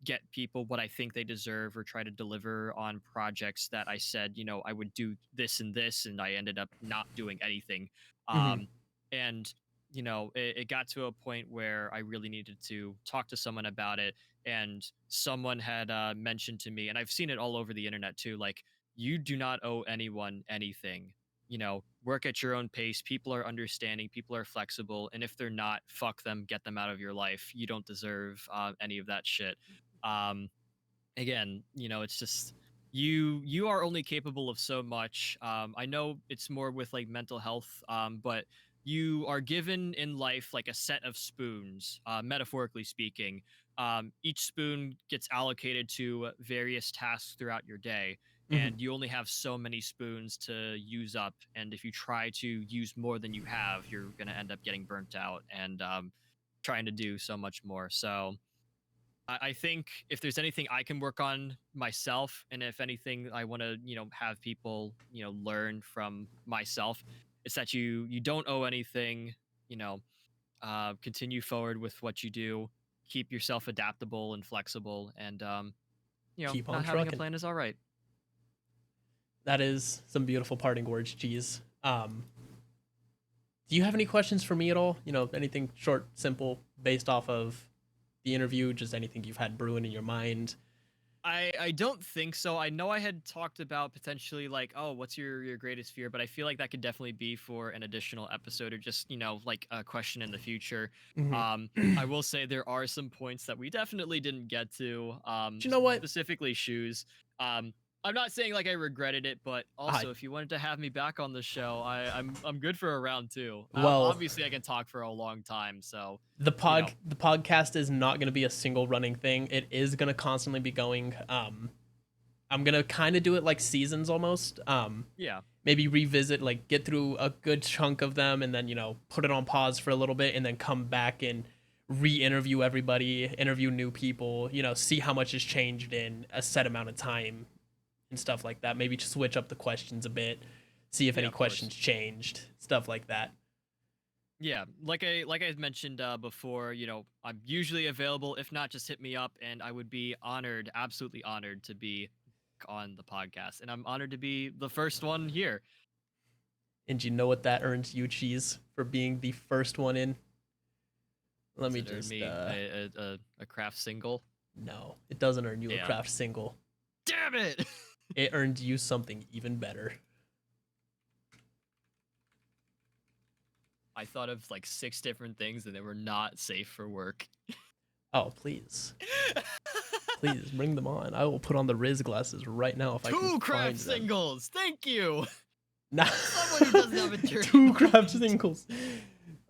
get people what I think they deserve, or try to deliver on projects that I said I would do this and this, and I ended up not doing anything. Hmm. And it got to a point where I really needed to talk to someone about it. And someone had mentioned to me, and I've seen it all over the internet too, like, you do not owe anyone anything. Work at your own pace. People are understanding, people are flexible. And if they're not, fuck them, get them out of your life. You don't deserve any of that shit. Um, Again, it's just you are only capable of so much. I know it's more with like mental health, but you are given in life like a set of spoons, metaphorically speaking. Each spoon gets allocated to various tasks throughout your day, and you only have so many spoons to use up. And if you try to use more than you have, you're going to end up getting burnt out and trying to do so much more. So I think if there's anything I can work on myself, and if anything I want to, have people, learn from myself, it's that you don't owe anything, you know, continue forward with what you do, keep yourself adaptable and flexible, and Keep on not having a trucking. plan is all right. That is some beautiful parting words, Cheese. Do you have any questions for me at all? Anything short, simple, based off of the interview, just anything you've had brewing in your mind? I don't think so. I know I had talked about potentially like, oh, what's your greatest fear? But I feel like that could definitely be for an additional episode or just, like a question in the future. I will say there are some points that we definitely didn't get to. Do you know what? Specifically shoes. I'm not saying like I regretted it, but also if you wanted to have me back on the show, I'm good for a round 2. Well, obviously I can talk for a long time, so the podcast is not going to be a single running thing. It is going to constantly be going. I'm going to kind of do it like seasons almost. Yeah. Maybe revisit, like get through a good chunk of them and then, put it on pause for a little bit and then come back and re-interview everybody, interview new people, see how much has changed in a set amount of time and stuff like that. Maybe switch up the questions a bit, see if any questions changed, stuff like that. Yeah, like I mentioned before, I'm usually available. If not, just hit me up, and I would be honored, absolutely honored, to be on the podcast. And I'm honored to be the first one here. And you know what that earns you, Cheese, for being the first one in? Let me just a craft single. No, it doesn't earn you a craft single. Damn it! It earned you something even better. I thought of like 6 different things and they were not safe for work. Oh, please. Please bring them on. I will put on the Riz glasses right now if I can find them. 2 craft singles. Thank you. Nah. Someone who doesn't have a jersey. 2 craft singles.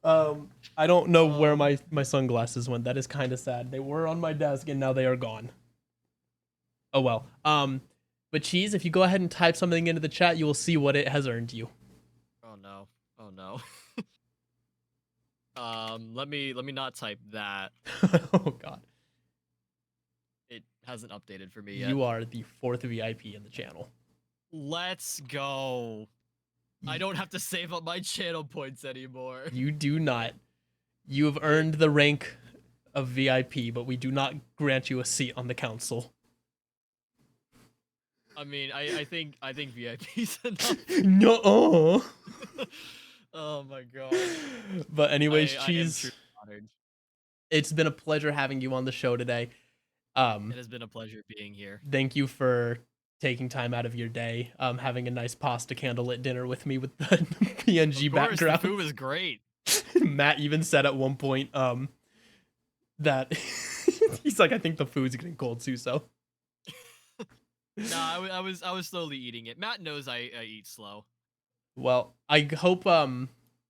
I don't know where my sunglasses went. That is kind of sad. They were on my desk and now they are gone. Oh well. But Cheese, if you go ahead and type something into the chat, you will see what it has earned you. Oh no. Let me not type that. Oh god. It hasn't updated for me yet. You are the 4th VIP in the channel. Let's go. I don't have to save up my channel points anymore. You do not. You have earned the rank of VIP, but we do not grant you a seat on the council. I mean, I think VIP's enough. No. Oh my god. But anyways, Cheese, I am honored. It's been a pleasure having you on the show today. It has been a pleasure being here. Thank you for taking time out of your day, having a nice pasta candlelit dinner with me with the PNG background. The food was great. Matt even said at one point that he's like, I think the food's getting cold, Suso. No, I was slowly eating it. Matt knows I eat slow. Well, I hope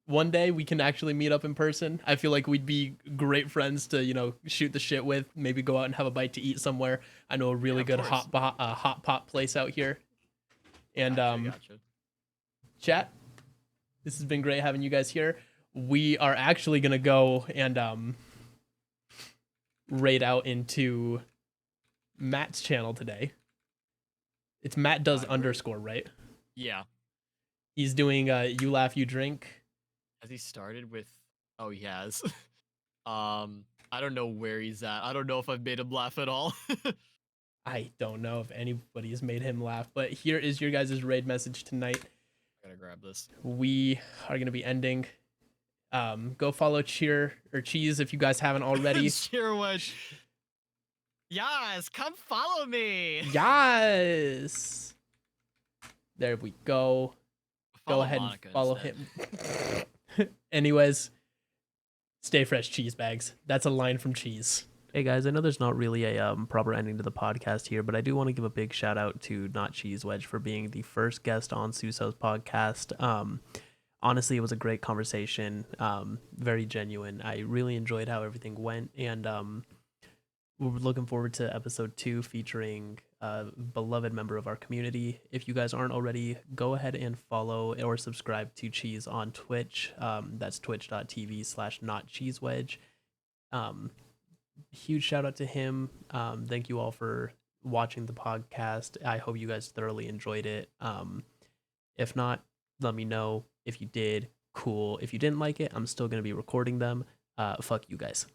one day we can actually meet up in person. I feel like we'd be great friends to, shoot the shit with, maybe go out and have a bite to eat somewhere. I know a really good hot pot place out here. And Gotcha. Chat, this has been great having you guys here. We are actually going to go and raid out into Matt's channel today. It's Matt does _ right? Yeah. He's doing You Laugh, You Drink. Has he started with... Oh, he has. I don't know where he's at. I don't know if I've made him laugh at all. I don't know if anybody has made him laugh, but here is your guys' raid message tonight. I gotta grab this. We are going to be ending. Go follow Cheese if you guys haven't already. Notcheesewedge. Yes, come follow me. Yes. There we go. Go ahead Monica and follow instead. him. Anyways, stay fresh, cheese bags. That's a line from Cheese. Hey guys, I know there's not really a proper ending to the podcast here, but I do want to give a big shout out to notCheesewedge for being the first guest on Suso's podcast. Honestly, it was a great conversation, very genuine. I really enjoyed how everything went, and we're looking forward to episode 2 featuring beloved member of our community. If you guys aren't already, go ahead and follow or subscribe to Cheese on Twitch. That's twitch.tv/notCheesewedge. Huge shout out to him. Thank you all for watching the podcast. I hope you guys thoroughly enjoyed it. If not, let me know. If you did, cool. If you didn't like it, I'm still going to be recording them. Fuck you guys.